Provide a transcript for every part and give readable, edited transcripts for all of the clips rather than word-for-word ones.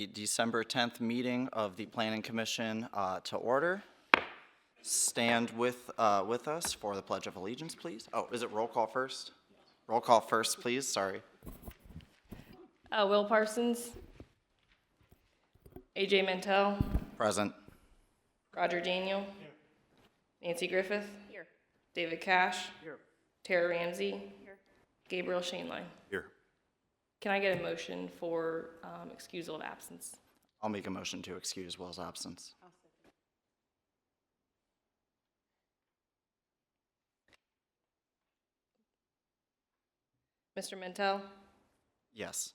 The December 10th meeting of the Planning Commission to order. Stand with us for the Pledge of Allegiance, please. Oh, is it roll call first? Roll call first, please. Sorry. Will Parsons. AJ Mantell. Present. Roger Daniel. Nancy Griffith. Here. David Cash. Here. Tara Ramsey. Here. Gabriel Shainline. Here. Can I get a motion for excusal of absence? I'll make a motion to excuse Will's absence. Mr. Mantell. Yes.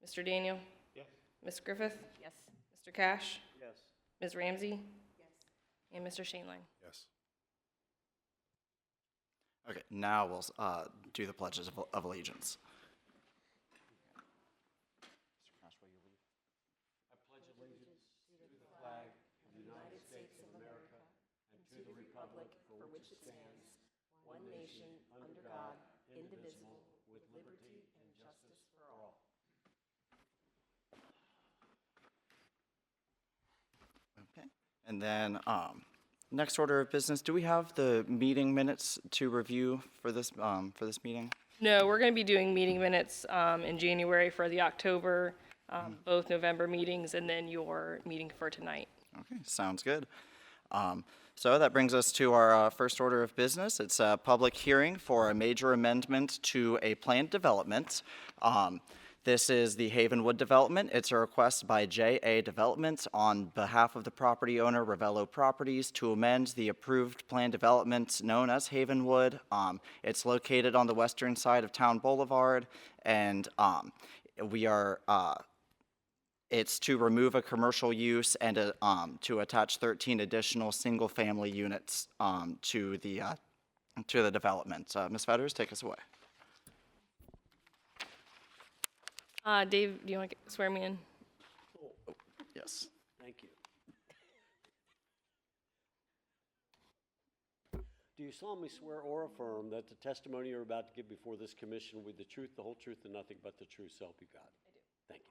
Mr. Daniel. Yes. Ms. Griffith. Yes. Mr. Cash. Yes. Ms. Ramsey. Yes. And Mr. Shainline. Yes. Okay, now we'll do the pledges of allegiance. I pledge allegiance to the flag of the United States of America and to the republic for which it stands, one nation, under God, indivisible, with liberty and justice for all. Okay, and then next order of business, do we have the meeting minutes to review for this meeting? No, we're going to be doing meeting minutes in January for the October, both November meetings, and then your meeting for tonight. Okay, sounds good. So that brings us to our first order of business. It's a public hearing for a major amendment to a planned development. This is the Havenwood development. It's a request by JA Development on behalf of the property owner, Ravello Properties, to amend the approved planned development known as Havenwood. It's located on the western side of Town Boulevard, and it's to remove a commercial use and to attach 13 additional single-family units to the development. Ms. Fetters, take us away. Dave, do you want to swear me in? Yes. Thank you. Do you solemnly swear or affirm that the testimony you're about to give before this commission will be the truth, the whole truth, and nothing but the truth, so help you God? I do. Thank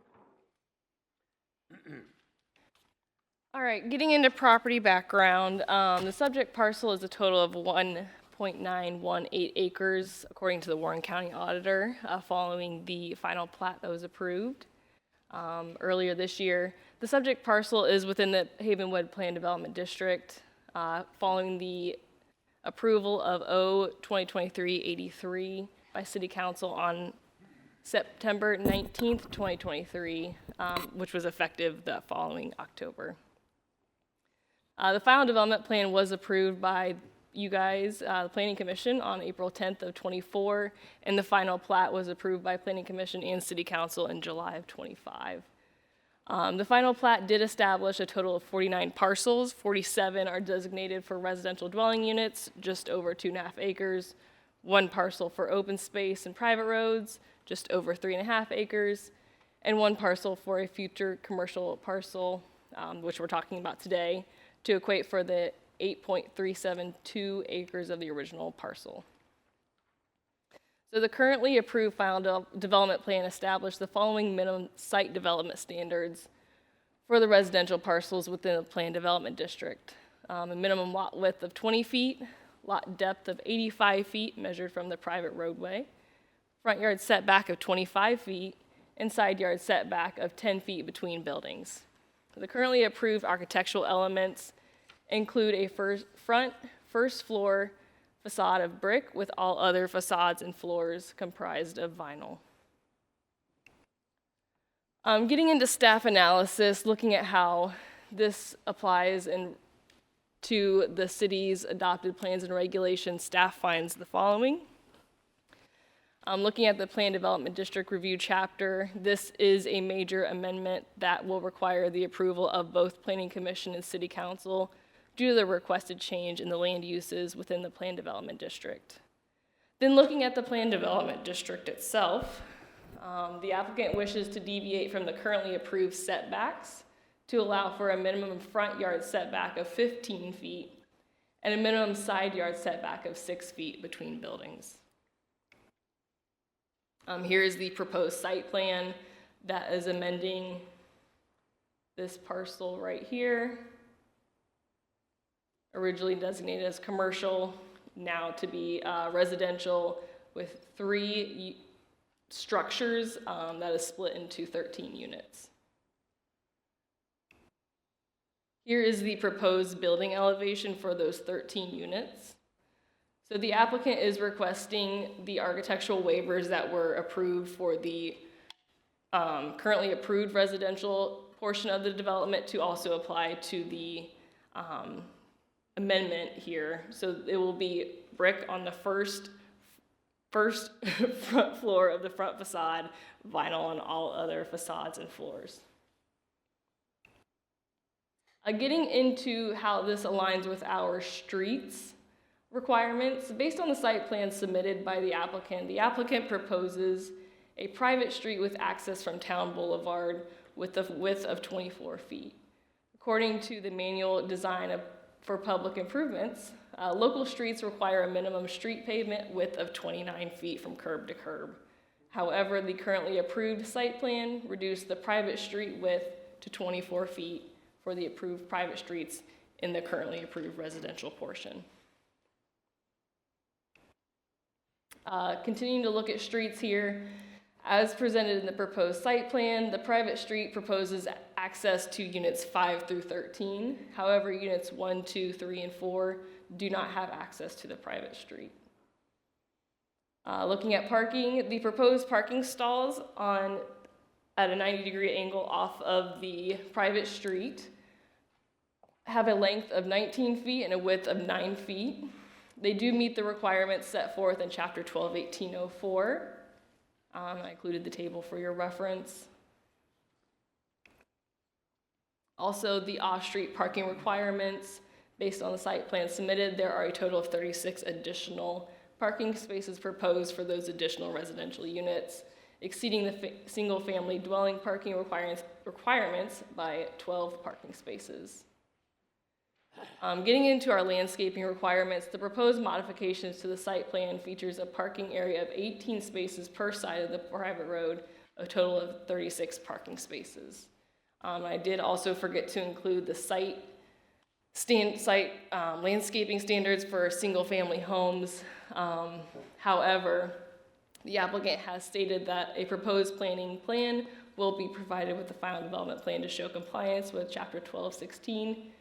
you. All right, getting into property background, the subject parcel is a total of 1.918 acres, according to the Warren County Auditor, following the final plat that was approved earlier this year. The subject parcel is within the Havenwood Plan Development District, following the approval of O-2023-83 by City Council on September 19th, 2023, which was effective the following October. The final development plan was approved by you guys, the Planning Commission, on April 10th of 24, and the final plat was approved by Planning Commission and City Council in July of 25. The final plat did establish a total of 49 parcels. 47 are designated for residential dwelling units, just over 2.5 acres, 1 parcel for open space and private roads, just over 3.5 acres, and 1 parcel for a future commercial parcel, which we're talking about today, to equate for the 8.372 acres of the original parcel. So the currently approved final development plan established the following minimum site development standards for the residential parcels within the planned development district. A minimum lot width of 20 feet, lot depth of 85 feet measured from the private roadway, front yard setback of 25 feet, and side yard setback of 10 feet between buildings. The currently approved architectural elements include a first floor facade of brick with all other facades and floors comprised of vinyl. Getting into staff analysis, looking at how this applies to the city's adopted plans and regulations, staff finds the following. Looking at the Plan Development District Review chapter, this is a major amendment that will require the approval of both Planning Commission and City Council due to the requested change in the land uses within the Plan Development District. Then looking at the Plan Development District itself, the applicant wishes to deviate from the currently approved setbacks to allow for a minimum front yard setback of 15 feet and a minimum side yard setback of 6 feet between buildings. Here is the proposed site plan that is amending this parcel right here, originally designated as commercial, now to be residential with 3 structures that is split into 13 units. Here is the proposed building elevation for those 13 units. So the applicant is requesting the architectural waivers that were approved for the currently approved residential portion of the development to also apply to the amendment here. So it will be brick on the first front floor of the front facade, vinyl on all other facades and floors. Getting into how this aligns with our streets requirements, based on the site plan submitted by the applicant proposes a private street with access from Town Boulevard with a width of 24 feet. According to the manual design for public improvements, local streets require a minimum street pavement width of 29 feet from curb to curb. However, the currently approved site plan reduced the private street width to 24 feet for the approved private streets in the currently approved residential portion. Continuing to look at streets here, as presented in the proposed site plan, the private street proposes access to units 5 through 13. However, units 1, 2, 3, and 4 do not have access to the private street. Looking at parking, the proposed parking stalls at a 90-degree angle off of the private street have a length of 19 feet and a width of 9 feet. They do meet the requirements set forth in Chapter 12-1804. I included the table for your reference. Also, the off-street parking requirements, based on the site plan submitted, there are a total of 36 additional parking spaces proposed for those additional residential units, exceeding the single-family dwelling parking requirements by 12 parking spaces. Getting into our landscaping requirements, the proposed modifications to the site plan features a parking area of 18 spaces per side of the private road, a total of 36 parking spaces. I did also forget to include the landscaping standards for single-family homes. However, the applicant has stated that a proposed planning plan will be provided with the final development plan to show compliance with Chapter 12-16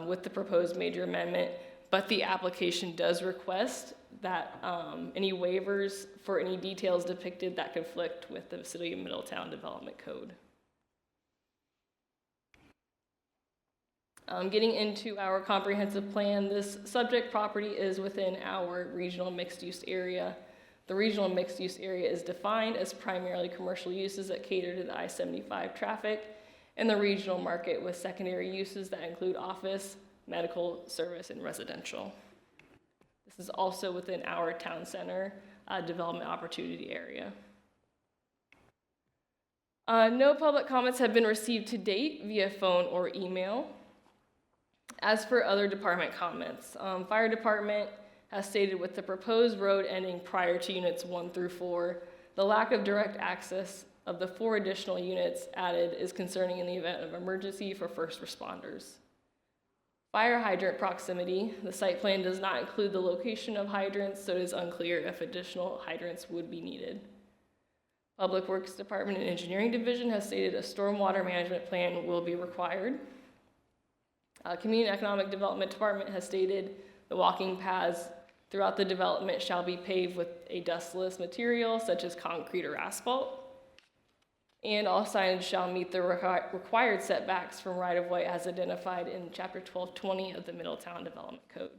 with the proposed major amendment, but the application does request that any waivers for any details depicted that conflict with the City of Middletown Development Code. Getting into our comprehensive plan, this subject property is within our regional mixed-use area. The regional mixed-use area is defined as primarily commercial uses that cater to the I-75 traffic, and the regional market with secondary uses that include office, medical, service, and residential. This is also within our town center development opportunity area. No public comments have been received to date via phone or email. As for other department comments, fire department has stated with the proposed road ending prior to units 1 through 4, the lack of direct access of the 4 additional units added is concerning in the event of emergency for first responders. Fire hydrant proximity, the site plan does not include the location of hydrants, so it is unclear if additional hydrants would be needed. Public Works Department and Engineering Division has stated a stormwater management plan will be required. Community and Economic Development Department has stated the walking paths throughout the development shall be paved with a dustless material such as concrete or asphalt. And all signage shall meet the required setbacks from right-of-way as identified in Chapter 1220 of the Middletown Development Code.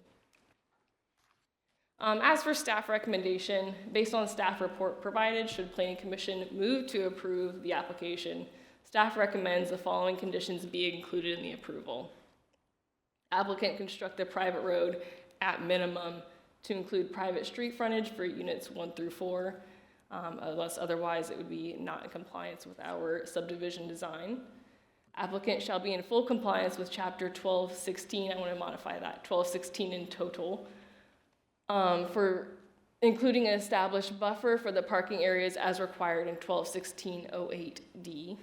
As for staff recommendation, based on staff report provided, should Planning Commission move to approve the application, staff recommends the following conditions be included in the approval. Applicant construct a private road at minimum to include private street frontage for units 1 through 4. Unless otherwise it would be not in compliance with our subdivision design. Applicant shall be in full compliance with Chapter 1216, I want to modify that, 1216 in total, for including an established buffer for the parking areas as required in 1216-08D.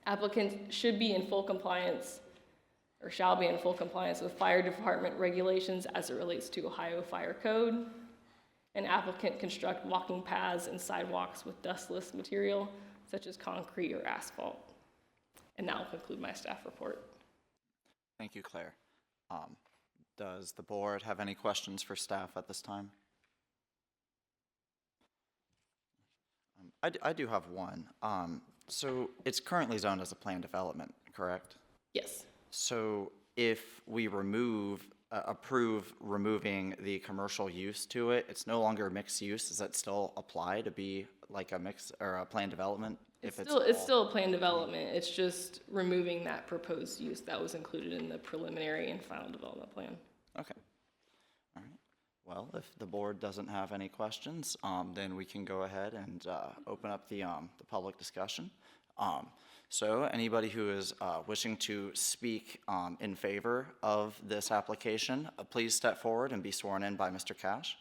Applicants should be in full compliance, or shall be in full compliance with fire department regulations as it relates to Ohio Fire Code. An applicant construct walking paths and sidewalks with dustless material, such as concrete or asphalt. And that will conclude my staff report. Thank you, Claire. Does the board have any questions for staff at this time? I do have one. So it's currently zoned as a planned development, correct? Yes. So if we approve removing the commercial use to it, it's no longer mixed use. Does that still apply to be like a mix or a planned development? It's still a planned development. It's just removing that proposed use that was included in the preliminary and final development plan. Okay. All right. Well, if the board doesn't have any questions, then we can go ahead and open up the public discussion. So anybody who is wishing to speak in favor of this application, please step forward and be sworn in by Mr. Cash.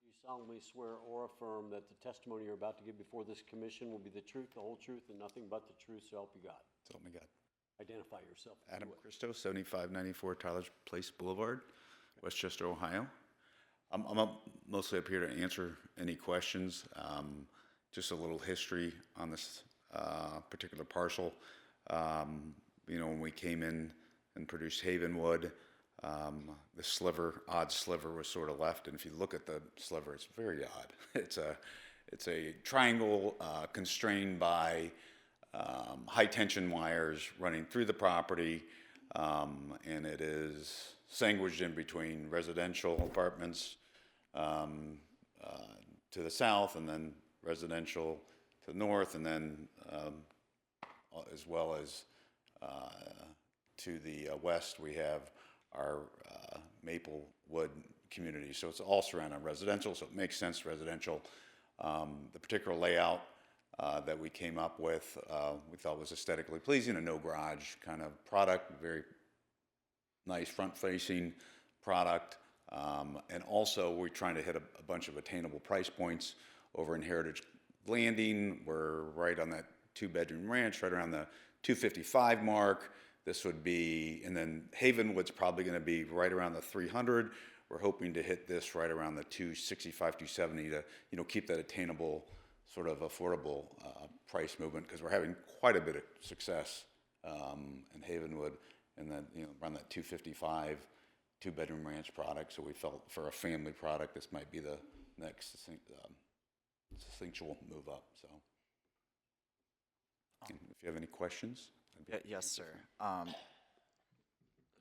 You solemnly swear or affirm that the testimony you're about to give before this commission will be the truth, the whole truth, and nothing but the truth, so help you God. So help me God. Identify yourself. Adam Christo, 7594 Tyler Place Boulevard, Westchester, Ohio. I'm mostly up here to answer any questions. Just a little history on this particular parcel. When we came in and produced Havenwood, the odd sliver was sort of left, and if you look at the sliver, it's very odd. It's a triangle constrained by high tension wires running through the property, and it is sandwiched in between residential apartments to the south, and then residential to the north, and then as well as to the west, we have our Maplewood community. So it's all surrounded on residential, so it makes sense residential. The particular layout that we came up with, we thought was aesthetically pleasing, a no garage kind of product, very nice front-facing product. And also we're trying to hit a bunch of attainable price points over in Heritage Landing. We're right on that 2-bedroom ranch, right around the 255 mark. This would be, and then Havenwood's probably going to be right around the 300. We're hoping to hit this right around the 265, 270 to, keep that attainable, sort of affordable price movement, because we're having quite a bit of success in Havenwood, and then, around that 255 2-bedroom ranch product. So we felt for a family product, this might be the next instinctual move up. So if you have any questions. Yes, sir.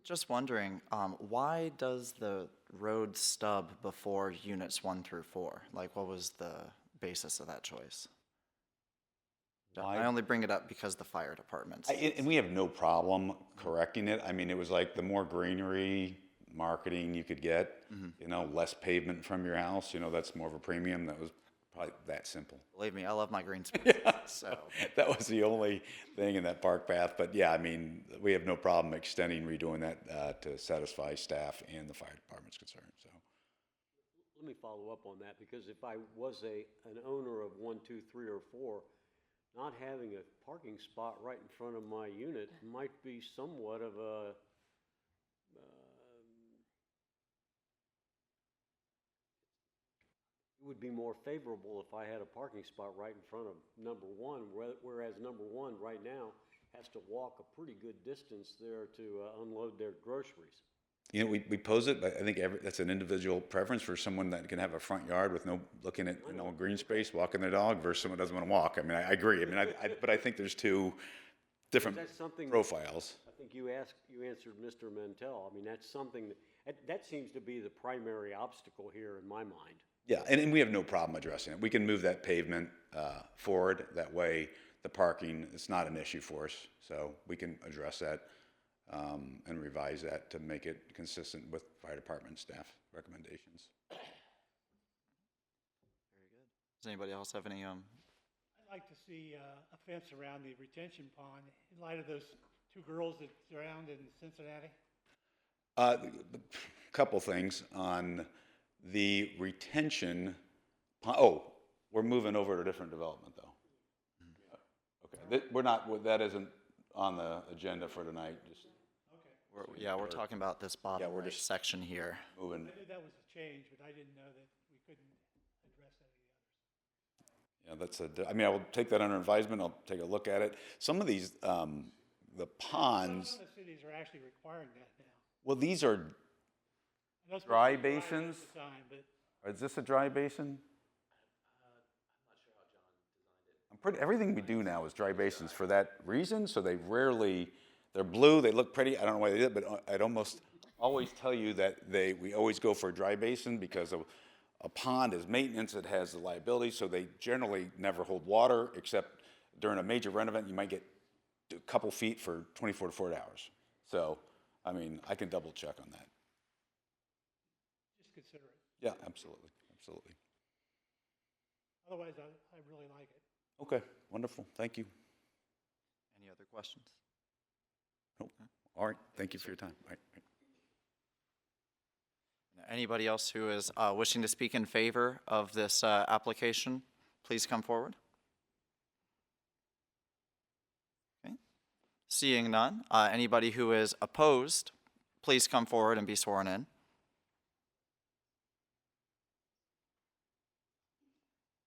Just wondering, why does the road stub before units 1 through 4? Like, what was the basis of that choice? I only bring it up because the fire department. And we have no problem correcting it. I mean, it was like the more greenery marketing you could get, less pavement from your house, that's more of a premium. That was probably that simple. Believe me, I love my green spaces. So that was the only thing in that park path. But yeah, I mean, we have no problem extending, redoing that to satisfy staff and the fire department's concern. So Let me follow up on that, because if I was an owner of 1, 2, 3, or 4, not having a parking spot right in front of my unit might be somewhat of a it would be more favorable if I had a parking spot right in front of number 1, whereas number 1 right now has to walk a pretty good distance there to unload their groceries. we pose it, but I think that's an individual preference for someone that can have a front yard with looking at green space, walking their dog, versus someone who doesn't want to walk. I mean, I agree. I mean, but I think there's two different profiles. I think you answered Mr. Mantell. I mean, that's something that seems to be the primary obstacle here in my mind. Yeah, and we have no problem addressing it. We can move that pavement forward. That way, the parking is not an issue for us. So we can address that and revise that to make it consistent with fire department staff recommendations. Very good. Does anybody else have any? I'd like to see a fence around the retention pond in light of those 2 girls that drowned in Cincinnati. couple things on the retention. Oh, we're moving over to a different development, though. Okay, we're not, that isn't on the agenda for tonight, just We're talking about this bottom we're right just- section here. moving. I knew that was a change, but I didn't know that we couldn't address any of the others. Yeah, I mean, I will take that under advisement, I'll take a look at it. Some of these, the ponds, Some of the cities are actually requiring that now. well, these are, I know it's supposed Dry to be most basins? of the time, but is this a dry basin? I'm pretty, everything we do now is dry basins for that reason, so they rarely, they're blue, they look pretty, I don't know why they did, but I'd almost always tell you that we always go for a dry basin because a pond is maintenance, it has the liability, so they generally never hold water, except during a major rain event, you might get a couple feet for 24 to 40 hours. So, I mean, I can double check on that. just consider it. Yeah, absolutely, absolutely. Otherwise, I really like it. Okay, wonderful, thank you. Any other questions? Nope. All right, thank you for your time. All right. Anybody else who is wishing to speak in favor of this application, please come forward. Okay. Seeing none, anybody who is opposed, please come forward and be sworn in.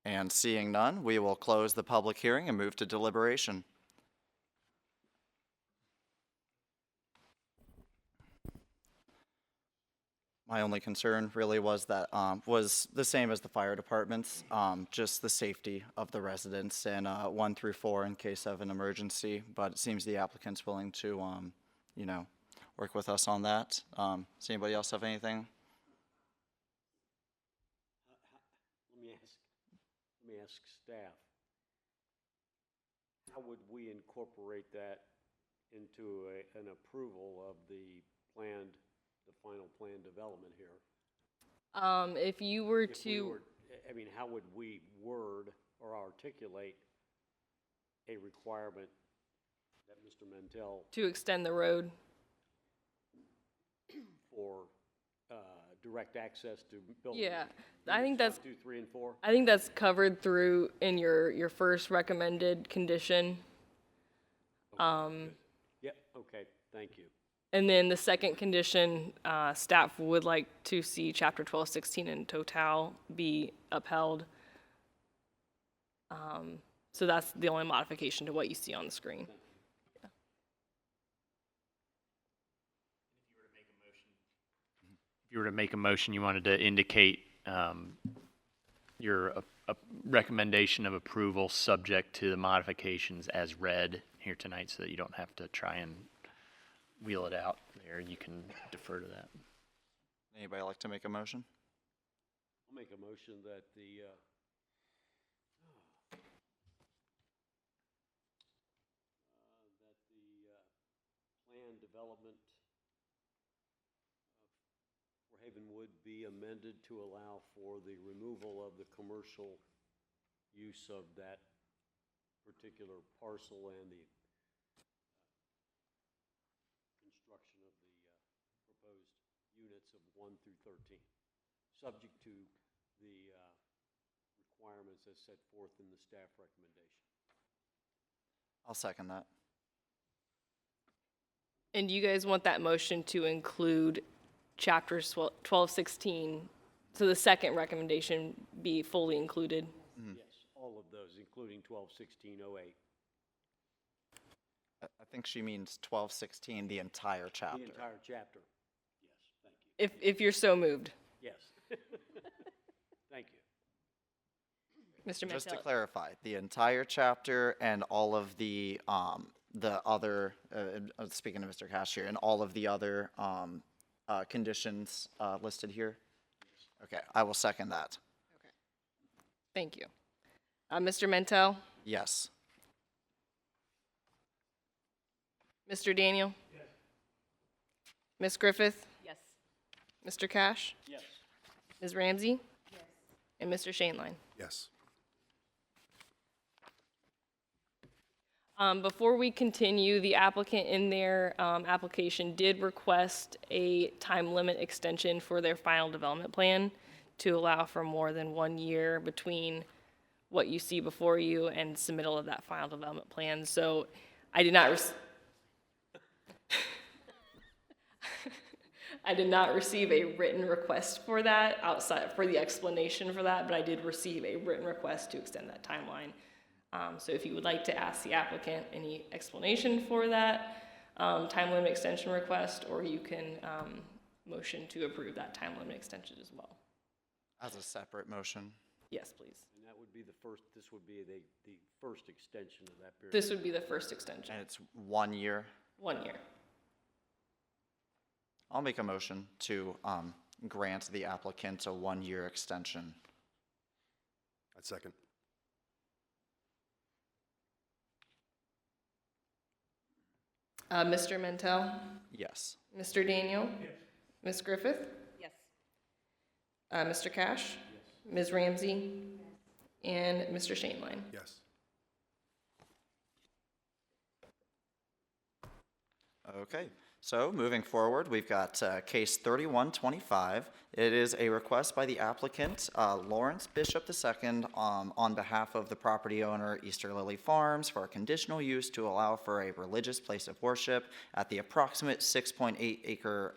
And seeing none, we will close the public hearing and move to deliberation. My only concern really was that, was the same as the fire department's, just the safety of the residents and 1 through 4 in case of an emergency. But it seems the applicant's willing to, you know, work with us on that. Does anybody else have anything? Let me ask staff, how would we incorporate that into an approval of the final plan development here? If you were If we to, were- I mean, how would we word or articulate a requirement that Mr. Mantell to extend the road, for direct access to buildings? yeah, I think that's, 1, 2, 3, and 4? I think that's covered through in your first recommended condition. Yep, okay, thank you. And then the second condition, staff would like to see chapter 1216 in total be upheld. So that's the only modification to what you see on the screen. If you were to make a motion, you wanted to indicate your recommendation of approval subject to the modifications as read here tonight so that you don't have to try and wheel it out there. You can defer to that. Anybody like to make a motion? I'll make a motion that the plan development for Havenwood be amended to allow for the removal of the commercial use of that particular parcel and the construction of the proposed units of 1 through 13, subject to the requirements as set forth in the staff recommendation. I'll second that. And you guys want that motion to include chapters 1216, so the second recommendation be fully included? Yes, all of those, including 121608. I think she means 1216, the entire The chapter. entire chapter. Yes, thank you. If you're so moved. Yes. Thank you. Mr. Just to Mantell. clarify, the entire chapter and all of the other, speaking of Mr. Cashier, and all of the other conditions listed here? Okay, I will second that. Thank you. Mr. Mantell? Yes. Mr. Daniel? Yes. Ms. Griffith? Yes. Mr. Cash? Yes. Ms. Ramsey? Yes. And Mr. Shainline? Yes. Before we continue, the applicant in their application did request a time limit extension for their final development plan to allow for more than 1 year between what you see before you and submittal of that final development plan. So I did not I did not receive a written request for that outside for the explanation for that, but I did receive a written request to extend that timeline. So if you would like to ask the applicant any explanation for that time limit extension request, or you can motion to approve that time limit extension as well. As a separate motion. Yes, please. And that would be the first, this would be the first extension of that period. This would be the first extension, And it's 1 year. 1 year. I'll make a motion to grant the applicant a 1-year extension. I'd second. Mr. Mentel, Yes. Mr. Daniel, Yes. Ms. Griffith, Yes. Mr. Cash, Ms. Ramsey, and Mr. Shainline. Yes. Okay, so moving forward, we've got case 3125. It is a request by the applicant, Lawrence Bishop II, on behalf of the property owner, Easter Lily Farms, for a conditional use to allow for a religious place of worship at the approximate 6.8 acre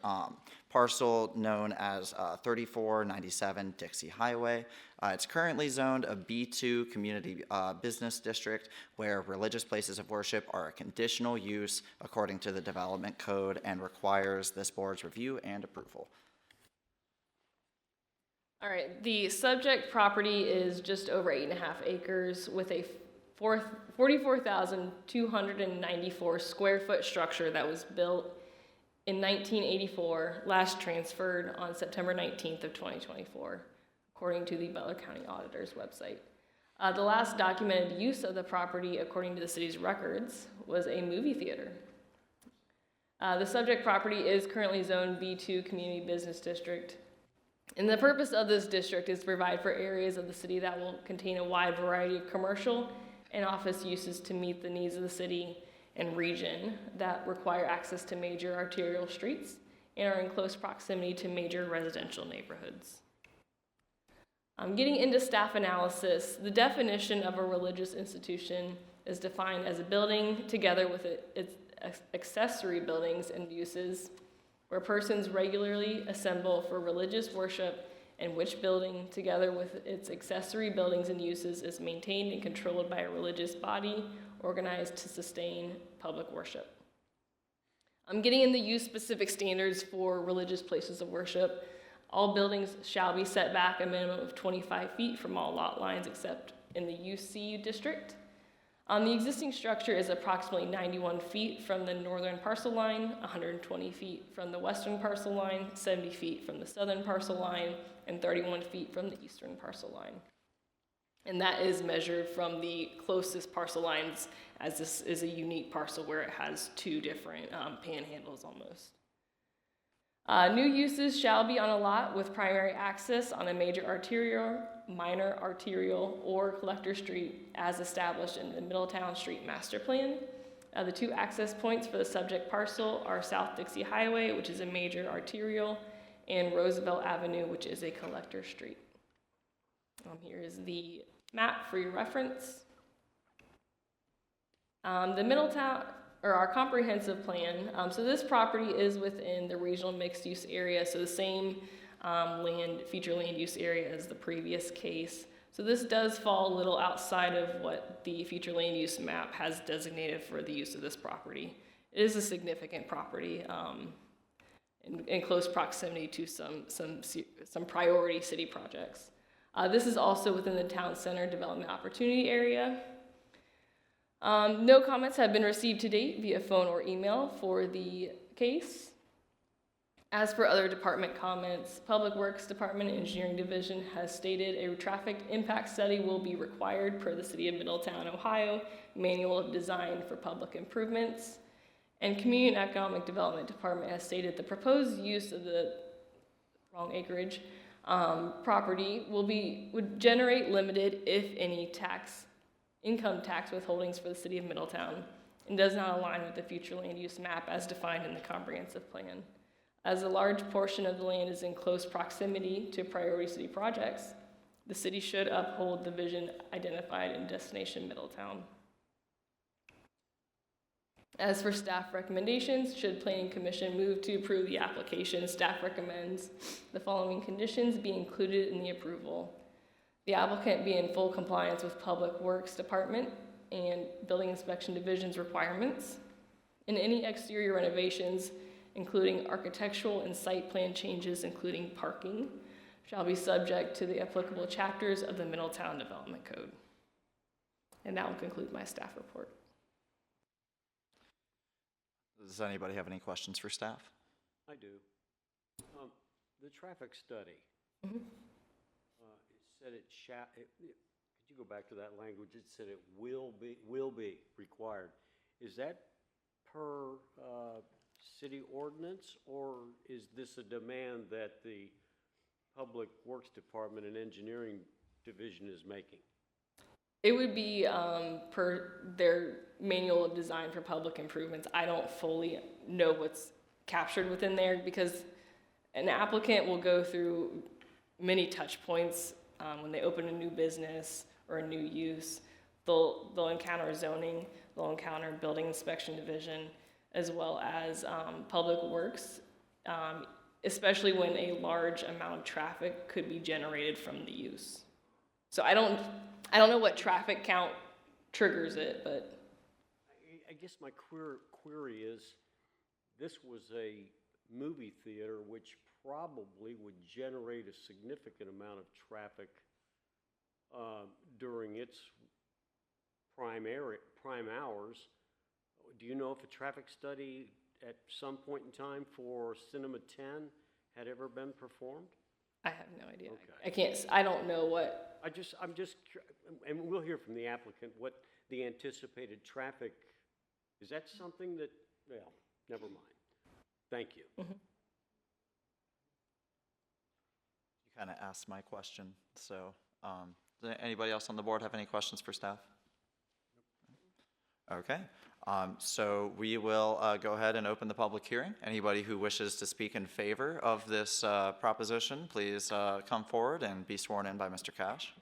parcel known as 3497 Dixie Highway. It's currently zoned a B2 community business district where religious places of worship are a conditional use according to the development code and requires this board's review and approval. All right, the subject property is just over 8.5 acres with a 44,294 square foot structure that was built in 1984, last transferred on September 19th of 2024, according to the Butler County Auditor's website. The last documented use of the property, according to the city's records, was a movie theater. The subject property is currently zoned B2 Community Business District. And the purpose of this district is to provide for areas of the city that will contain a wide variety of commercial and office uses to meet the needs of the city and region that require access to major arterial streets and are in close proximity to major residential neighborhoods. Getting into staff analysis, the definition of a religious institution is defined as a building together with its accessory buildings and uses where persons regularly assemble for religious worship, and which building, together with its accessory buildings and uses, is maintained and controlled by a religious body organized to sustain public worship. I'm getting in the use-specific standards for religious places of worship. All buildings shall be set back a minimum of 25 feet from all lot lines except in the UCU district. The existing structure is approximately 91 feet from the northern parcel line, 120 feet from the western parcel line, 70 feet from the southern parcel line, and 31 feet from the eastern parcel line. And that is measured from the closest parcel lines, as this is a unique parcel where it has two different panhandles almost. New uses shall be on a lot with primary access on a major arterial, minor arterial, or collector street as established in the Middletown Street Master Plan. The two access points for the subject parcel are South Dixie Highway, which is a major arterial, and Roosevelt Avenue, which is a collector street. Here is the map for your reference. The Middletown, or our comprehensive plan, so this property is within the regional mixed use area, so the same future land use area as the previous case. So this does fall a little outside of what the future land use map has designated for the use of this property. It is a significant property in close proximity to some priority city projects. This is also within the town center development opportunity area. No comments have been received to date via phone or email for the case. As for other department comments, Public Works Department Engineering Division has stated a traffic impact study will be required per the City of Middletown, Ohio Manual of Design for Public Improvements. And Community and Economic Development Department has stated the proposed use of the wrong acreage property would generate limited, if any, income tax withholdings for the City of Middletown. and does not align with the future land use map as defined in the comprehensive plan. As a large portion of the land is in close proximity to priority city projects, the city should uphold the vision identified in Destination Middletown. As for staff recommendations, should Planning Commission move to approve the application, staff recommends the following conditions be included in the approval. The applicant be in full compliance with Public Works Department and Building Inspection Division's requirements, and any exterior renovations, including architectural and site plan changes, including parking, shall be subject to the applicable chapters of the Middletown Development Code. And that will conclude my staff report. Does anybody have any questions for staff? I do. The traffic study. Mhm. It said could you go back to that language? It said it will be required. Is that per city ordinance, or is this a demand that the Public Works Department and Engineering Division is making? It would be per their manual of design for public improvements. I don't fully know what's captured within there because an applicant will go through many touch points when they open a new business or a new use. They'll encounter zoning, they'll encounter building inspection division, as well as public works, especially when a large amount of traffic could be generated from the use. So I don't know what traffic count triggers it, but. I guess my query is, this was a movie theater which probably would generate a significant amount of traffic during its prime hours. Do you know if a traffic study at some point in time for Cinema 10 had ever been performed? I have no idea. Okay. I don't know what. I'm just, and we'll hear from the applicant what the anticipated traffic, is that something that, well, never mind. Thank you. Mhm. You kind of asked my question, so does anybody else on the board have any questions for staff? Okay, so we will go ahead and open the public hearing. Anybody who wishes to speak in favor of this proposition, please come forward and be sworn in by Mr. Cash.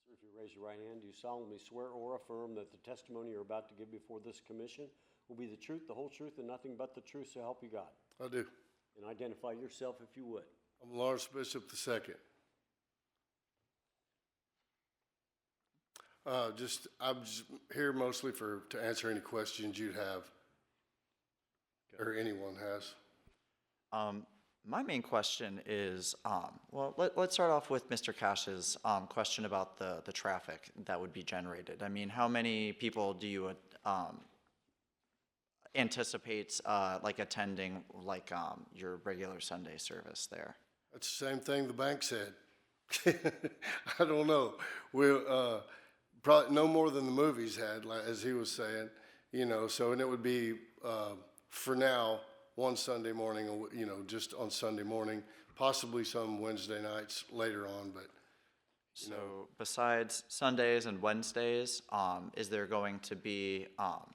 If you raise your right hand, do you solemnly swear or affirm that the testimony you're about to give before this commission will be the truth, the whole truth, and nothing but the truth, so help you God? I do. And identify yourself if you would. I'm Lawrence Bishop II. I'm just here mostly to answer any questions you'd have, or anyone has. My main question is, well, let's start off with Mr. Cash's question about the traffic that would be generated. I mean, how many people do you anticipate like attending like your regular Sunday service there? That's the same thing the bank said. I don't know. We'll probably no more than the movies had, like, as he was saying, you know. So, and it would be for now one Sunday morning, you know, just on Sunday morning, possibly some Wednesday nights later on, but. So besides Sundays and Wednesdays, is there going to be or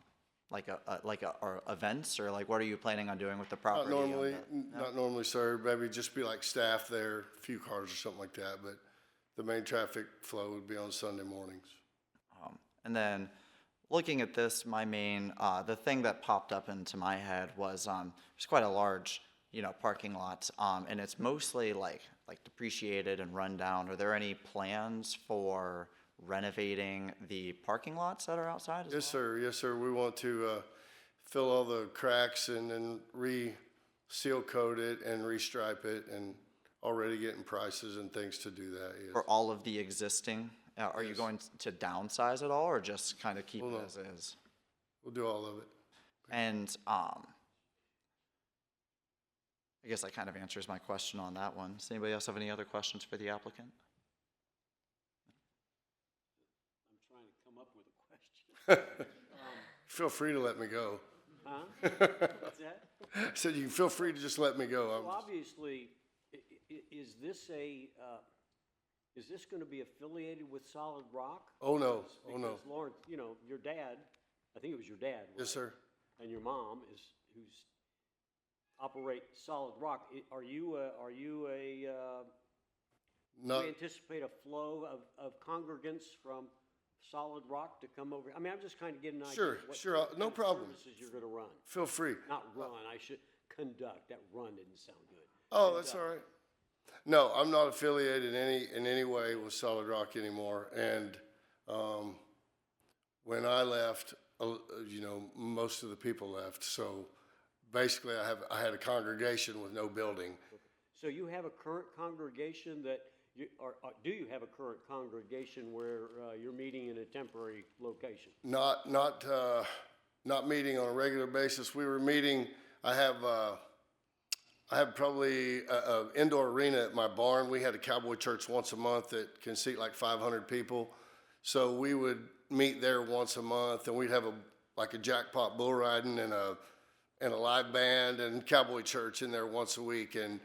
events, or like what are you planning on doing with the property? Not normally, sir. Maybe just be like staff there, a few cars or something like that. But the main traffic flow would be on Sunday mornings. And then looking at this, my main, the thing that popped up into my head was there's quite a large, you know, parking lot, and it's mostly like depreciated and run down. Are there any plans for renovating the parking lots that are outside as well? Yes, sir. Yes, sir. We want to fill all the cracks and then seal coat it and restripe it, and already getting prices and things to do that. Yes. For all of the existing, are you going to downsize it all, or just kind of keep it as is? We'll do all of it. And I guess that kind of answers my question on that one. Does anybody else have any other questions for the applicant? I'm trying to come up with a question. Feel free to let me go. Huh? What's that? I said you can feel free to just let me go. So obviously, is this is this gonna be affiliated with Solid Rock? Oh, no. Oh, no. Because Lawrence, you know, your dad, I think it was your dad. Yes, sir. And your mom who's operate Solid Rock. Are you do Not, you anticipate a flow of congregants from Solid Rock to come over? I mean, I'm just kind of getting an idea. Sure, of what sure, kind no of problem. Services you're gonna run. feel free. Not run, I should conduct. That run didn't sound good. Oh, that's all right. No, I'm not affiliated in any way with Solid Rock anymore. And when I left, you know, most of the people left. So basically, I had a congregation with no building. So you have a current congregation that or do you have a current congregation where you're meeting in a temporary location? Not meeting on a regular basis. We were meeting. I have probably an indoor arena at my barn. We had a cowboy church once a month that can seat like 500 people. So we would meet there once a month, and we'd have a jackpot bull riding and a live band and cowboy church in there once a week. And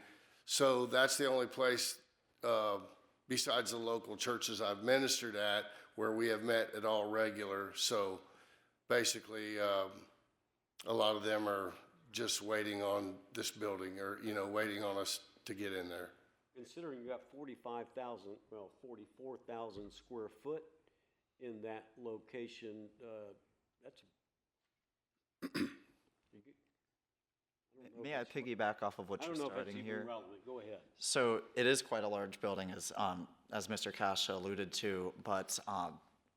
so that's the only place besides the local churches I've ministered at where we have met at all regular. So basically, a lot of them are just waiting on this building or, you know, waiting on us to get in there. Considering you got 44,000 square foot in that location, that's May I piggyback off of what I you're don't know if that's starting even here? relevant. Go ahead. So it is quite a large building, as Mr. Cash alluded to, but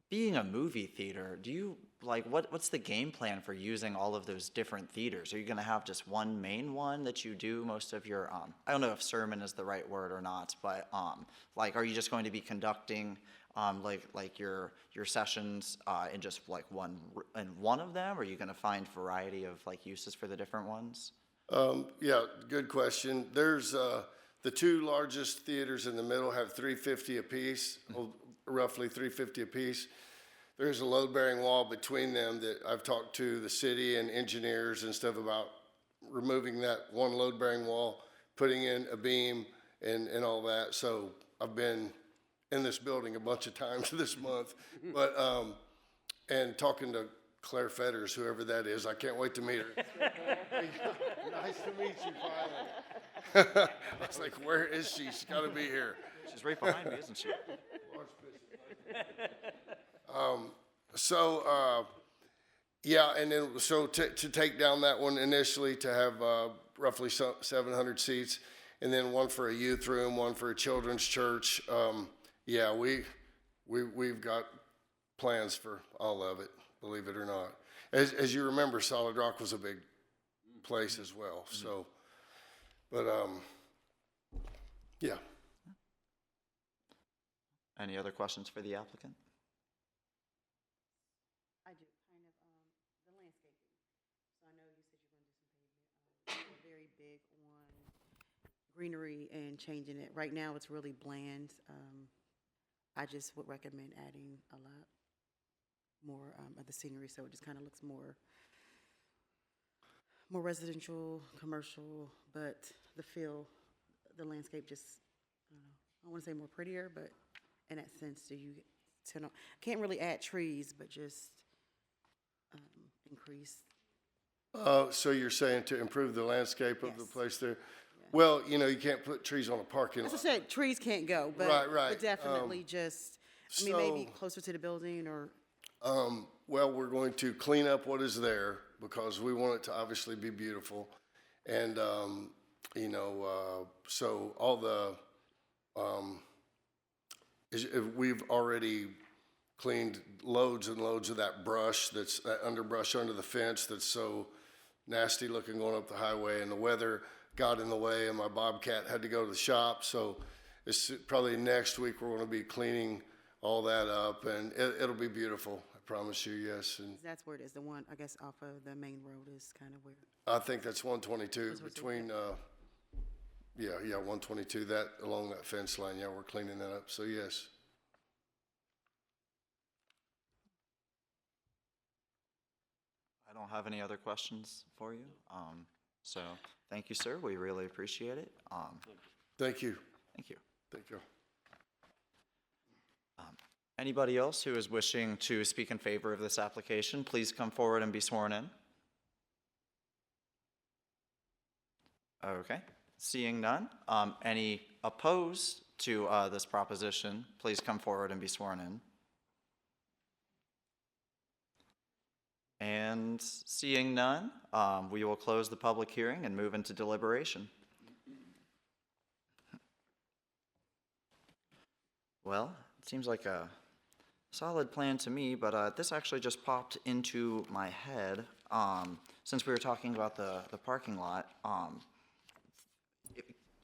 being a movie theater, do you, like, what's the game plan for using all of those different theaters? Are you gonna have just one main one that you do most of your, I don't know if sermon is the right word or not, but, like, are you just going to be conducting, like your sessions, in just like in one of them? Or are you gonna find variety of like uses for the different ones? Yeah, good question. There's the two largest theaters in the middle have 350 apiece, roughly 350 apiece. There's a load-bearing wall between them that I've talked to the city and engineers and stuff about removing that one load-bearing wall, putting in a beam and all that. So I've been in this building a bunch of times this month, but and talking to Claire Fetters, whoever that is. I can't wait to meet her. Nice to meet you, finally. I was like, where is she? She's got to be here. She's right behind me, isn't she? Yeah, and then so to take down that one initially to have roughly 700 seats, and then one for a youth room, one for a children's church. Yeah, we've got plans for all of it, believe it or not. As you remember, Solid Rock was a big place as well. So, but yeah. Any other questions for the applicant? I do, kind of, the landscaping. So I know you said you're gonna do some pavement. You're very big on greenery and changing it. Right now, it's really bland. I just would recommend adding a lot more of the scenery, so it just kind of looks more residential, commercial, but the feel, the landscape just, I don't know, I want to say more prettier, but in that sense, do you tend to, can't really add trees, but just increase. So you're saying to improve the landscape of the Yes. place there? Well, you know, you can't put trees on a parking As I lot. said, trees can't go, but, Right. but definitely just, I mean, maybe so- closer to the building or, Well, we're going to clean up what is there because we want it to obviously be beautiful. And, you know, so all the, we've already cleaned loads and loads of that brush that's, that underbrush under the fence that's so nasty looking going up the highway, and the weather got in the way and my Bobcat had to go to the shop. So it's probably next week we're going to be cleaning all that up, and it'll be beautiful. I promise you, yes. And that's where it is, the one, I guess, off of the main road is kind of where. I think that's 122 That's what's between, yeah, 122, that, along that fence line. Yeah, we're cleaning that up. So yes. don't have any other questions for you. So thank you, sir. We really appreciate it. Thank you. Thank you. Thank you. Anybody else who is wishing to speak in favor of this application, please come forward and be sworn in. Okay, seeing none. Any opposed to this proposition, please come forward and be sworn in. And seeing none, we will close the public hearing and move into deliberation. Well, it seems like a solid plan to me, but this actually just popped into my head since we were talking about the parking lot.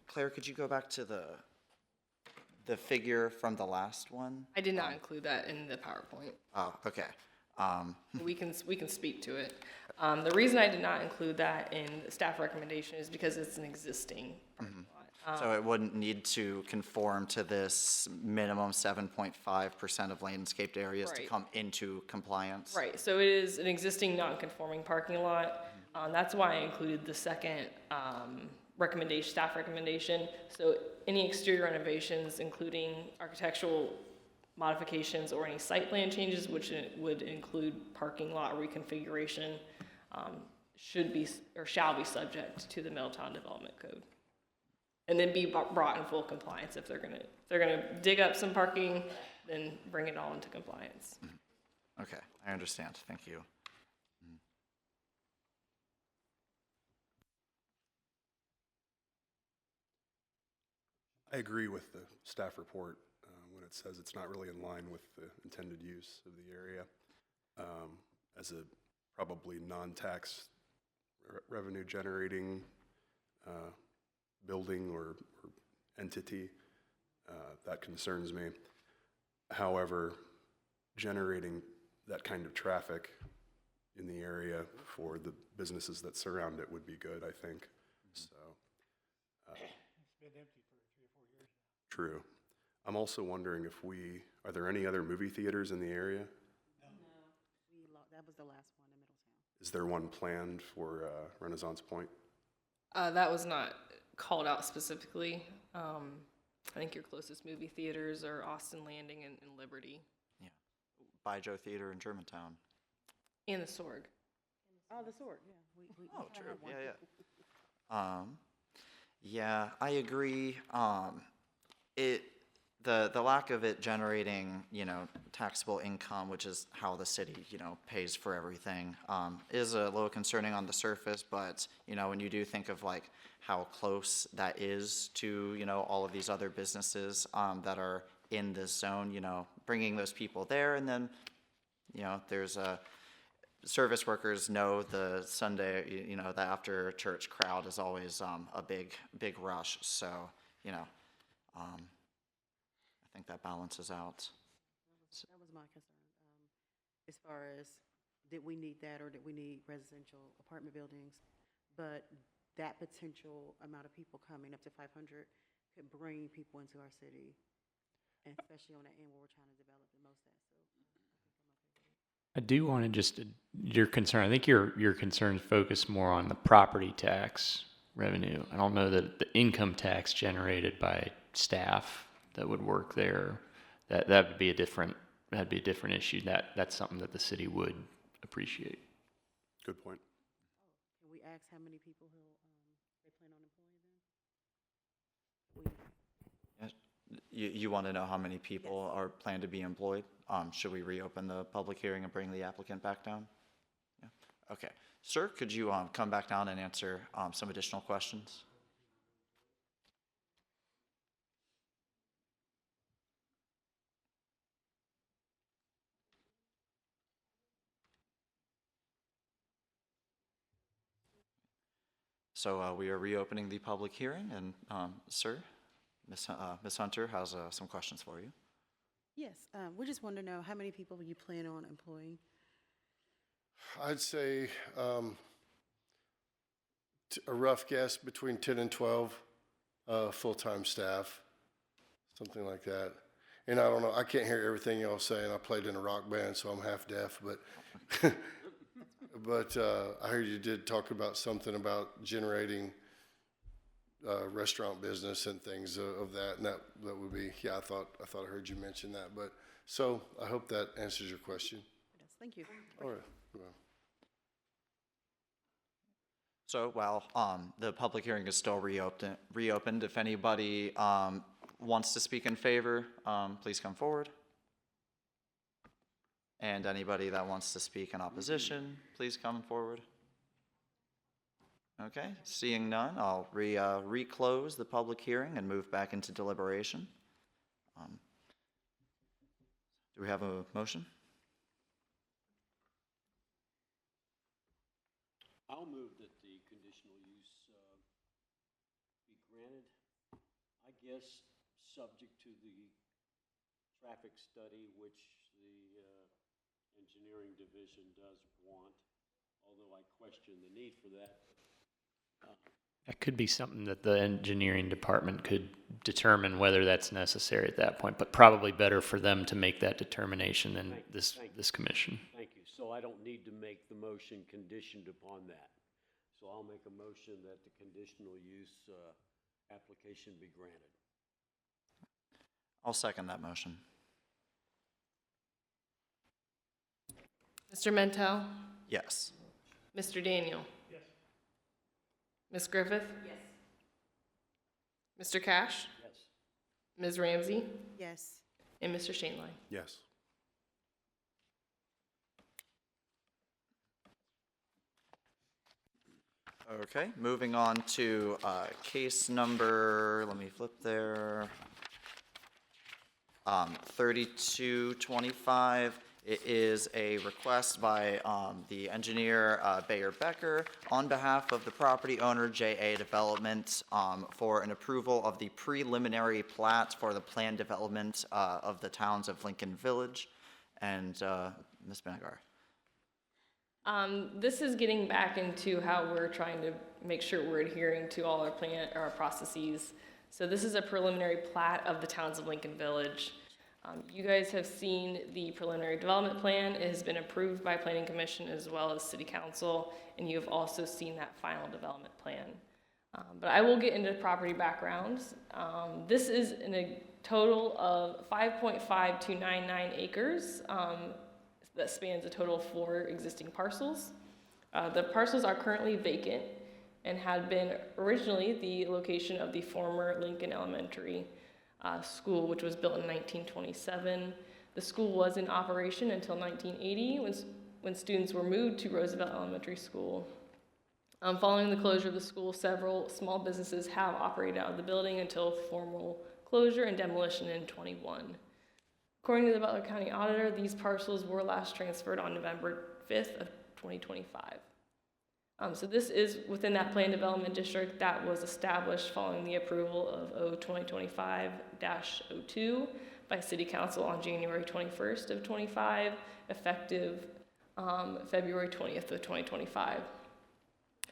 Claire, could you go back to the figure from the last one? I did not include that in the PowerPoint. Oh, okay. We can speak to it. The reason I did not include that in the staff recommendation is because it's an existing parking lot. So it wouldn't need to conform to this minimum 7.5% of landscaped areas to Right. come into compliance? Right, so it is an existing non-conforming parking lot. That's why I included the second recommendation, staff recommendation. So any exterior renovations, including architectural modifications or any site plan changes, which would include parking lot reconfiguration, should be or shall be subject to the Middletown Development Code. And then be brought in full compliance. If they're gonna dig up some parking, then bring it all into compliance. Okay, I understand. Thank you. I agree with the staff report when it says it's not really in line with the intended use of the area. As a probably non-tax revenue generating building or entity, that concerns me. However, generating that kind of traffic in the area for the businesses that surround it would be good, I think. So, It's been empty for 3 or 4 years now. true. I'm also wondering are there any other movie theaters in the area? That was the last one in Middletown. Is there one planned for Renaissance Point? That was not called out specifically. I think your closest movie theaters are Austin Landing and Liberty, Yeah. Baijiu Theater in Germantown. and the Sorg. Oh, the Sword, yeah. We Oh, have true. one. Yeah. Yeah, I agree. The lack of it generating, taxable income, which is how the city, pays for everything, is a little concerning on the surface. But, when you do think of like how close that is to, all of these other businesses that are in this zone, bringing those people there, and then, there's service workers know the Sunday, the after church crowd is always a big rush. So, I think that balances out. That was my concern. As far as, did we need that or did we need residential apartment buildings? But that potential amount of people coming, up to 500, could bring people into our city, and especially on that end where we're trying to develop the most at. So I think I'm okay with it. I do want to your concern, I think your concerns focus more on the property tax revenue. I don't know that the income tax generated by staff that would work there, that'd be a different issue. That's something that the city would appreciate. Good point. Can we ask how many people they plan on employing then? You want to know how many people are planned to be employed? Should we reopen the public hearing and bring the applicant back down? Yeah. Okay. Sir, could you come back down and answer some additional questions? So we are reopening the public hearing, and sir, Ms. Hunter has some questions for you. Yes, we just want to know how many people you plan on employing? I'd say a rough guess between 10 and 12 full-time staff, something like that. And I don't know, I can't hear everything y'all saying. I played in a rock band, so I'm half deaf, but But I heard you did talk about something about generating restaurant business and things of that, and that would be, yeah, I thought I heard you mention that. But so I hope that answers your question. Yes, thank you. All right. Well, So while the public hearing is still reopened, if anybody wants to speak in favor, please come forward. And anybody that wants to speak in opposition, please come forward. Okay, seeing none, I'll reclose the public hearing and move back into deliberation. Do we have a motion? I'll move that the conditional use be granted, I guess, subject to the traffic study, which the engineering division does want, although I question the need for that. That could be something that the engineering department could determine whether that's necessary at that point, but probably better for them to make that determination than this commission. Thank you. So I don't need to make the motion conditioned upon that. So I'll make a motion that the conditional use application be granted. I'll second that motion. Mr. Mento? Yes. Mr. Daniel? Yes. Ms. Griffith? Yes. Mr. Cash? Yes. Ms. Ramsey? Yes. And Mr. Shainline? Yes. Okay, moving on to case number, let me flip there, 3225. It is a request by the engineer Bayer Becker on behalf of the property owner JA Development for an approval of the preliminary plat for the planned development of the towns of Lincoln Village. And Ms. Benagar. This is getting back into how we're trying to make sure we're adhering to all our processes. So this is a preliminary plat of the towns of Lincoln Village. You guys have seen the preliminary development plan. It has been approved by Planning Commission as well as City Council, and you have also seen that final development plan. But I will get into property backgrounds. This is in a total of 5.5299 acres that spans a total of 4 existing parcels. The parcels are currently vacant and had been originally the location of the former Lincoln Elementary School, which was built in 1927. The school was in operation until 1980 when students were moved to Roosevelt Elementary School. Following the closure of the school, several small businesses have operated out of the building until formal closure and demolition in 21. According to the Butler County Auditor, these parcels were last transferred on November 5th of 2025. So this is within that planned development district that was established following the approval of O-2025-02 by City Council on January 21st of 25, effective February 20th of 2025.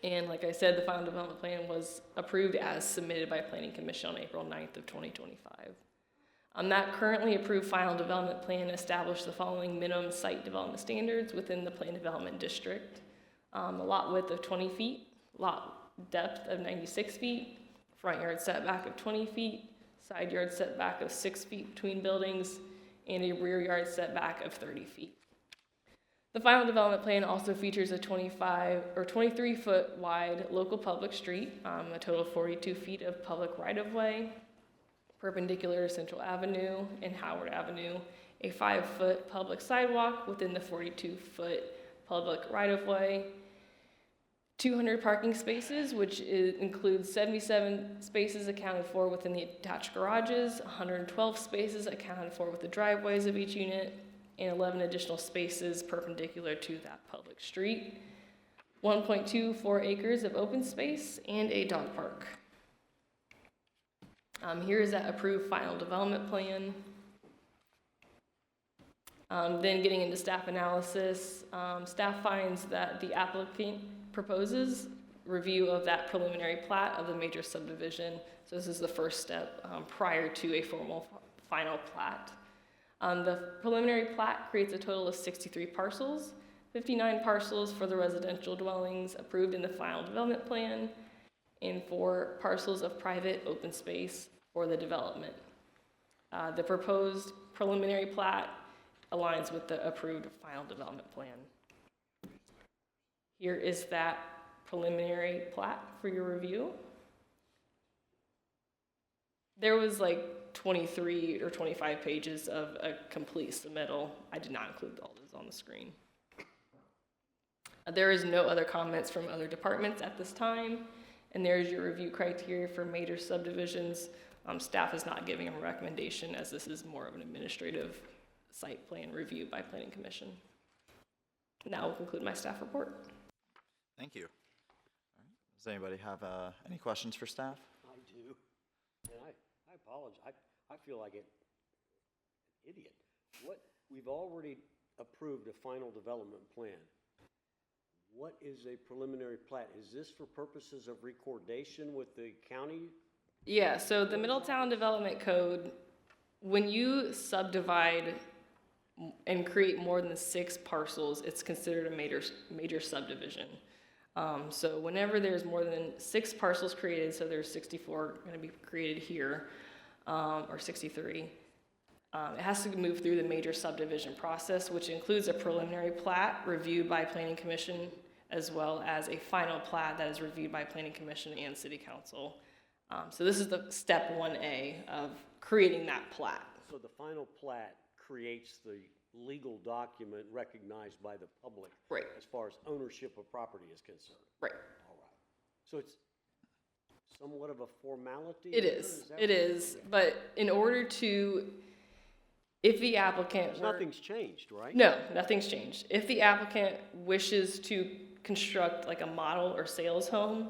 And like I said, the final development plan was approved as submitted by Planning Commission on April 9th of 2025. That currently approved final development plan established the following minimum site development standards within the planned development district. A lot width of 20 feet, lot depth of 96 feet, front yard setback of 20 feet, side yard setback of 6 feet between buildings, and a rear yard setback of 30 feet. The final development plan also features a 23-foot wide local public street, a total of 42 feet of public right-of-way, perpendicular to Central Avenue and Howard Avenue, a 5-foot public sidewalk within the 42-foot public right-of-way, 200 parking spaces, which includes 77 spaces accounted for within the attached garages, 112 spaces accounted for with the driveways of each unit, and 11 additional spaces perpendicular to that public street, 1.24 acres of open space, and a dog park. Here is that approved final development plan. Then getting into staff analysis, staff finds that the applicant proposes review of that preliminary plat of the major subdivision. So this is the first step prior to a formal final plat. The preliminary plat creates a total of 63 parcels 59 parcels for the residential dwellings approved in the final development plan, and 4 parcels of private open space for the development. The proposed preliminary plat aligns with the approved final development plan. Here is that preliminary plat for your review. There was like 23 or 25 pages of a complete submittal. I did not include all those on the screen. There is no other comments from other departments at this time, and there's your review criteria for major subdivisions. Staff is not giving a recommendation, as this is more of an administrative site plan review by Planning Commission. That will conclude my staff report. Thank you. All right. Does anybody have any questions for staff? I do. And I apologize. I feel like an idiot. We've already approved a final development plan. What is a preliminary plat? Is this for purposes of recordation with the county? Yeah, so the Middletown Development Code, when you subdivide and create more than 6 parcels, it's considered a major subdivision. So whenever there's more than 6 parcels created, so there's 64 going to be created here, or 63, it has to move through the major subdivision process, which includes a preliminary plat reviewed by Planning Commission, as well as a final plat that is reviewed by Planning Commission and City Council. So this is the step 1A of creating that plat. So the final plat creates the legal document recognized by the public. Right. As far as ownership of property is concerned. Right. All right. So it's somewhat of a formality? It is, but in order to, if the applicant Nothing's changed, right? No, nothing's changed. If the applicant wishes to construct like a model or sales home,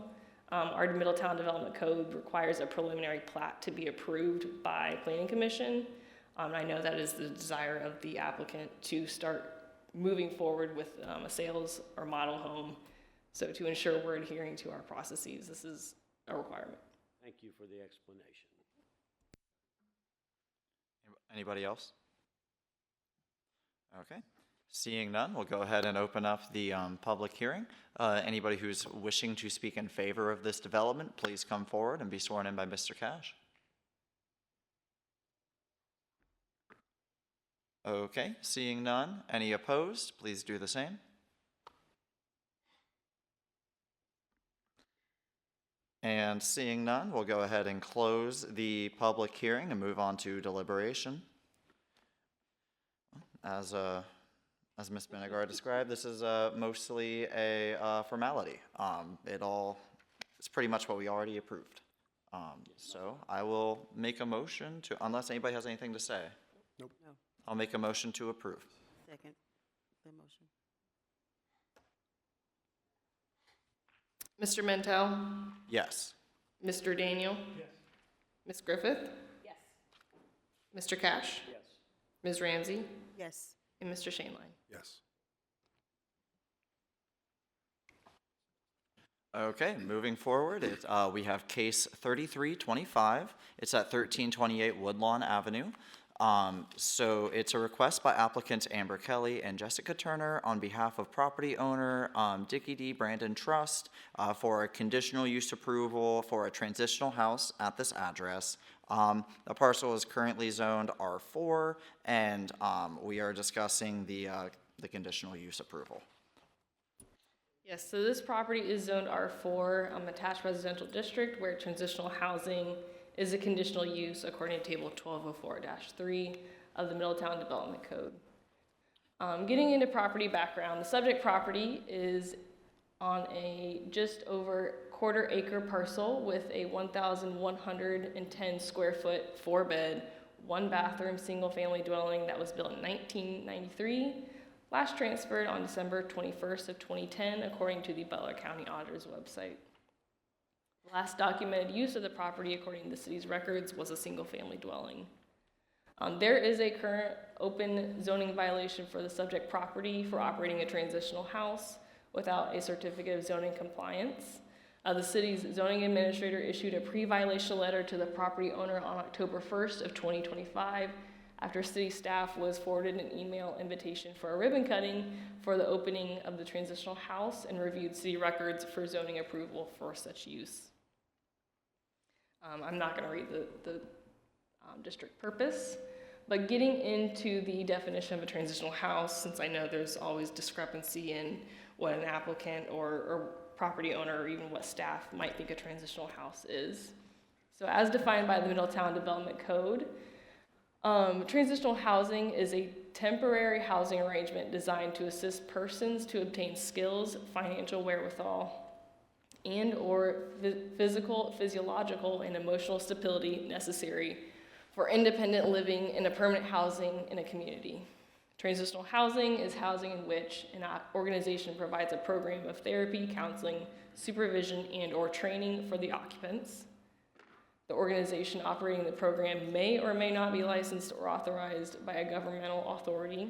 our Middletown Development Code requires a preliminary plat to be approved by Planning Commission. I know that is the desire of the applicant to start moving forward with a sales or model home. So to ensure we're adhering to our processes, this is a requirement. Thank you for the explanation. Anybody else? Okay. Seeing none, we'll go ahead and open up the public hearing. Anybody who's wishing to speak in favor of this development, please come forward and be sworn in by Mr. Cash. Okay, seeing none. Any opposed? Please do the same. And seeing none, we'll go ahead and close the public hearing and move on to deliberation. As Ms. Benegard described, this is mostly a formality. It's pretty much what we already approved. So I will make a motion to, unless anybody has anything to say. Nope. No. I'll make a motion to approve. Second the motion. Mr. Mentel, Yes. Mr. Daniel, Yes. Ms. Griffith, Yes. Mr. Cash, Yes. Ms. Ramsey, Yes. and Mr. Shainline. Yes. Okay, moving forward, we have case 3325. It's at 1328 Woodlawn Avenue. So it's a request by applicants Amber Kelly and Jessica Turner on behalf of property owner Dickie D. Brandon Trust for a conditional use approval for a transitional house at this address. The parcel is currently zoned R4, and we are discussing the conditional use approval. Yes, so this property is zoned R4, attached residential district, where transitional housing is a conditional use according to table 1204-3 of the Middletown Development Code. Getting into property background, the subject property is on a just over quarter-acre parcel with a 1,110 square foot, 4-bed, 1-bathroom, single-family dwelling that was built in 1993, last transferred on December 21st of 2010, according to the Butler County Auditor's website. Last documented use of the property, according to the city's records, was a single-family dwelling. There is a current open zoning violation for the subject property for operating a transitional house without a certificate of zoning compliance. The city's zoning administrator issued a pre-violation letter to the property owner on October 1st of 2025, after city staff was forwarded an email invitation for a ribbon cutting for the opening of the transitional house and reviewed city records for zoning approval for such use. I'm not going to read the district purpose, but getting into the definition of a transitional house, since I know there's always discrepancy in what an applicant or property owner or even what staff might think a transitional house is. So as defined by the Middletown Development Code, transitional housing is a temporary housing arrangement designed to assist persons to obtain skills, financial wherewithal, and or physical, physiological, and emotional stability necessary for independent living in a permanent housing in a community. Transitional housing is housing in which an organization provides a program of therapy, counseling, supervision, and or training for the occupants. The organization operating the program may or may not be licensed or authorized by a governmental authority.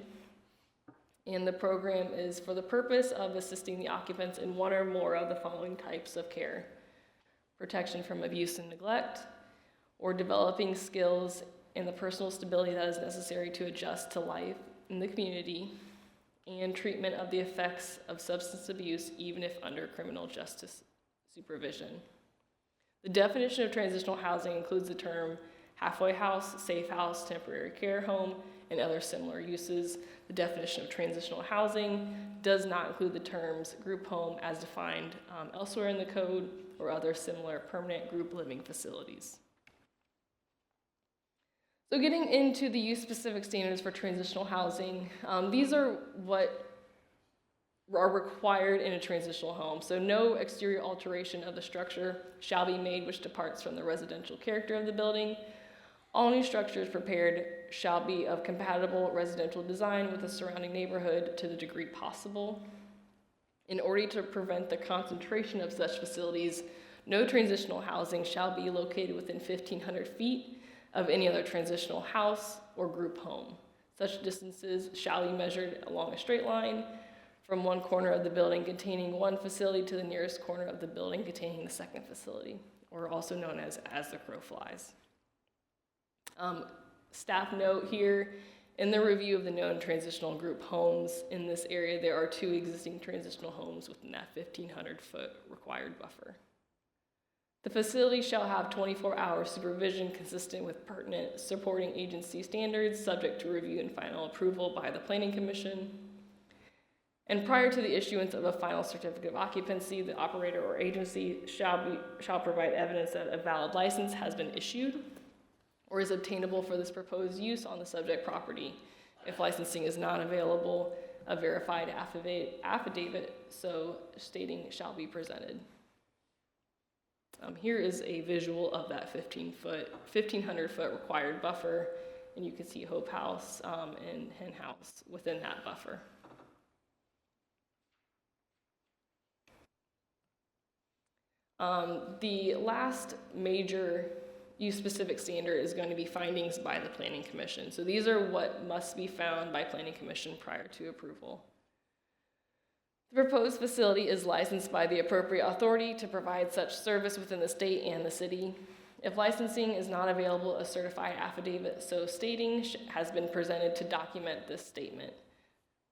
And the program is for the purpose of assisting the occupants in one or more of the following types of care: protection from abuse and neglect, or developing skills and the personal stability that is necessary to adjust to life in the community, and treatment of the effects of substance abuse, even if under criminal justice supervision. The definition of transitional housing includes the term halfway house, safe house, temporary care home, and other similar uses. The definition of transitional housing does not include the terms group home as defined elsewhere in the code, or other similar permanent group living facilities. So getting into the use-specific standards for transitional housing, these are what are required in a transitional home. So no exterior alteration of the structure shall be made which departs from the residential character of the building. All new structures prepared shall be of compatible residential design with the surrounding neighborhood to the degree possible. In order to prevent the concentration of such facilities, no transitional housing shall be located within 1,500 feet of any other transitional house or group home. Such distances shall be measured along a straight line from one corner of the building containing one facility to the nearest corner of the building containing the second facility, or also known as the crow flies. Staff note here, in the review of the known transitional group homes in this area, there are 2 existing transitional homes within that 1,500-foot required buffer. The facility shall have 24-hour supervision consistent with pertinent supporting agency standards, subject to review and final approval by the Planning Commission. And prior to the issuance of a final certificate of occupancy, the operator or agency shall provide evidence that a valid license has been issued or is obtainable for this proposed use on the subject property. If licensing is not available, a verified affidavit so stating shall be presented. Here is a visual of that 1,500-foot required buffer, and you can see Hope House and Hen House within that buffer. The last major use-specific standard is going to be findings by the Planning Commission. So these are what must be found by Planning Commission prior to approval. The proposed facility is licensed by the appropriate authority to provide such service within the state and the city. If licensing is not available, a certified affidavit so stating has been presented to document this statement.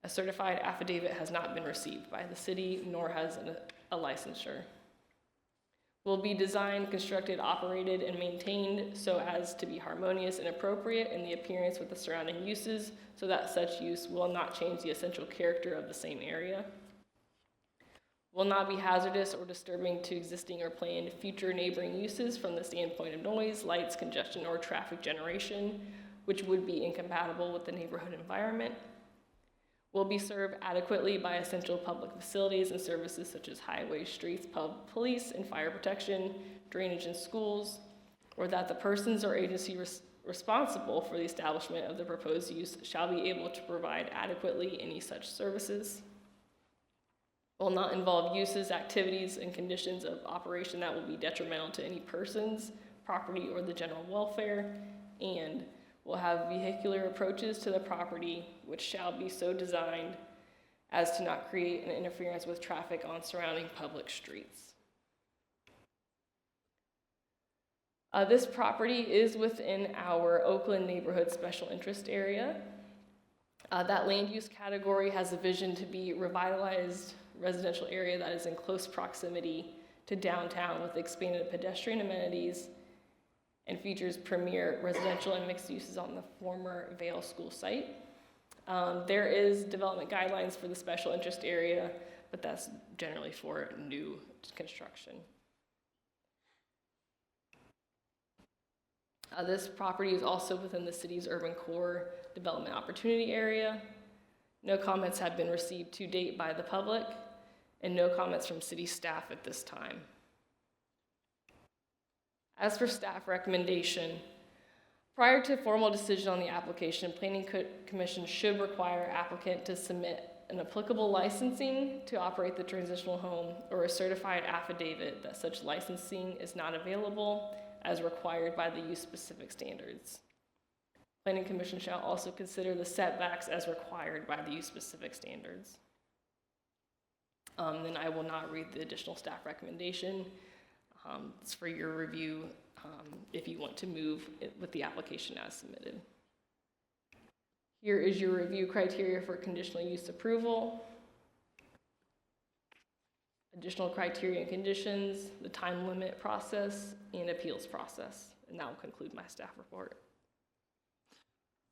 A certified affidavit has not been received by the city, nor has a licensure. Will be designed, constructed, operated, and maintained so as to be harmonious and appropriate in the appearance with the surrounding uses, so that such use will not change the essential character of the same area. Will not be hazardous or disturbing to existing or planned future neighboring uses from the standpoint of noise, lights, congestion, or traffic generation, which would be incompatible with the neighborhood environment. Will be served adequately by essential public facilities and services such as highways, streets, police, and fire protection, drainage, and schools, or that the persons or agency responsible for the establishment of the proposed use shall be able to provide adequately any such services. Will not involve uses, activities, and conditions of operation that will be detrimental to any persons, property, or the general welfare, and will have vehicular approaches to the property which shall be so designed as to not create an interference with traffic on surrounding public streets. This property is within our Oakland Neighborhood Special Interest Area. That land use category has a vision to be revitalized residential area that is in close proximity to downtown with expanded pedestrian amenities and features premier residential and mixed uses on the former Vale School site. There is development guidelines for the special interest area, but that's generally for new construction. This property is also within the city's urban core development opportunity area. No comments have been received to date by the public, and no comments from city staff at this time. As for staff recommendation, prior to formal decision on the application, Planning Commission should require applicant to submit an applicable licensing to operate the transitional home or a certified affidavit that such licensing is not available as required by the use-specific standards. Planning Commission shall also consider the setbacks as required by the use-specific standards. Then I will not read the additional staff recommendation. It's for your review if you want to move it with the application as submitted. Here is your review criteria for conditional use approval. Additional criteria and conditions, the time limit process, and appeals process. And that will conclude my staff report.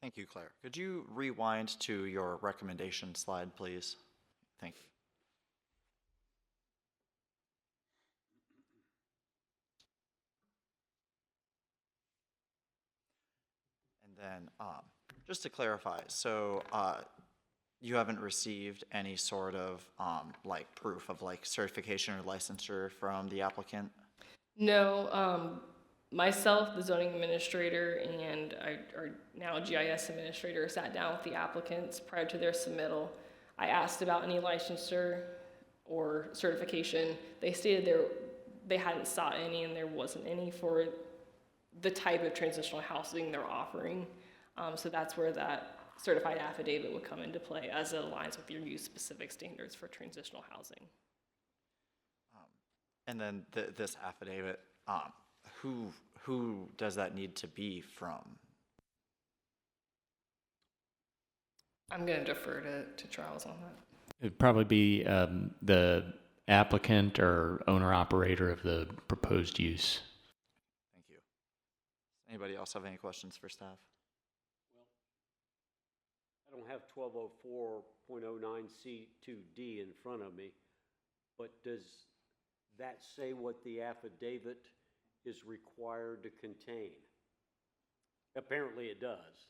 Thank you, Claire. Could you rewind to your recommendation slide, please? Thank you. And then, just to clarify, so you haven't received any sort of like proof of like certification or licensure from the applicant? No, myself, the zoning administrator, and our now GIS administrator sat down with the applicants prior to their submittal. I asked about any licensure or certification. They stated they hadn't sought any and there wasn't any for the type of transitional housing they're offering. So that's where that certified affidavit would come into play as it aligns with your use-specific standards for transitional housing. And then this affidavit, who does that need to be from? I'm going to defer to Charles on that. It'd probably be the applicant or owner-operator of the proposed use. Thank you. Anybody else have any questions for staff? I don't have 1204.09C2D in front of me, but does that say what the affidavit is required to contain? Apparently it does.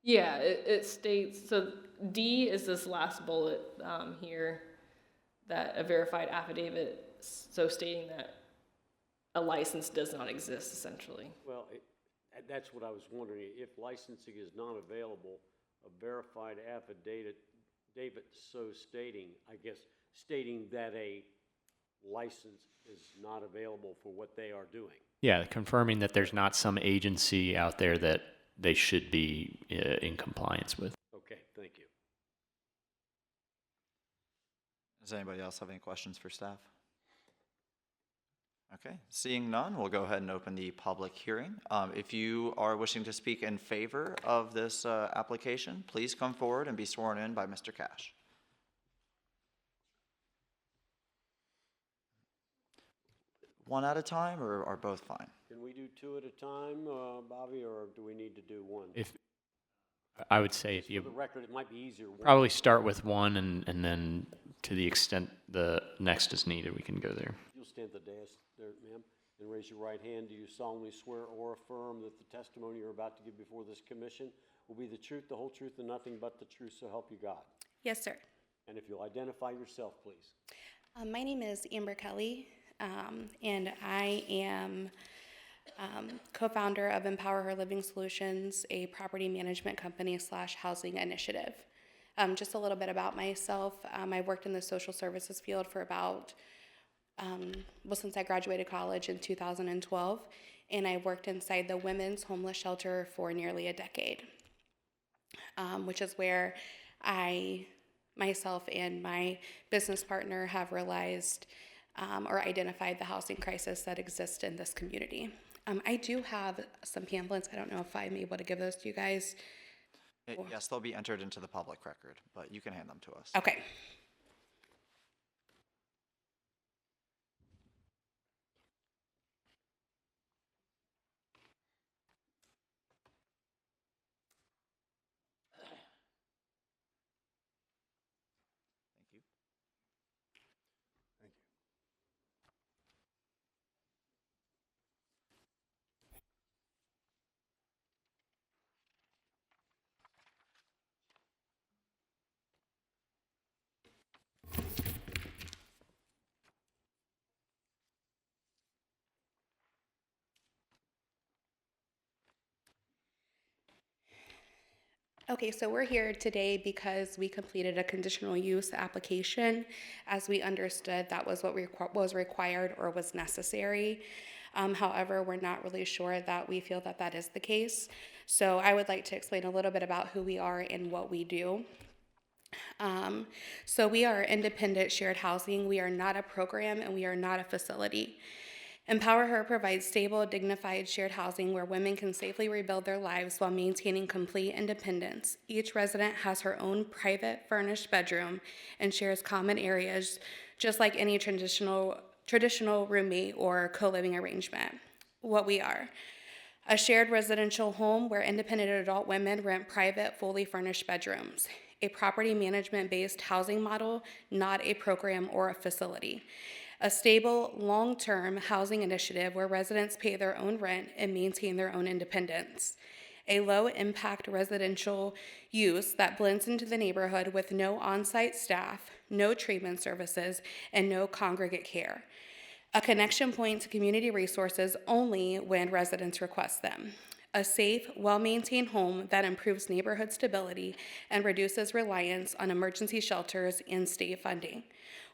Yeah, it states, so D is this last bullet here, that a verified affidavit, so stating that a license does not exist, essentially. Well, that's what I was wondering. If licensing is not available, a verified affidavit so stating, I guess, stating that a license is not available for what they are doing. Yeah, confirming that there's not some agency out there that they should be in compliance with. Okay, thank you. Does anybody else have any questions for staff? Okay, seeing none, we'll go ahead and open the public hearing. If you are wishing to speak in favor of this application, please come forward and be sworn in by Mr. Cash. One at a time, or are both fine? Can we do two at a time, Bobby, or do we need to do one? If I would say if For you the record, it might be easier. probably start with one and then to the extent the next is needed, we can go there. You'll stand at the dais there, ma'am, and raise your right hand. Do you solemnly swear or affirm that the testimony you're about to give before this commission will be the truth, the whole truth, and nothing but the truth, so help you God? Yes, sir. And if you'll identify yourself, please. My name is Amber Kelly, and I am co-founder of Empower Her Living Solutions, a property management company / housing initiative. Just a little bit about myself. I worked in the social services field for about, since I graduated college in 2012, and I worked inside the women's homeless shelter for nearly a decade, which is where myself and my business partner have realized or identified the housing crisis that exists in this community. I do have some pamphlets. I don't know if I'm able to give those to you guys. Yes, they'll be entered into the public record, but you can hand them to us. Okay. Thank you. Thank you. Okay, so we're here today because we completed a conditional use application as we understood that was what was required or was necessary. However, we're not really sure that we feel that that is the case. So I would like to explain a little bit about who we are and what we do. So we are independent shared housing. We are not a program and we are not a facility. Empower Her provides stable, dignified shared housing where women can safely rebuild their lives while maintaining complete independence. Each resident has her own private furnished bedroom and shares common areas, just like any traditional roommate or co-living arrangement. What we are: a shared residential home where independent adult women rent private, fully furnished bedrooms. A property management-based housing model, not a program or a facility. A stable, long-term housing initiative where residents pay their own rent and maintain their own independence. A low-impact residential use that blends into the neighborhood with no on-site staff, no treatment services, and no congregate care. A connection point to community resources only when residents request them. A safe, well-maintained home that improves neighborhood stability and reduces reliance on emergency shelters and state funding.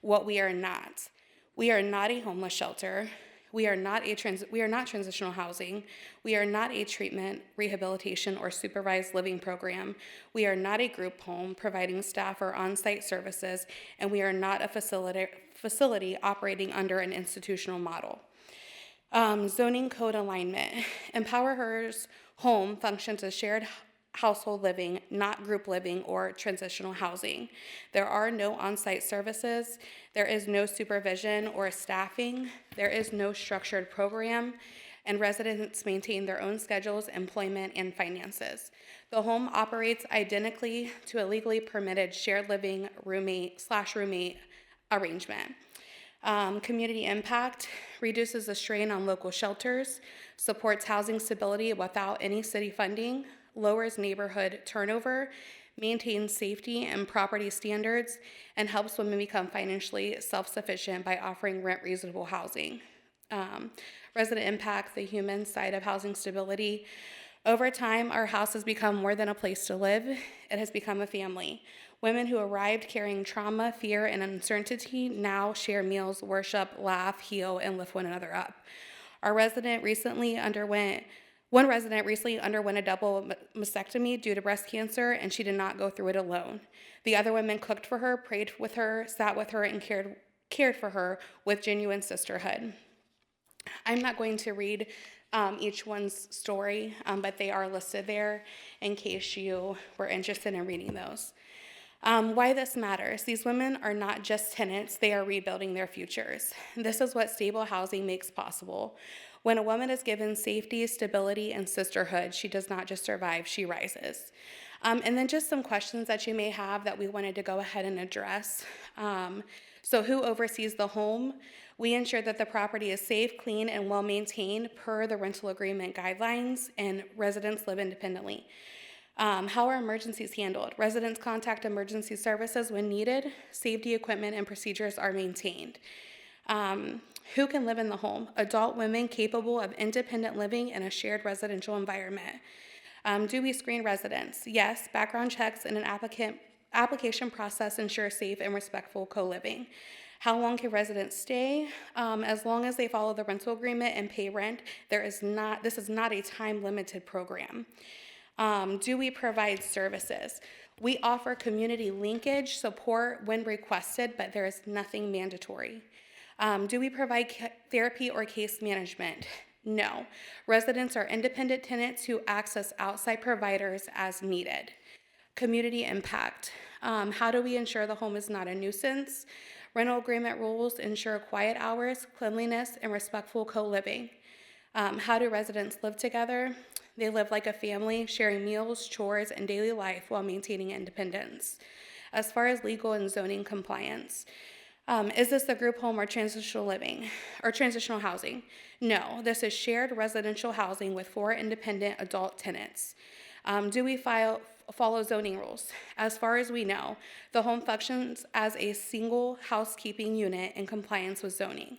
What we are not. We are not a homeless shelter. We are not transitional housing. We are not a treatment, rehabilitation, or supervised living program. We are not a group home providing staff or on-site services, and we are not a facility operating under an institutional model. Zoning code alignment. Empower Her's home functions as shared household living, not group living or transitional housing. There are no on-site services. There is no supervision or staffing. There is no structured program, and residents maintain their own schedules, employment, and finances. The home operates identically to a legally permitted shared living roommate arrangement. Community impact reduces the strain on local shelters, supports housing stability without any city funding, lowers neighborhood turnover, maintains safety and property standards, and helps women become financially self-sufficient by offering rent-reasonable housing. Resident impact, the human side of housing stability. Over time, our house has become more than a place to live. It has become a family. Women who arrived carrying trauma, fear, and uncertainty now share meals, worship, laugh, heal, and lift one another up. One resident recently underwent a double mastectomy due to breast cancer, and she did not go through it alone. The other women cooked for her, prayed with her, sat with her, and cared for her with genuine sisterhood. I'm not going to read each one's story, but they are listed there in case you were interested in reading those. Why this matters: these women are not just tenants, they are rebuilding their futures. This is what stable housing makes possible. When a woman is given safety, stability, and sisterhood, she does not just survive, she rises. And then just some questions that you may have that we wanted to go ahead and address. So who oversees the home? We ensure that the property is safe, clean, and well-maintained per the rental agreement guidelines, and residents live independently. How are emergencies handled? Residents contact emergency services when needed. Safety equipment and procedures are maintained. Who can live in the home? Adult women capable of independent living in a shared residential environment. Do we screen residents? Yes. Background checks and an application process ensure safe and respectful co-living. How long can residents stay? As long as they follow the rental agreement and pay rent. This is not a time-limited program. Do we provide services? We offer community linkage support when requested, but there is nothing mandatory. Do we provide therapy or case management? No. Residents are independent tenants who access outside providers as needed. Community impact. How do we ensure the home is not a nuisance? Rental agreement rules ensure quiet hours, cleanliness, and respectful co-living. How do residents live together? They live like a family, sharing meals, chores, and daily life while maintaining independence. As far as legal and zoning compliance, is this a group home or transitional living or transitional housing? No, this is shared residential housing with 4 independent adult tenants. Do we follow zoning rules? As far as we know, the home functions as a single housekeeping unit in compliance with zoning.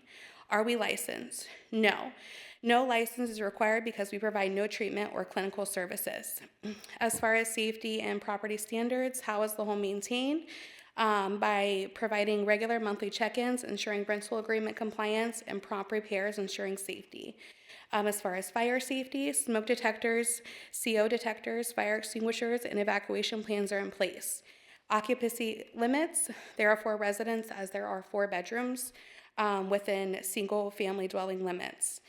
Are we licensed? No. No license is required because we provide no treatment or clinical services. As far as safety and property standards, how is the home maintained? By providing regular monthly check-ins, ensuring rental agreement compliance, and prompt repairs, ensuring safety. As far as fire safety, smoke detectors, CO detectors, fire extinguishers, and evacuation plans are in place. Occupancy limits, there are 4 residents as there are 4 bedrooms within single-family dwelling limits.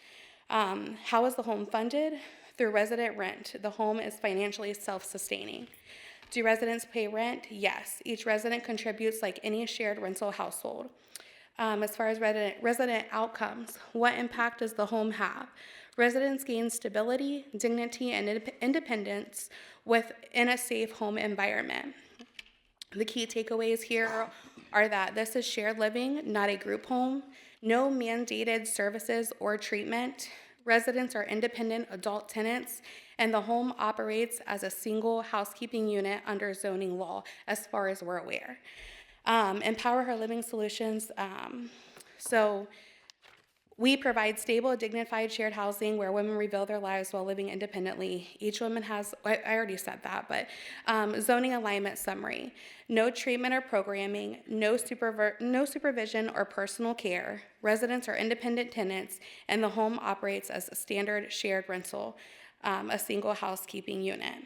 How is the home funded? Through resident rent. The home is financially self-sustaining. Do residents pay rent? Yes. Each resident contributes like any shared rental household. As far as resident outcomes, what impact does the home have? Residents gain stability, dignity, and independence within a safe home environment. The key takeaways here are that this is shared living, not a group home. No mandated services or treatment. Residents are independent adult tenants, and the home operates as a single housekeeping unit under zoning law, as far as we're aware. Empower Her Living Solutions. So we provide stable, dignified shared housing where women rebuild their lives while living independently. Each woman has, I already said that, but zoning alignment summary. No treatment or programming, no supervision or personal care. Residents are independent tenants, and the home operates as a standard shared rental, a single housekeeping unit.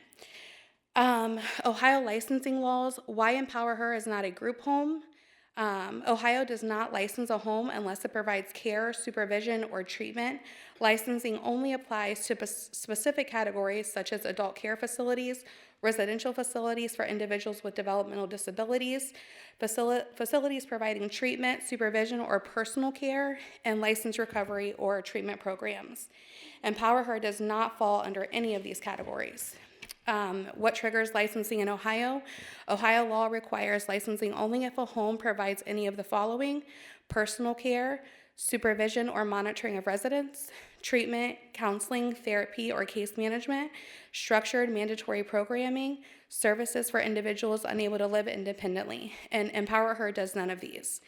Ohio licensing laws. Why Empower Her is not a group home. Ohio does not license a home unless it provides care, supervision, or treatment. Licensing only applies to specific categories such as adult care facilities, residential facilities for individuals with developmental disabilities, facilities providing treatment, supervision, or personal care, and license recovery or treatment programs. Empower Her does not fall under any of these categories. What triggers licensing in Ohio? Ohio law requires licensing only if a home provides any of the following: personal care, supervision or monitoring of residents, treatment, counseling, therapy, or case management, structured mandatory programming, services for individuals unable to live independently. And Empower Her does none of these.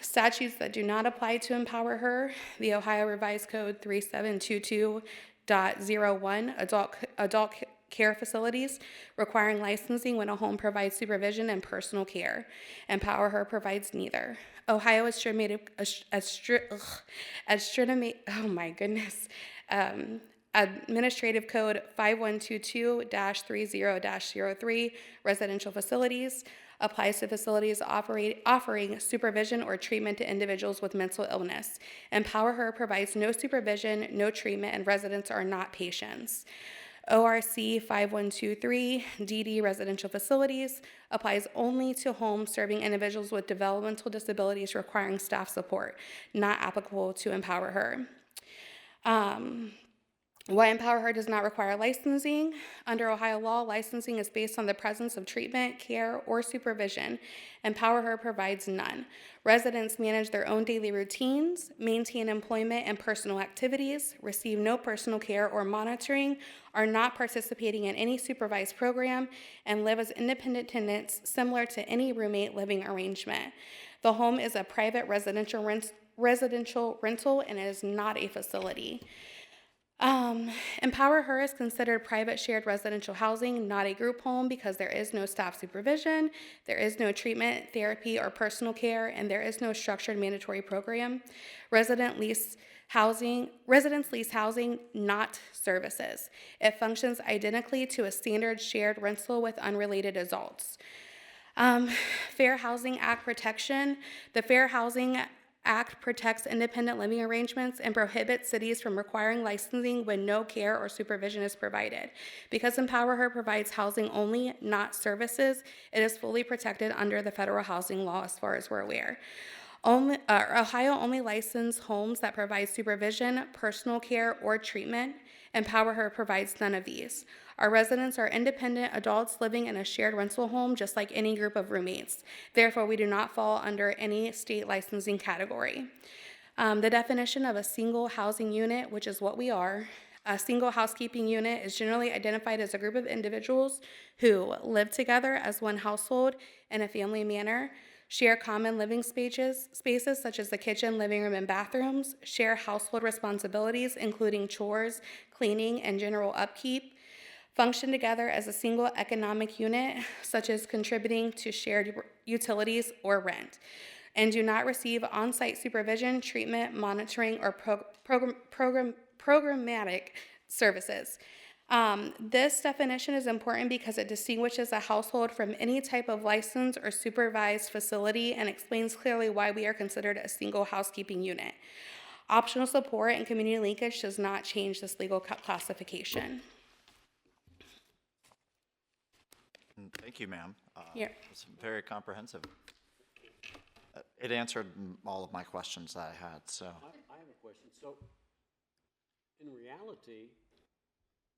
Statutes that do not apply to Empower Her: the Ohio Revised Code 3722.01, adult care facilities, requiring licensing when a home provides supervision and personal care. Empower Her provides neither. Ohio Administrative Code 5122-30-03, residential facilities, applies to facilities offering supervision or treatment to individuals with mental illness. Empower Her provides no supervision, no treatment, and residents are not patients. ORC 5123, DD residential facilities, applies only to homes serving individuals with developmental disabilities requiring staff support, not applicable to Empower Her. Why Empower Her does not require licensing. Under Ohio law, licensing is based on the presence of treatment, care, or supervision. Empower Her provides none. Residents manage their own daily routines, maintain employment and personal activities, receive no personal care or monitoring, are not participating in any supervised program, and live as independent tenants similar to any roommate living arrangement. The home is a private residential rental and it is not a facility. Empower Her is considered private shared residential housing, not a group home, because there is no staff supervision, there is no treatment, therapy, or personal care, and there is no structured mandatory program. Residents lease housing, not services. It functions identically to a standard shared rental with unrelated adults. Fair Housing Act protection. The Fair Housing Act protects independent living arrangements and prohibits cities from requiring licensing when no care or supervision is provided. Because Empower Her provides housing only, not services, it is fully protected under the federal housing law as far as we're aware. Ohio only licenses homes that provide supervision, personal care, or treatment. Empower Her provides none of these. Our residents are independent adults living in a shared rental home just like any group of roommates. Therefore, we do not fall under any state licensing category. The definition of a single housing unit, which is what we are, a single housekeeping unit is generally identified as a group of individuals who live together as one household in a family manner, share common living spaces such as the kitchen, living room, and bathrooms, share household responsibilities including chores, cleaning, and general upkeep, function together as a single economic unit such as contributing to shared utilities or rent, and do not receive on-site supervision, treatment, monitoring, or programmatic services. This definition is important because it distinguishes a household from any type of licensed or supervised facility and explains clearly why we are considered a single housekeeping unit. Optional support and community linkage does not change this legal classification. Thank you, ma'am. Here. It's very comprehensive. It answered all of my questions that I had, so. I have a question. So, in reality,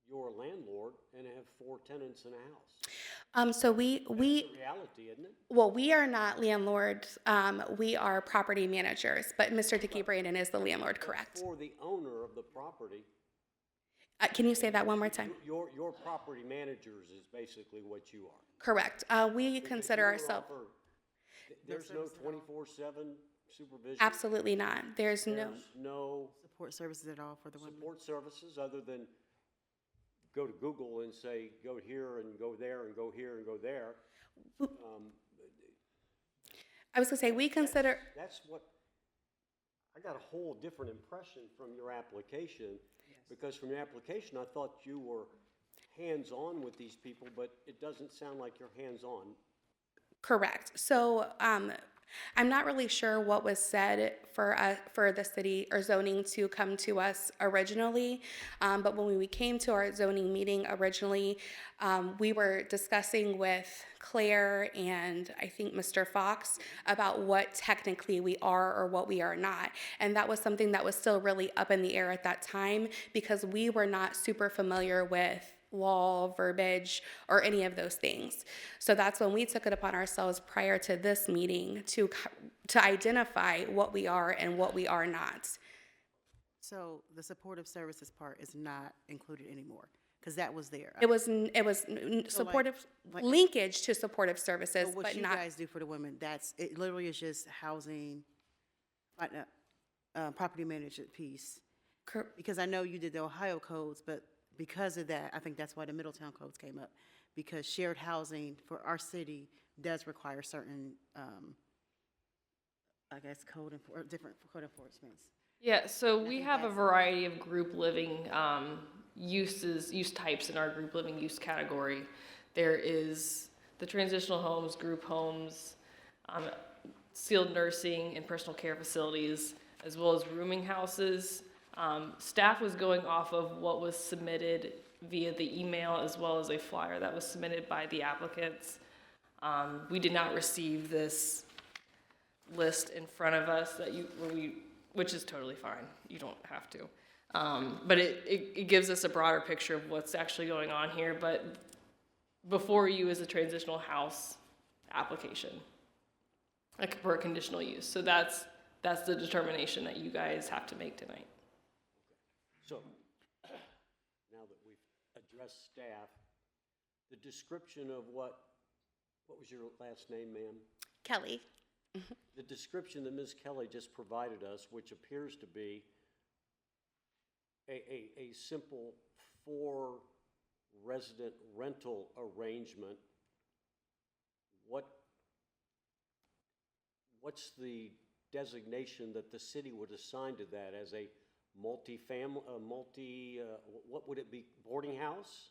you're a landlord and have 4 tenants in a house. So we That's the reality, isn't it? well, we are not landlords. We are property managers, but Mr. Dickey Brandon is the landlord, correct? For the owner of the property, Can you say that one more time? your property managers is basically what you are. Correct. We consider You ourselves, offer- There's no 24/7 supervision? absolutely not. There's no, There's no Support services at all for the women? support services other than go to Google and say, go here and go there and go here and go there. I was gonna say, we consider, That's what, I got a whole different impression from your application. Because from your application, I thought you were hands-on with these people, but it doesn't sound like you're hands-on. correct. So, I'm not really sure what was said for the city or zoning to come to us originally, but when we came to our zoning meeting originally, we were discussing with Claire and I think Mr. Fox about what technically we are or what we are not, and that was something that was still really up in the air at that time because we were not super familiar with law, verbiage, or any of those things. So that's when we took it upon ourselves prior to this meeting to identify what we are and what we are not. So the supportive services part is not included anymore, because that was there. It was supportive, like- linkage to supportive services, So what but you not, guys do for the women, it literally is just housing, property management piece. Because I know you did the Ohio codes, but because of that, I think that's why the Middletown codes came up. Because shared housing for our city does require certain, I guess, different code enforcements. Yeah, so we have a variety of group living use types in our group living use category. There is the transitional homes, group homes, skilled nursing and personal care facilities, as well as rooming houses. Staff was going off of what was submitted via the email as well as a flyer that was submitted by the applicants. We did not receive this list in front of us which is totally fine. You don't have to. But it gives us a broader picture of what's actually going on here. But before you is a transitional house application, like for a conditional use. So that's the determination that you guys have to make tonight. So, now that we've addressed staff, the description of what was your last name, ma'am? Kelly. The description that Ms. Kelly just provided us, which appears to be a simple 4-resident rental arrangement, what's the designation that the city would assign to that as a multi-family, what would it be, boarding house?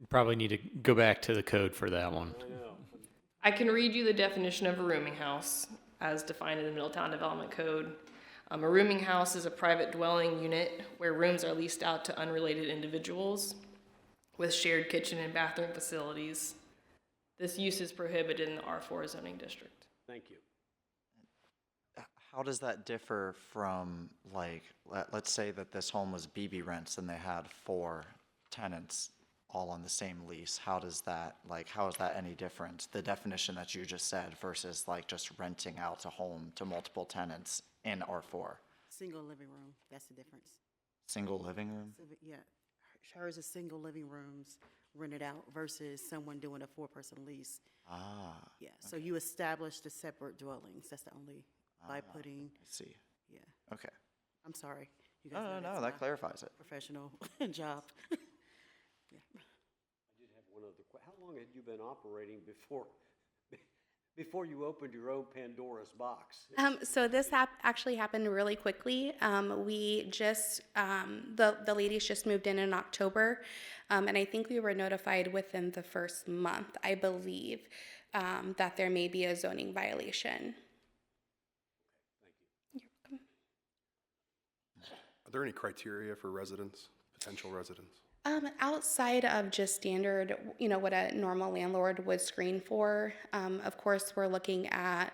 Probably need to go back to the code for that one. I know. I can read you the definition of a rooming house. as defined in the Middletown Development Code. A rooming house is a private dwelling unit where rooms are leased out to unrelated individuals with shared kitchen and bathroom facilities. This use is prohibited in the R4 zoning district. Thank you. How does that differ from, like, let's say that this home was BB Rents and they had 4 tenants all on the same lease? How is that any different? The definition that you just said versus like just renting out a home to multiple tenants in R4? Single living room, that's the difference. Single living room? Yeah, hers is single living rooms rented out versus someone doing a 4-person lease. Ah, Yeah, so you establish the separate dwellings, that's the only, by putting, I see. yeah, Okay. I'm sorry. You guys know No, that's that my clarifies it. professional job. Yeah. I did have one other question. How long had you been operating before you opened your own Pandora's box? So this actually happened really quickly. We just, the ladies just moved in October, and I think we were notified within the first month, I believe, that there may be a zoning violation. Are there any criteria for residents, potential residents? Outside of just standard, what a normal landlord would screen for, of course, we're looking at,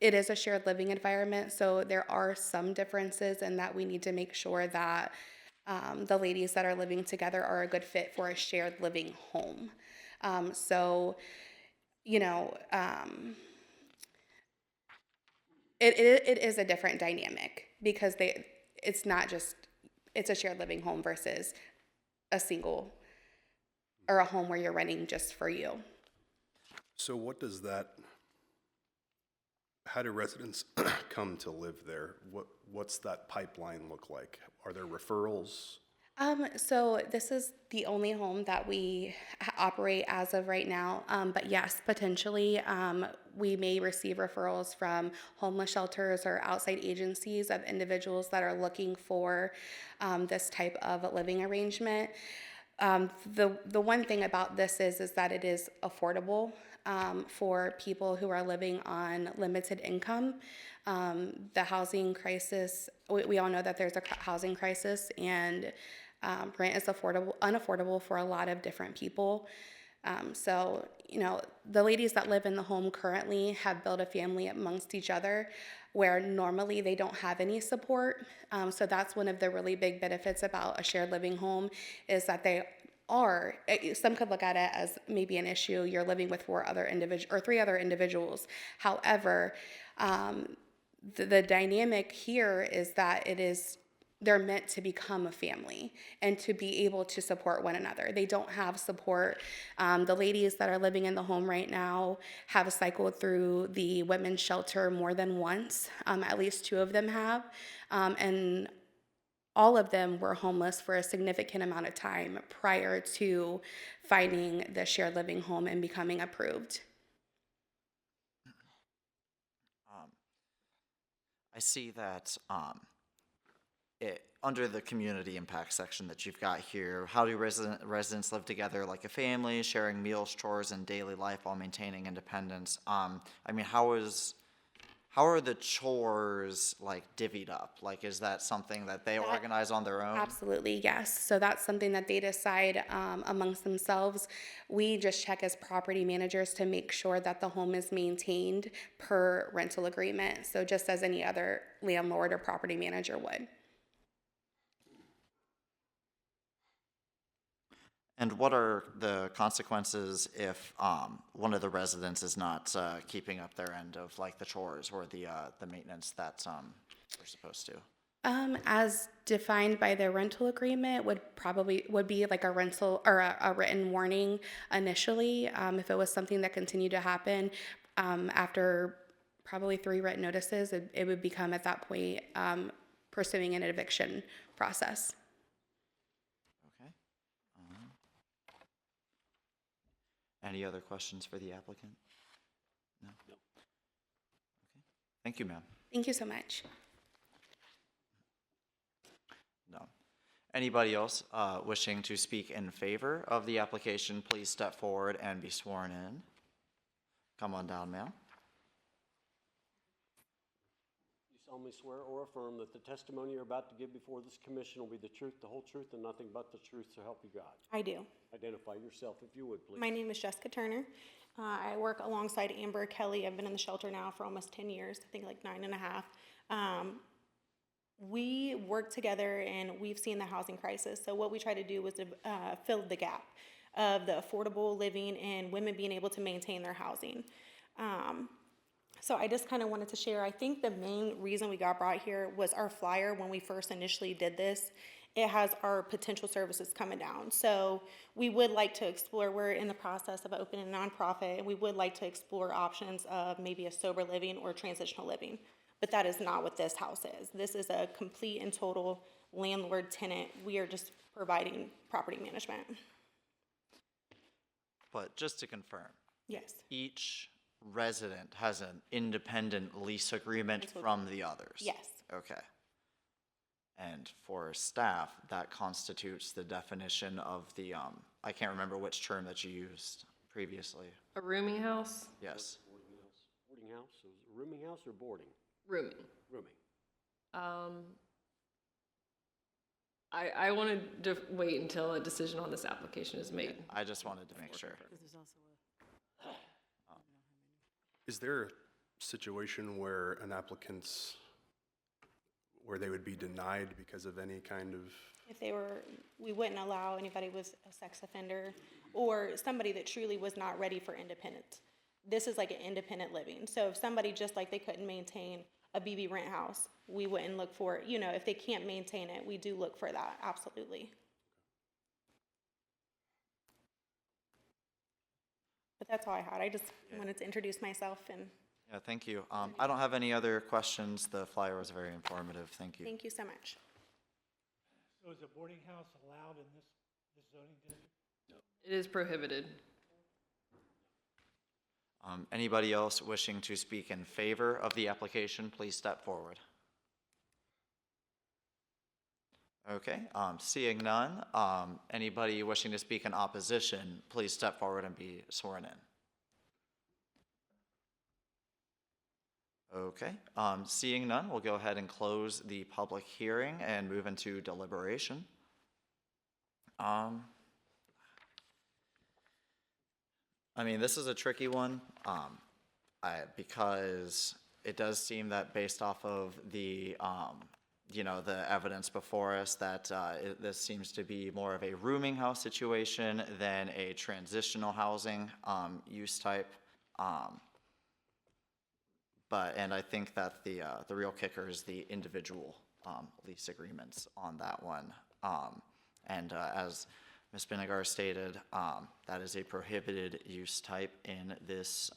it is a shared living environment, so there are some differences in that we need to make sure that the ladies that are living together are a good fit for a shared living home. It is a different dynamic because it's not just, it's a shared living home versus a single or a home where you're renting just for you. So how do residents come to live there? What's that pipeline look like? Are there referrals? So this is the only home that we operate as of right now. But yes, potentially, we may receive referrals from homeless shelters or outside agencies of individuals that are looking for this type of living arrangement. The one thing about this is that it is affordable for people who are living on limited income. The housing crisis, we all know that there's a housing crisis, and rent is unaffordable for a lot of different people. So, the ladies that live in the home currently have built a family amongst each other where normally they don't have any support. So that's one of the really big benefits about a shared living home is that some could look at it as maybe an issue. You're living with 3 other individuals. However, the dynamic here is that they're meant to become a family and to be able to support one another. They don't have support. The ladies that are living in the home right now have cycled through the women's shelter more than once. At least 2 of them have. And all of them were homeless for a significant amount of time prior to finding the shared living home and becoming approved. I see that under the community impact section that you've got here, how do residents live together like a family, sharing meals, chores, and daily life while maintaining independence? How are the chores like divvied up? Like, is that something that they organize on their own? Absolutely, yes. So that's something that they decide amongst themselves. We just check as property managers to make sure that the home is maintained per rental agreement. So just as any other landlord or property manager would. And what are the consequences if one of the residents is not keeping up their end of like the chores or the maintenance that they're supposed to? As defined by the rental agreement, would be like a rental or a written warning initially. If it was something that continued to happen after probably 3 written notices, it would become at that point pursuing an eviction process. Okay. Any other questions for the applicant? No? Okay. Thank you, ma'am. Thank you so much. No. Anybody else wishing to speak in favor of the application, please step forward and be sworn in. Come on down, ma'am. solemnly swear or affirm that the testimony you're about to give before this commission will be the truth, the whole truth, and nothing but the truth, so help you God. I do. Identify yourself if you would, please. My name is Jessica Turner. I work alongside Amber Kelly. I've been in the shelter now for almost 10 years, I think like 9.5. We work together and we've seen the housing crisis. So what we try to do was to fill the gap of the affordable living and women being able to maintain their housing. So I just kind of wanted to share, I think the main reason we got brought here was our flyer when we first initially did this. It has our potential services coming down. So we would like to explore, we're in the process of opening a nonprofit, and we would like to explore options of maybe a sober living or transitional living. But that is not what this house is. This is a complete and total landlord tenant. We are just providing property management. But just to confirm, Yes, each resident has an independent lease agreement from the others? yes, Okay. And for staff, that constitutes the definition of the, I can't remember which term that you used previously. A rooming house? Yes. Boarding house. Boarding house, so is it rooming house or boarding? Rooming. Rooming. I wanted to wait until a decision on this application is made. I just wanted to make sure. Is there a situation where an applicant's, where they would be denied because of any kind of, if they were, we wouldn't allow anybody with a sex offender or somebody that truly was not ready for independence. This is like an independent living. So if somebody just like they couldn't maintain a BB rent house, we wouldn't look for it. You know, if they can't maintain it, we do look for that, absolutely. But that's all I had. I just wanted to introduce myself and Yeah, thank you. I don't have any other questions. The flyer was very informative. Thank you. thank you so much. So is a boarding house allowed in this zoning district? It is prohibited. Anybody else wishing to speak in favor of the application, please step forward. Okay, seeing none, anybody wishing to speak in opposition, please step forward and be sworn in. Okay, seeing none, we'll go ahead and close the public hearing and move into deliberation. I mean, this is a tricky one, because it does seem that based off of the, you know, the evidence before us that this seems to be more of a rooming house situation than a transitional housing use type. And I think that the real kicker is the individual lease agreements on that one. As Ms. Binigar stated, that is a prohibited use type in this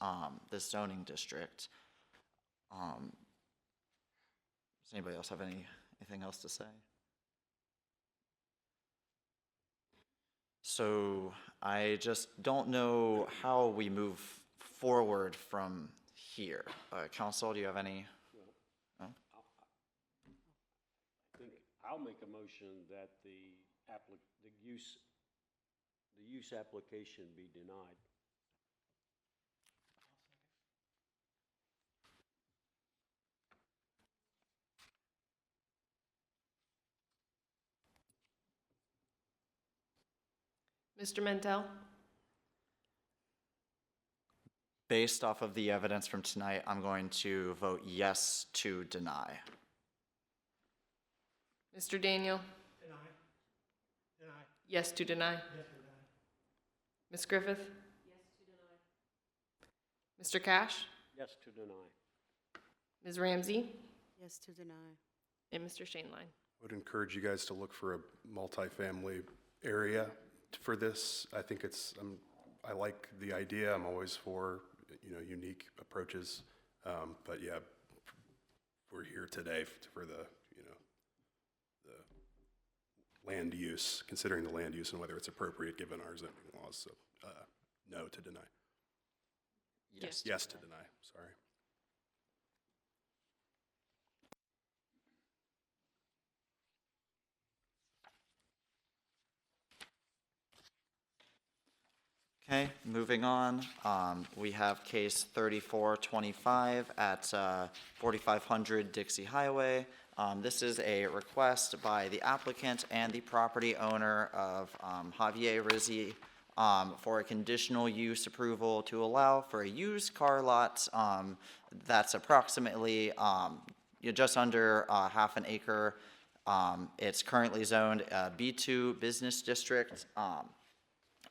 this zoning district. Does anybody else have anything else to say? So I just don't know how we move forward from here. Council, do you have any? No? I think I'll make a motion that the use application be denied. Mr. Mentel? Based off of the evidence from tonight, I'm going to vote yes to deny. Mr. Daniel? Deny. Deny. Yes to deny. Yes or deny? Ms. Griffith? Yes to deny. Mr. Cash? Yes to deny. Ms. Ramsey? Yes to deny. And Mr. Shainline? I would encourage you guys to look for a multifamily area for this. I think it's, I like the idea. I'm always for, you know, unique approaches. But yeah, we're here today for the, you know, the land use, considering the land use and whether it's appropriate given our zoning laws. So no to deny. Yes. Yes to deny, sorry. Okay, moving on, we have case 3425 at 4500 Dixie Highway. This is a request by the applicant and the property owner of Javier Rizzi for a conditional use approval to allow for a used car lot that's approximately just under half an acre. It's currently zoned B2 Business District.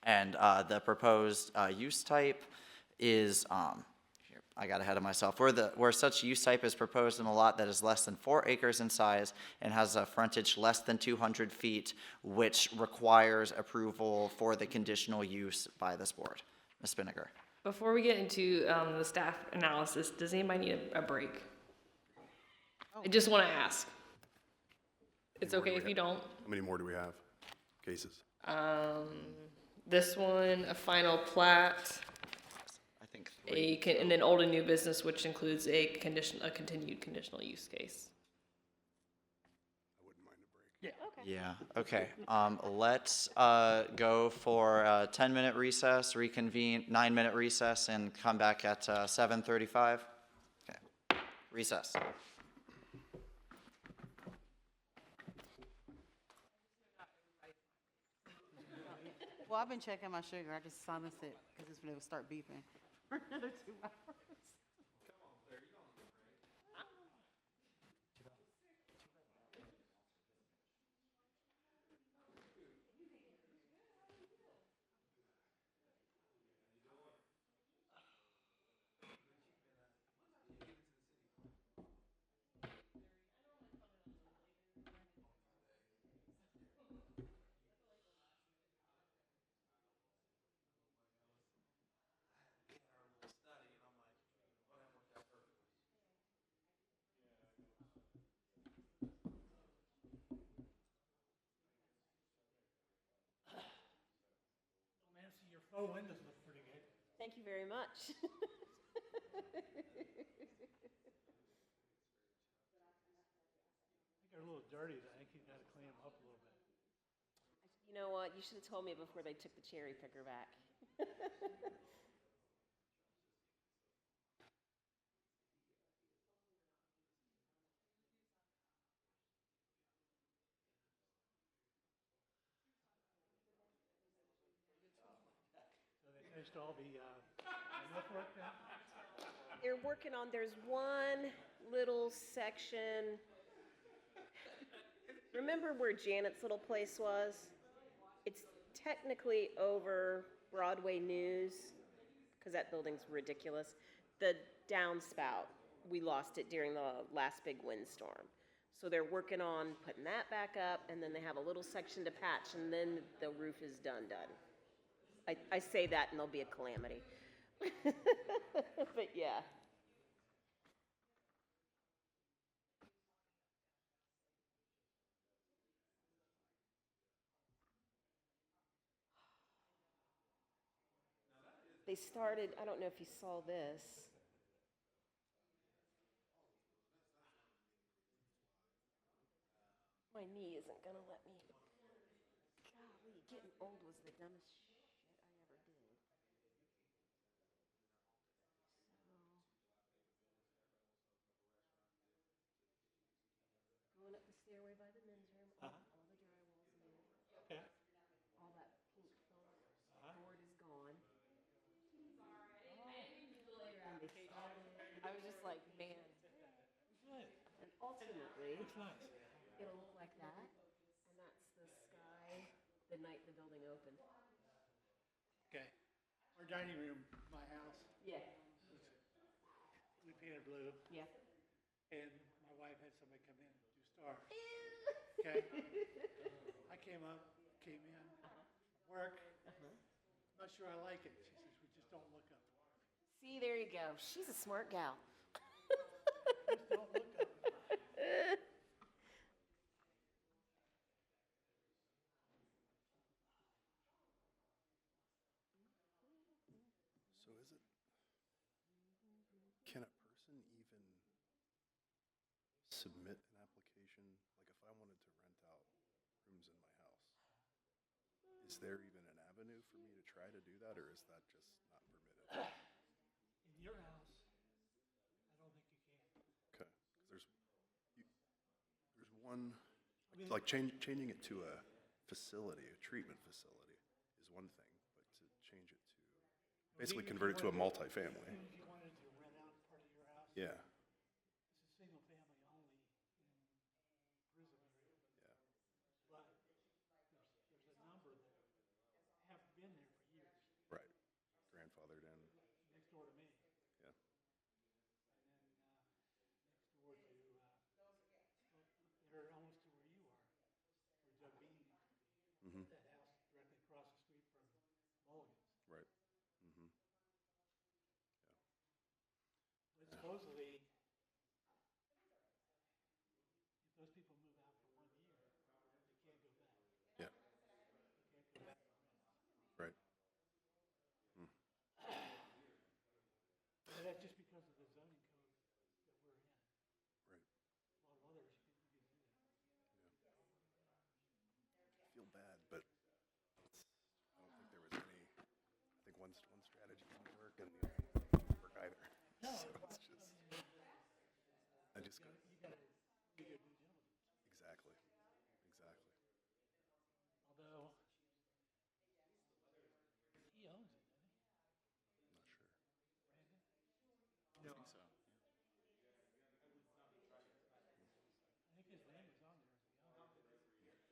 And the proposed use type is, here, I got ahead of myself, where such use type is proposed in a lot that is less than 4 acres in size and has a frontage less than 200 feet, which requires approval for the conditional use by this board. Ms. Spinnaker. Before we get into the staff analysis, does anybody need a break? I just want to ask. It's okay if you don't. How many more do we have? Cases? This one, a final plat, I think 3. and then old and new business, which includes a continued conditional use case. I wouldn't mind a break. Yeah, okay. Let's go for a 10-minute recess, reconvene, 9-minute recess, and come back at 7:35. Okay, recess. Well, I've been checking my sugar. I just silenced it because it's when it would start beeping for another 2 hours. Nancy, your faux windows look pretty good. Thank you very much. They're a little dirty. I think you've got to clean them up a little bit. You know what? You should have told me before they took the cherry picker back. So they finished all the roof work then? They're working on, there's one little section. Remember where Janet's little place was? It's technically over Broadway News, because that building's ridiculous. The downspout, we lost it during the last big windstorm. So they're working on putting that back up, and then they have a little section to patch, and then the roof is done. I say that, and there'll be a calamity. But yeah. They started, I don't know if you saw this. My knee isn't gonna let me. Golly, getting old was the dumbest shit I ever did. So, going up the stairway by the men's room, all the drywall's moved. Okay. All that pink foam board is gone. And they started, I was just like, man. And ultimately, Looks nice. it'll look like that. And that's the sky the night the building opened. Okay. Our dining room, my house, Yeah. we painted blue, Yeah. and my wife had somebody come in and do stars. Okay? I came in, work. Not sure I like it. She says, we just don't look up. See, there you go. She's a smart gal. Just don't look up. So is it, can a person even submit an application? Like if I wanted to rent out rooms in my house, is there even an avenue avenue for me to try to do that, or is that just not permitted? In your house, I don't think you can. Okay, 'cause there's one, like changing it to a facility, a treatment facility is one thing, but to change it to, basically convert it to a multifamily. Even if you wanted to rent out part of your house, Yeah, it's a single family only in prison area. yeah, But there's a number that have been there for years, right. Grandfathered in, next door to me, yeah. and then, next door to, they're almost to where you are, where Doug Beanie used to be. Mm-hmm, That house directly across the street from Mulligan's. right. Mm-hmm, yeah. But supposedly, if those people move out for 1 year, they can't go back. Yeah, They can't go back to rent. right. But that's just because of the zoning code that we're in. Right. A lot of others, you can do that. I feel bad, but I don't think there was any, I think one strategy didn't work and the other one didn't work either. So it's just, I just got, You gotta do your due diligence. exactly. Although, he owns it, doesn't he? I'm not sure. Brandon? I think so. I think his name is on there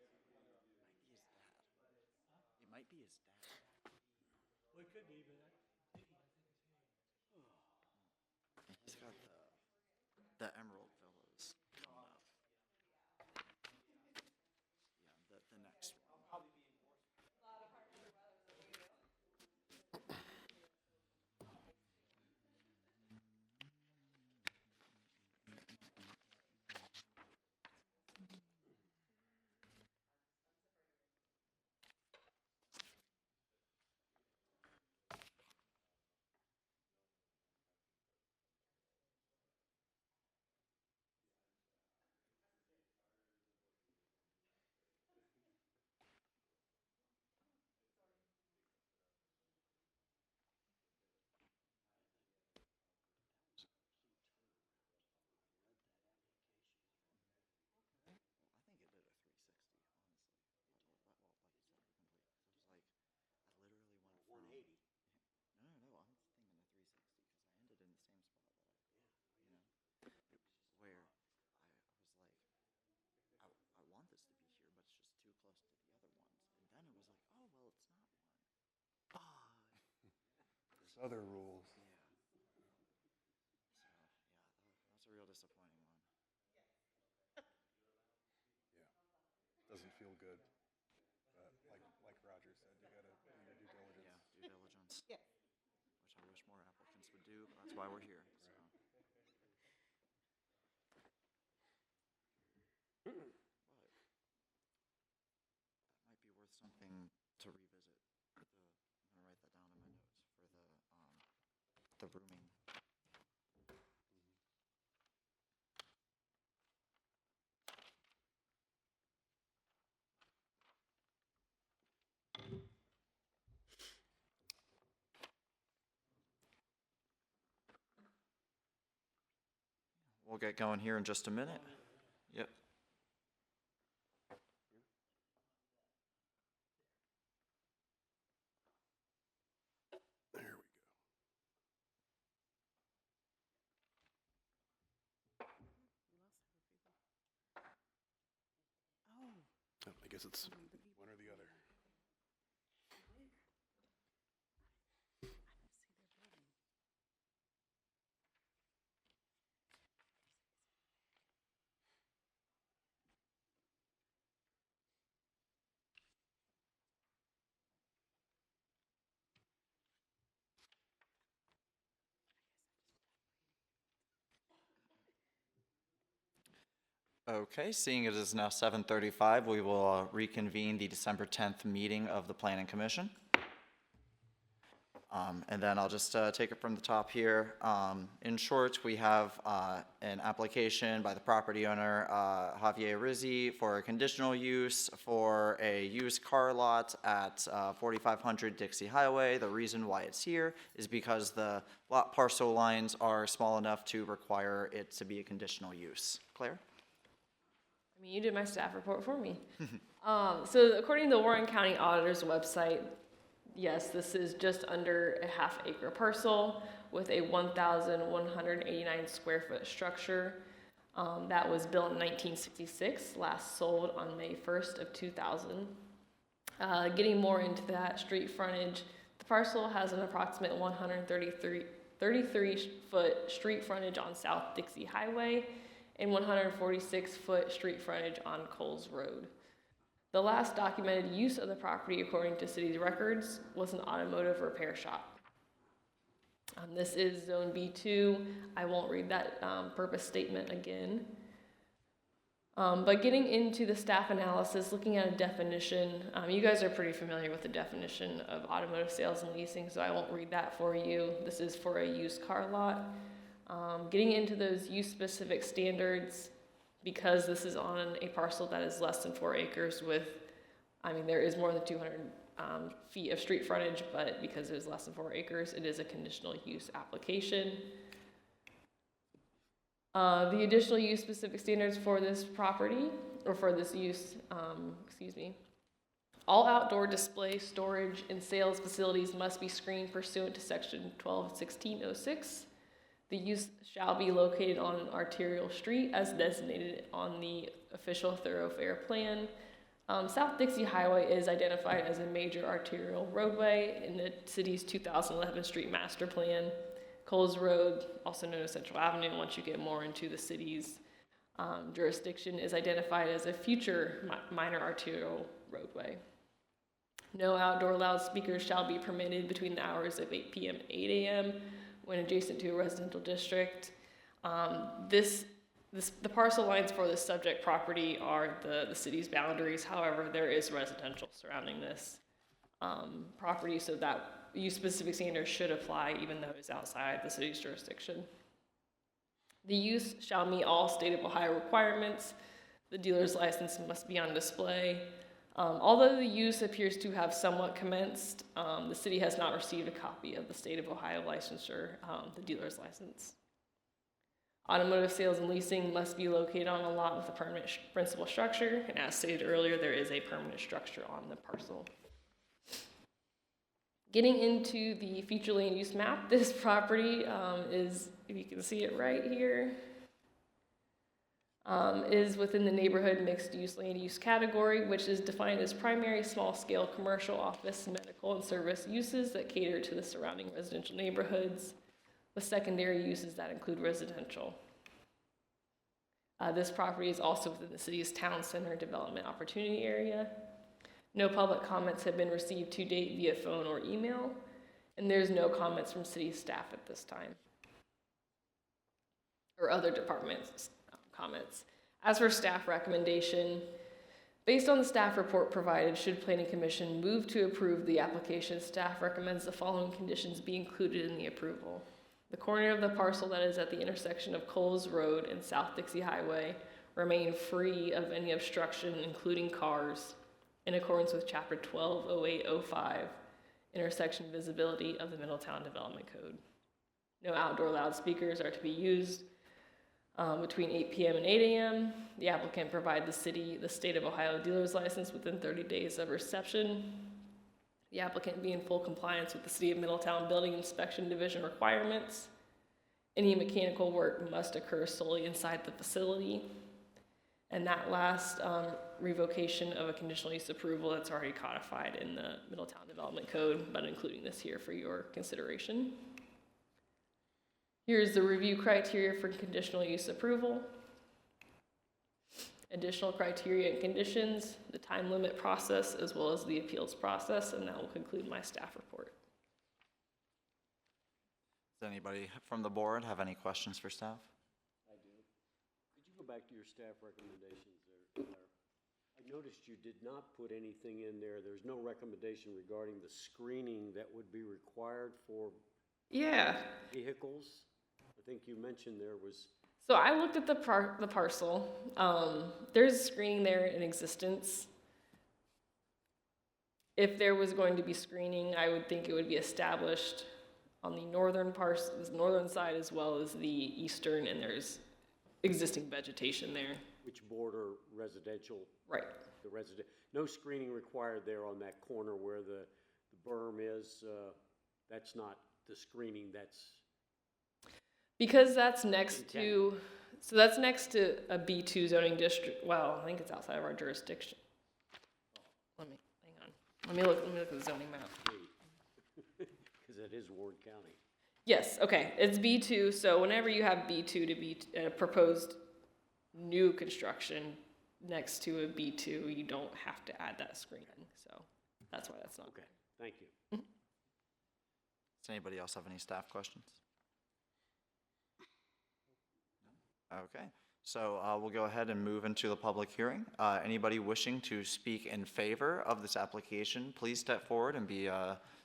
as the owner. Might be his dad. It might be his dad. Well, it could be, but I think it's him. He's got the Emerald Villas coming up. Yeah, the next one. I think it did a 360, honestly. Well, like you said, complete. 'Cause it was like, I literally went from 180. No, I'm thinking a 360 because I ended in the same spot that you know, where I was like, I want this to be here, but it's just too close to the other ones. And then it was like, oh, well, it's not one. There's other rules. Yeah. So, yeah, that's a real disappointing one. Yeah, doesn't feel good. But like Roger said, you gotta do your due diligence. Yeah, due diligence. Yeah. Which I wish more applicants would do, but that's why we're here, so. But that might be worth something to revisit. I'm gonna write that down in my notes for the rooming. We'll get going here in just a minute. Yep. There we go. Oh, I guess it's one or the other. Okay, seeing it is now 7:35, we will reconvene the December 10th meeting of the Planning Commission. And then I'll just take it from the top here. In short, we have an application by the property owner, Javier Rizzi, for a conditional use for a used car lot at 4500 Dixie Highway. The reason why it's here is because the lot parcel lines are small enough to require it to be a conditional use. Claire? I mean, you did my staff report for me. So according to the Warren County Auditor's website, yes, this is just under a half-acre parcel with a 1,189 square foot structure that was built in 1966, last sold on May 1st of 2000. Getting more into that street frontage, the parcel has an approximate 133 foot street frontage on South Dixie Highway and 146 foot street frontage on Coles Road. The last documented use of the property, according to city's records, was an automotive repair shop. This is Zone B2. I won't read that purpose statement again. But getting into the staff analysis, looking at a definition, you guys are pretty familiar with the definition of automotive sales and leasing, so I won't read that for you. This is for a used car lot. Getting into those use-specific standards, because this is on a parcel that is less than 4 acres with, I mean, there is more than 200 feet of street frontage, but because it is less than 4 acres, it is a conditional use application. The additional use specific standards for this property, or for this use, all outdoor display, storage, and sales facilities must be screened pursuant to section 121606. The use shall be located on an arterial street as designated on the official thoroughfare plan. South Dixie Highway is identified as a major arterial roadway in the city's 2011 street master plan. Coles Road, also known as Central Avenue, once you get more into the city's jurisdiction, is identified as a future minor arterial roadway. No outdoor loudspeakers shall be permitted between the hours of 8 p.m. and 8 a.m. when adjacent to a residential district. The parcel lines for this subject property are the city's boundaries. However, there is residential surrounding this property, so that use-specific standards should apply even though it's outside the city's jurisdiction. The use shall meet all state of Ohio requirements. The dealer's license must be on display. Although the use appears to have somewhat commenced, the city has not received a copy of the state of Ohio licensure, the dealer's license. Automotive sales and leasing must be located on a lot with a permanent principal structure, and as stated earlier, there is a permanent structure on the parcel. Getting into the future land use map, this property is, if you can see it right here, is within the neighborhood mixed use land use category, which is defined as primary small scale commercial, office, medical, and service uses that cater to the surrounding residential neighborhoods, with secondary uses that include residential. This property is also within the city's town center development opportunity area. No public comments have been received to date via phone or email, and there's no comments from city staff at this time, or other departments' comments. As for staff recommendation, based on the staff report provided, should Planning Commission move to approve the application, staff recommends the following conditions be included in the approval. The corner of the parcel that is at the intersection of Coles Road and South Dixie Highway remain free of any obstruction, including cars, in accordance with Chapter 120805, Intersection Visibility of the Middletown Development Code. No outdoor loudspeakers are to be used between 8 p.m. and 8 a.m. The applicant provide the city the state of Ohio dealer's license within 30 days of reception. The applicant be in full compliance with the City of Middletown Building Inspection Division requirements. Any mechanical work must occur solely inside the facility. And that last revocation of a conditional use approval that's already codified in the Middletown Development Code, but including this here for your consideration. Here's the review criteria for conditional use approval. Additional criteria and conditions, the time limit process, as well as the appeals process, and that will conclude my staff report. Does anybody from the board have any questions for staff? I do. Could you go back to your staff recommendations there, Claire? I noticed you did not put anything in there. There's no recommendation regarding the screening that would be required for Yeah. vehicles. I think you mentioned there was, So I looked at the parcel. There's screening there in existence. If there was going to be screening, I would think it would be established on the northern side as well as the eastern, and there's existing vegetation there. which border residential, Right. the resident, no screening required there on that corner where the berm is. That's not the screening, that's, Because that's next to, so that's next to a B2 zoning district. Well, I think it's outside of our jurisdiction. Hang on. Let me look at the zoning map. because it is Ward County. Yes, okay, it's B2, so whenever you have B2 to be, proposed new construction next to a B2, you don't have to add that screening, so that's why that's not. Okay, thank you. Does anybody else have any staff questions? Okay, so we'll go ahead and move into the public hearing. Anybody wishing to speak in favor of this application, please step forward and be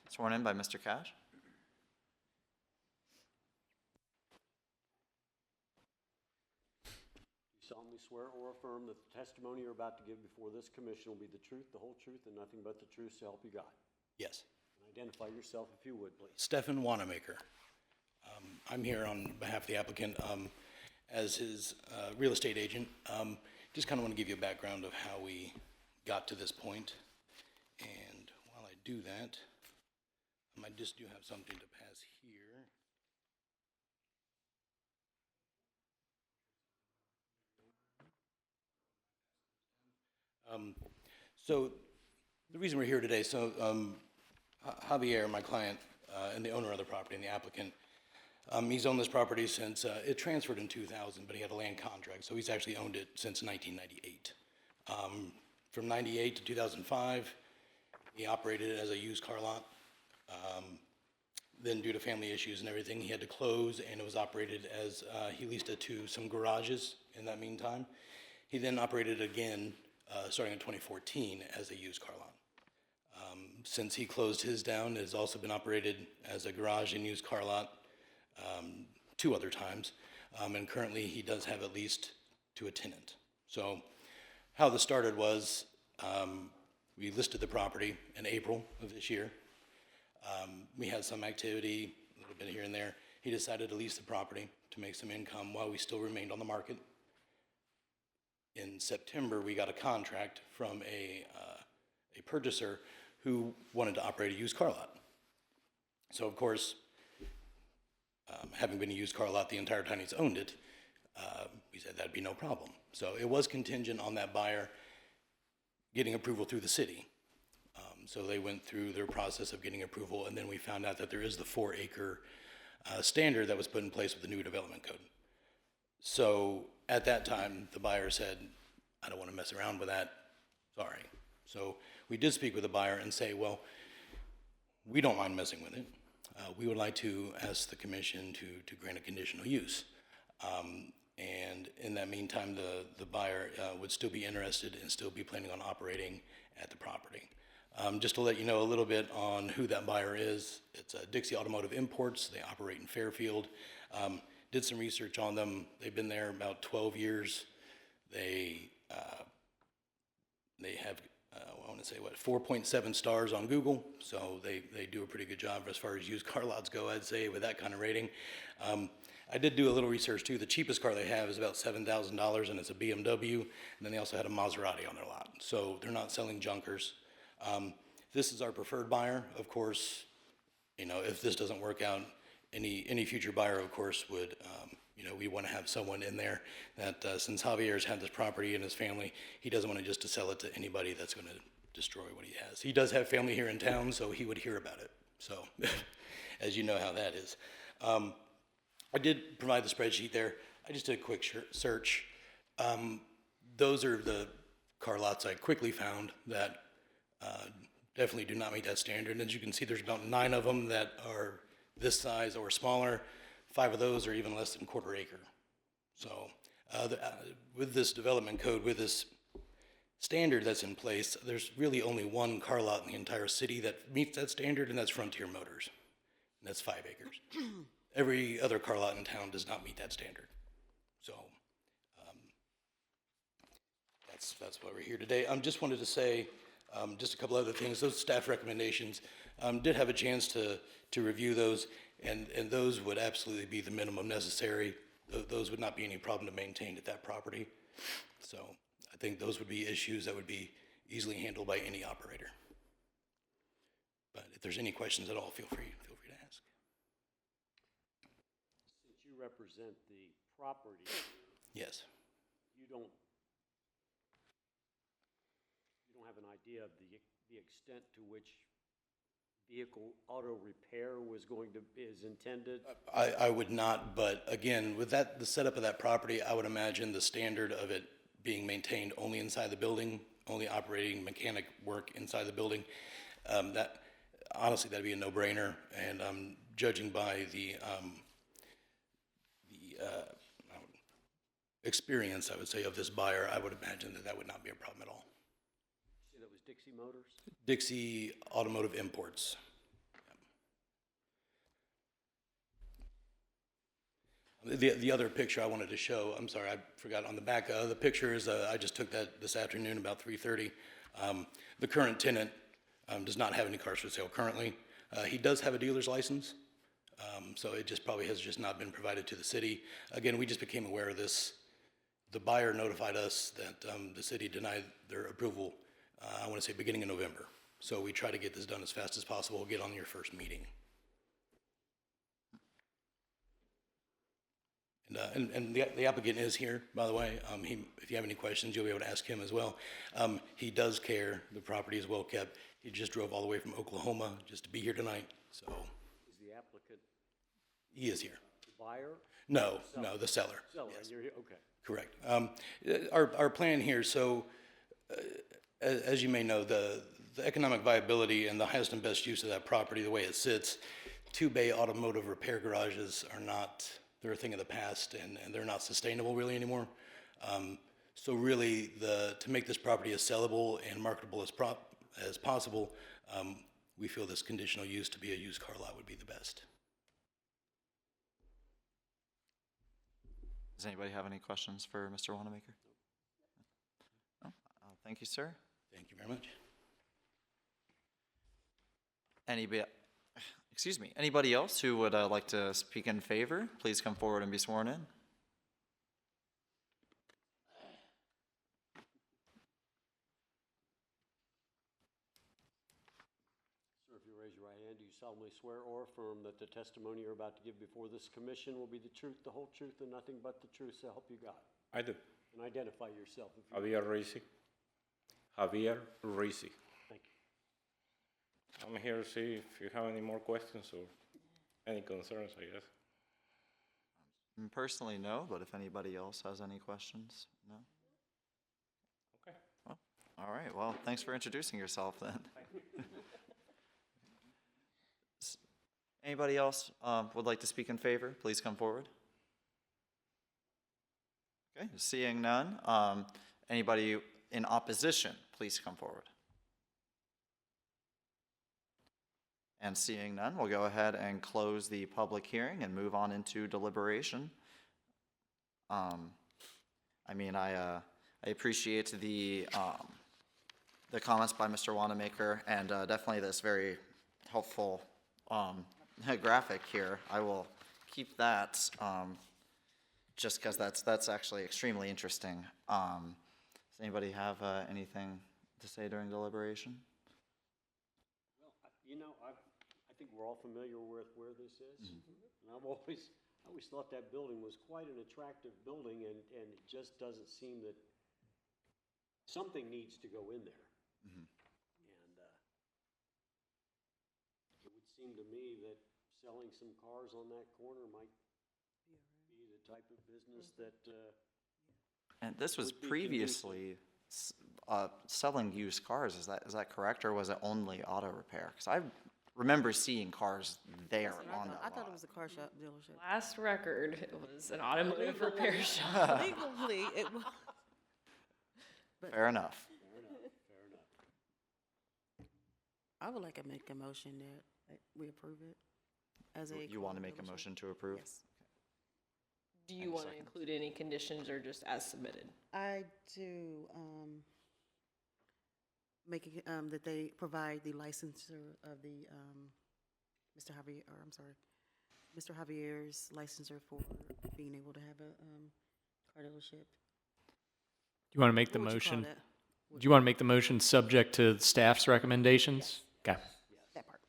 sworn in by Mr. Cash. You solemnly swear or affirm that the testimony you're about to give before this commission will be the truth, the whole truth, and nothing but the truth, so help you God. Yes. And identify yourself if you would, please. Stefan Wanamaker. I'm here on behalf of the applicant as his real estate agent. Just kind of want to give you a background of how we got to this point. And while I do that, I just do have something to pass here. So the reason we're here today, Javier, my client, and the owner of the property and the applicant, he's owned this property since, it transferred in 2000, but he had a land contract, so he's actually owned it since 1998. From 98 to 2005, he operated it as a used car lot. Then due to family issues and everything, he had to close, and it was operated as, he leased it to some garages in that meantime. He then operated again, starting in 2014, as a used car lot. Since he closed his down, it has also been operated as a garage and used car lot 2 other times, and currently he does have it leased to a tenant. So how this started was we listed the property in April of this year. We had some activity, a little bit here and there. He decided to lease the property to make some income while we still remained on the market. In September, we got a contract from a purchaser who wanted to operate a used car lot. So of course, having been a used car lot the entire time he's owned it, we said that'd be no problem. So it was contingent on that buyer getting approval through the city. So they went through their process of getting approval, and then we found out that there is the 4-acre standard that was put in place with the new development code. So at that time, the buyer said, I don't want to mess around with that, sorry. So we did speak with the buyer and say, well, we don't mind messing with it. We would like to ask the commission to grant a conditional use. And in that meantime, the buyer would still be interested and still be planning on operating at the property. Just to let you know a little bit on who that buyer is, it's Dixie Automotive Imports. They operate in Fairfield. Did some research on them. They've been there about 12 years. They have, I want to say, 4.7 stars on Google. So they do a pretty good job as far as used car lots go, I'd say, with that kind of rating. I did do a little research too. The cheapest car they have is about $7,000, and it's a BMW. And then they also had a Maserati on their lot. So they're not selling junkers. This is our preferred buyer. Of course, you know, if this doesn't work out, any future buyer, of course, would, you know, we want to have someone in there that, since Javier's had this property in his family, he doesn't want to just to sell it to anybody that's going to destroy what he has. He does have family here in town, so he would hear about it. So, as you know how that is. I did provide the spreadsheet there. I just did a quick search. Those are the car lots I quickly found that definitely do not meet that standard. And as you can see, there's about 9 of them that are this size or smaller. 5 of those are even less than 1/4 acre. So with this development code, with this standard that's in place, there's really only one car lot in the entire city that meets that standard, and that's Frontier Motors. And that's 5 acres. Every other car lot in town does not meet that standard. So that's why we're here today. Just wanted to say just a couple other things. Those staff recommendations, did have a chance to review those, and those would absolutely be the minimum necessary. Those would not be any problem to maintain at that property. So I think those would be issues that would be easily handled by any operator. But if there's any questions at all, feel free to ask. Since you represent the property, Yes. you don't have an idea of the extent to which vehicle auto repair is intended? I would not, but again, with that, the setup of that property, I would imagine the standard of it being maintained only inside the building, only operating mechanic work inside the building, that, honestly, that'd be a no-brainer, and judging by the experience, I would say, of this buyer, I would imagine that that would not be a problem at all. Say that was Dixie Motors? Dixie Automotive Imports. The other picture I wanted to show, I'm sorry, I forgot on the back. The picture is, I just took that this afternoon about 3:30. The current tenant does not have any cars for sale currently. He does have a dealer's license, so it just probably has just not been provided to the city. Again, we just became aware of this. The buyer notified us that the city denied their approval, I want to say beginning of November. So we try to get this done as fast as possible, get on your first meeting. And the applicant is here, by the way. If you have any questions, you'll be able to ask him as well. He does care. The property is well kept. He just drove all the way from Oklahoma just to be here tonight, so. Is the applicant He is here. the buyer? No, the seller. Seller, Yes. and you're here, okay. Correct. Our plan here, so as you may know, the economic viability and the highest and best use of that property, the way it sits, 2-bay automotive repair garages are not, they're a thing of the past, and they're not sustainable really anymore. So really, to make this property as sellable and marketable as possible, we feel this conditional use to be a used car lot would be the best. Does anybody have any questions for Mr. Wanamaker? No? Thank you, sir. Thank you very much. Anybody else who would like to speak in favor, please come forward and be sworn in. Sir, if you raise your right hand, do you solemnly swear or affirm that the testimony you're about to give before this commission will be the truth, the whole truth, and nothing but the truth, so help you God? I do. And identify yourself if you Javier Risi. Javier Risi. Thank you. I'm here to see if you have any more questions or any concerns, I guess. Personally, no, but if anybody else has any questions, no? Okay. Well, all right, well, thanks for introducing yourself then. Anybody else would like to speak in favor, please come forward. Okay, seeing none. Anybody in opposition, please come forward. And seeing none, we'll go ahead and close the public hearing and move on into deliberation. I appreciate the comments by Mr. Wanamaker and definitely this very helpful graphic here. I will keep that just because that's actually extremely interesting. Does anybody have anything to say during deliberation? Well, I think we're all familiar with where this is. And I always thought that building was quite an attractive building, and it just doesn't seem that something needs to go in there. And it would seem to me that selling some cars on that corner might be the type of business that And this was would be previously selling used cars. Is that correct, or was it only auto repair? Because I remember seeing cars there on that I thought lot. it was a car shop dealership. Last record, it was an automotive repair shop. Legally, it was. Fair enough. I would like to make a motion that we approve it as a. You want to make a motion to approve? Yes. Do you want to include any conditions or just as submitted? I do, make it, that they provide the licensor of the, Mr. Javier, or I'm sorry, Mr. Javier's licensor for being able to have a, car dealership. Do you want to make the What would you call motion? that? Do you want to make the motion subject to staff's recommendations? Okay. That part.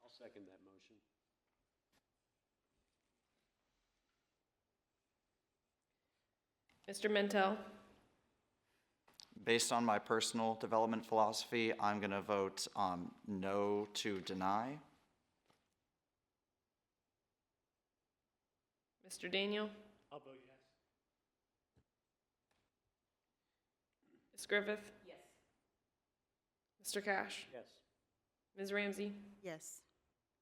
I'll second that motion. Mr. Mintel? Based on my personal development philosophy, I'm going to vote no to deny. Mr. Daniel? I'll vote yes. Ms. Griffith? Yes. Mr. Cash? Yes. Ms. Ramsey? Yes.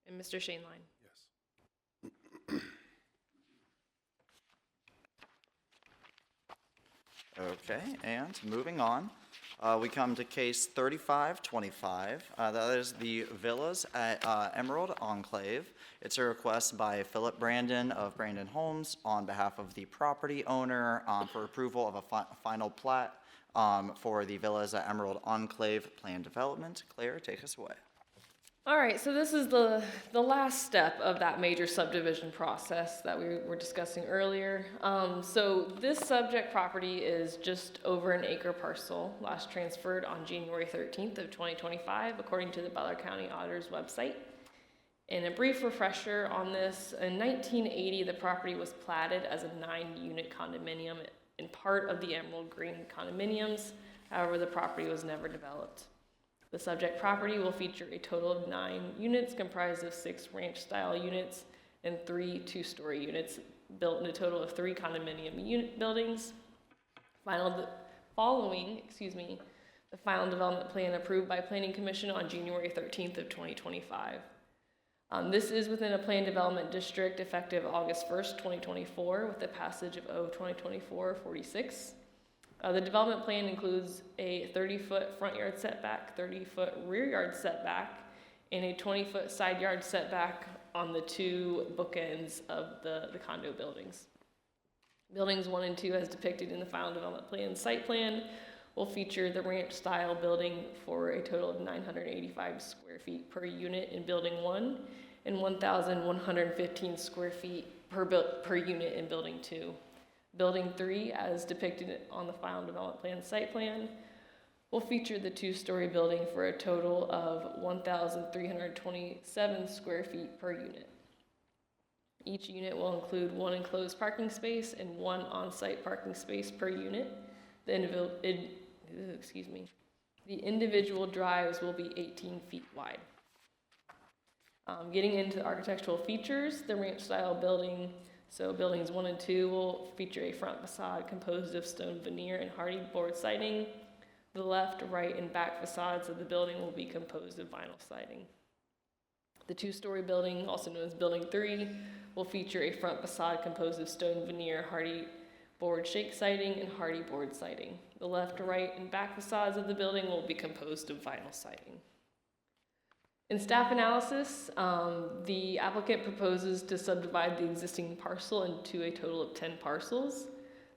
And Mr. Shaneline? Yes. Okay, and moving on, we come to case 3525. That is the Villas at Emerald Enclave. It's a request by Philip Brandon of Brandon Homes on behalf of the property owner for approval of a final plat for the Villas at Emerald Enclave plan development. Claire, take us away. All right, so this is the last step of that major subdivision process that we were discussing earlier. So this subject property is just over an acre parcel, last transferred on January 13th of 2025, according to the Butler County Auditor's website. And a brief refresher on this, in 1980, the property was platted as a 9-unit condominium in part of the Emerald Green condominiums. However, the property was never developed. The subject property will feature a total of 9 units comprised of 6 ranch-style units and 3 two-story units built in a total of 3 condominium unit buildings. Following the final development plan approved by Planning Commission on January 13th of 2025. This is within a planned development district effective August 1st, 2024 with the passage of O 2024-46. The development plan includes a 30-foot front yard setback, 30-foot rear yard setback, and a 20-foot side yard setback on the 2 bookends of the condo buildings. Buildings 1 and 2, as depicted in the final development plan site plan, will feature the ranch-style building for a total of 985 square feet per unit in Building 1 and 1,115 square feet per unit in Building 2. Building 3, as depicted on the final development plan site plan, will feature the 2-story building for a total of 1,327 square feet per unit. Each unit will include 1 enclosed parking space and 1 on-site parking space per unit. The individual drives will be 18 feet wide. Getting into the architectural features, the ranch-style building, so buildings 1 and 2 will feature a front facade composed of stone veneer and hardy board siding. The left, right, and back facades of the building will be composed of vinyl siding. The 2-story building, also known as Building 3, will feature a front facade composed of stone veneer, hardy board shake siding, and hardy board siding. The left, right, and back facades of the building will be composed of vinyl siding. In staff analysis, the applicant proposes to subdivide the existing parcel into a total of 10 parcels.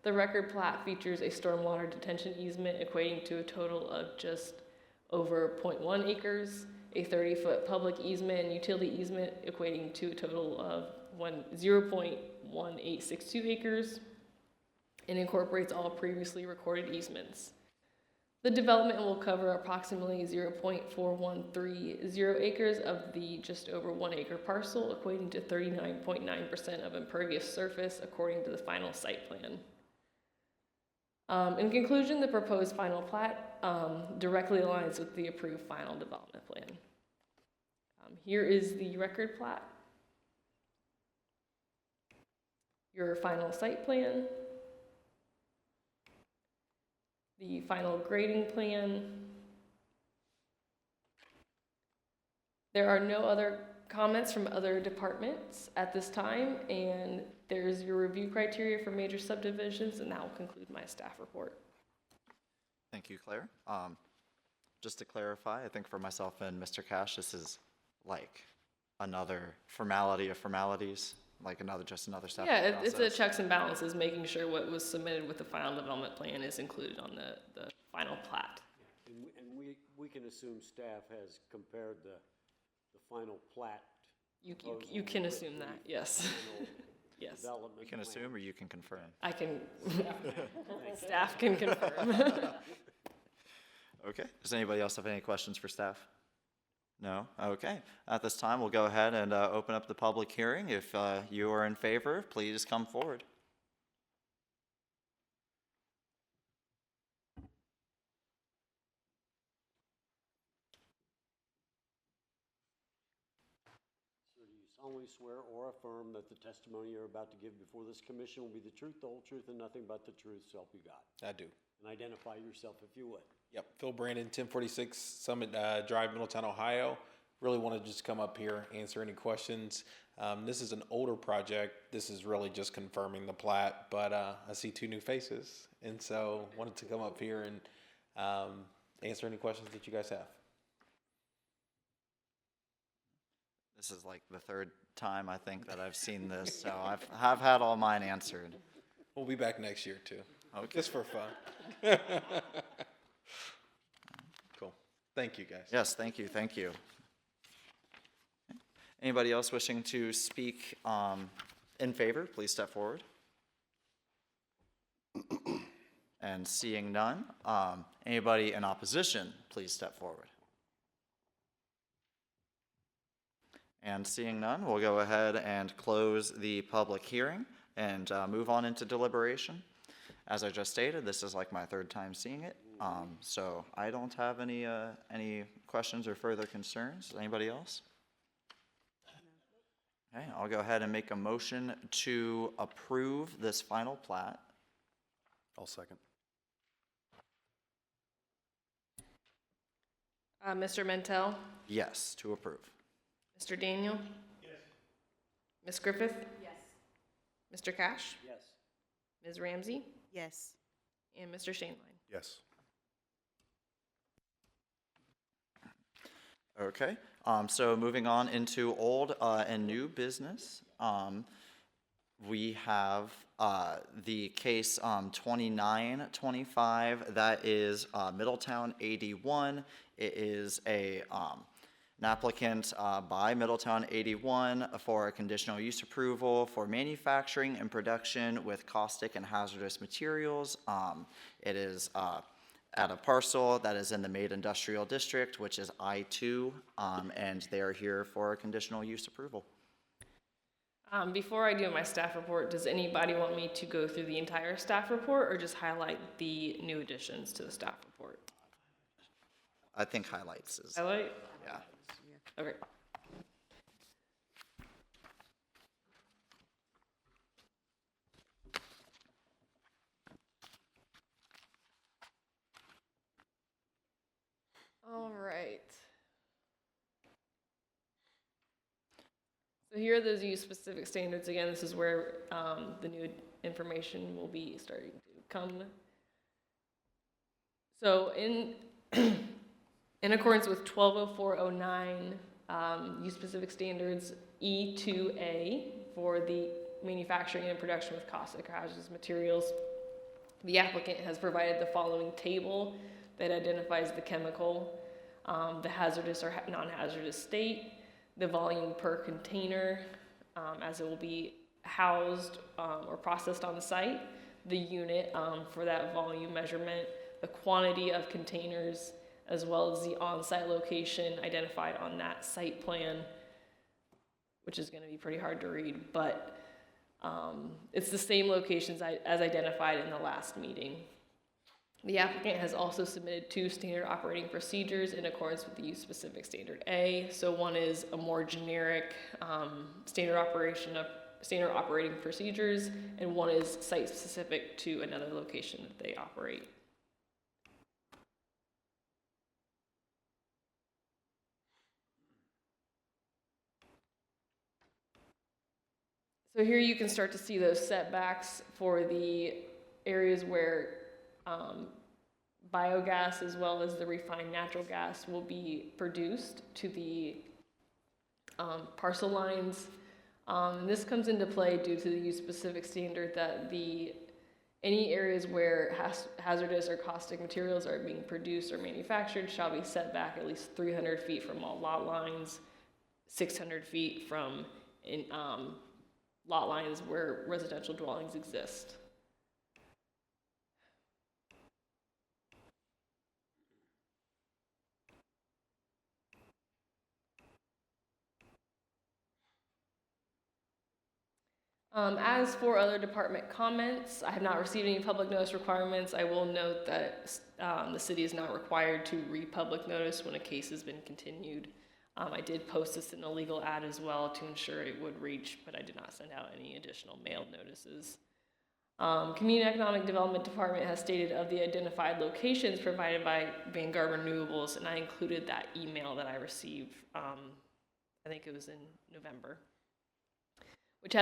The record plat features a stormwater detention easement equating to a total of just over 0.1 acres, a 30-foot public easement and utility easement equating to a total of 0.1862 acres, and incorporates all previously recorded easements. The development will cover approximately 0.4130 acres of the just over 1 acre parcel, equating to 39.9% of impervious surface according to the final site plan. In conclusion, the proposed final plat directly aligns with the approved final development plan. Here is the record plat, your final site plan, the final grading plan. There are no other comments from other departments at this time, and there's your review criteria for major subdivisions, and that will conclude my staff report. Thank you, Claire. Just to clarify, I think for myself and Mr. Cash, this is like another formality of formalities, like just another step Yeah, in the it's a process. checks and balances, making sure what was submitted with the final development plan is included on the final plat. And we can assume staff has compared the final plat. You proposal can with assume the that, yes. final Yes, Development You can plan. assume or you can confirm. I can, staff can confirm. Okay, does anybody else have any questions for staff? No? Okay, at this time, we'll go ahead and open up the public hearing. If you are in favor, please come forward. Sir, do you solemnly swear or affirm that the testimony you're about to give before this commission will be the truth, the whole truth, and nothing but the truth, so help you God? I do. And identify yourself if you would. Yep. Phil Brandon, 1046 Summit Drive, Middletown, Ohio. Really want to just come up here, answer any questions. This is an older project. This is really just confirming the plat, but I see two new faces, and so wanted to come up here and answer any questions that you guys have. This is like the third time I think that I've seen this, so have had all mine answered. We'll be back next year too. Okay. Just for fun. Cool. Thank you, guys. Yes, thank you, thank you. Anybody else wishing to speak in favor, please step forward. And seeing none, anybody in opposition, please step forward. And seeing none, we'll go ahead and close the public hearing and move on into deliberation. As I just stated, this is like my third time seeing it, so I don't have any questions or further concerns. Anybody else? Okay, I'll go ahead and make a motion to approve this final plat. I'll second. Mr. Mentel, Yes, to approve. Mr. Daniel? Yes. Ms. Griffith? Yes. Mr. Cash? Yes. Ms. Ramsey? Yes. And Mr. Shainline? Yes. Okay, so moving on into old and new business. We have the case 2925, that is Middletown 81. It is an applicant by Middletown 81 for a conditional use approval for manufacturing and production with caustic and hazardous materials. It is at a parcel that is in the Made Industrial District, which is I-2, and they are here for a conditional use approval. Before I do my staff report, does anybody want me to go through the entire staff report or just highlight the new additions to the staff report? I think highlights is, Highlight? yeah. Okay. All right. So here are those use-specific standards. Again, this is where the new information will be starting to come. So in accordance with 120409 use-specific standards E2A for the manufacturing and production with caustic or hazardous materials, the applicant has provided the following table that identifies the chemical, the hazardous or non-hazardous state, the volume per container as it will be housed or processed on site, the unit for that volume measurement, the quantity of containers, as well as the on-site location identified on that site plan, which is going to be pretty hard to read, but it's the same locations as identified in the last meeting. The applicant has also submitted 2 standard operating procedures in accordance with the use-specific standard A. So one is a more generic standard operating procedures, and one is site-specific to another location that they operate. So here you can start to see those setbacks for the areas where biogas as well as the refined natural gas will be produced to the parcel lines. And this comes into play due to the use-specific standard that any areas where hazardous or caustic materials are being produced or manufactured shall be set back at least 300 feet from all lot lines, 600 feet from lot lines where residential dwellings exist. As for other department comments, I have not received any public notice requirements. I will note that the city is not required to re-public notice when a case has been continued. I did post this in a legal ad as well to ensure it would reach, but I did not send out any additional mailed notices. Community Economic Development Department has stated of the identified locations provided by Vanguard Renewables, and I included that email that I received, I think it was in November. Which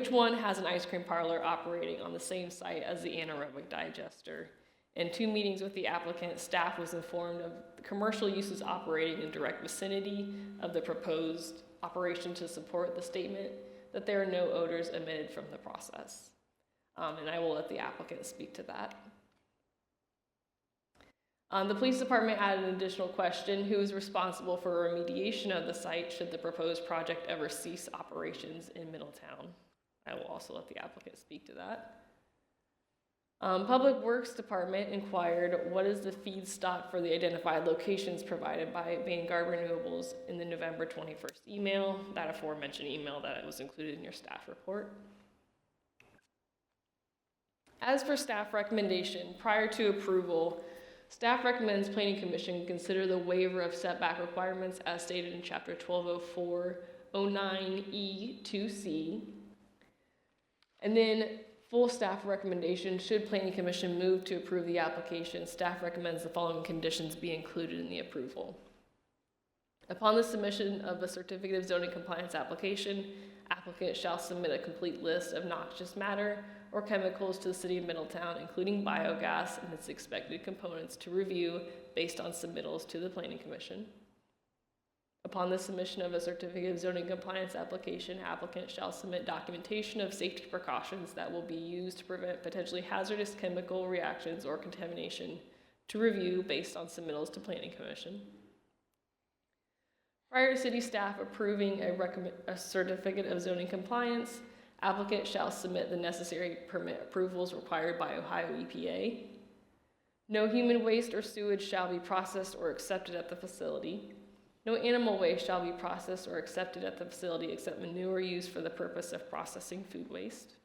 one has an ice cream parlor operating on the same site as the anaerobic digester? In 2 meetings with the applicant, staff was informed of the commercial uses operating in direct vicinity of the proposed operation to support the statement that there are no odors emitted from the process. And I will let the applicant speak to that. The police department added an additional question: who is responsible for remediation of the site should the proposed project ever cease operations in Middletown? I will also let the applicant speak to that. Public Works Department inquired what is the feedstock for the identified locations provided by Vanguard Renewables in the November 21st email, that aforementioned email that was included in your staff report. As for staff recommendation, prior to approval, staff recommends Planning Commission consider the waiver of setback requirements as stated in Chapter 1204-09E2C. And then full staff recommendation, should Planning Commission move to approve the application, staff recommends the following conditions be included in the approval. Upon the submission of a certificate of zoning compliance application, applicant shall submit a complete list of noxious matter or chemicals to the City of Middletown, including biogas and its expected components, to review based on submittals to the Planning Commission. Upon the submission of a certificate of zoning compliance application, applicant shall submit documentation of safety precautions that will be used to prevent potentially hazardous chemical reactions or contamination, to review based on submittals to Planning Commission. Prior to city staff approving a certificate of zoning compliance, applicant shall submit the necessary permit approvals required by Ohio EPA. No human waste or sewage shall be processed or accepted at the facility. No animal waste shall be processed or accepted at the facility except manure used for the purpose of processing food waste.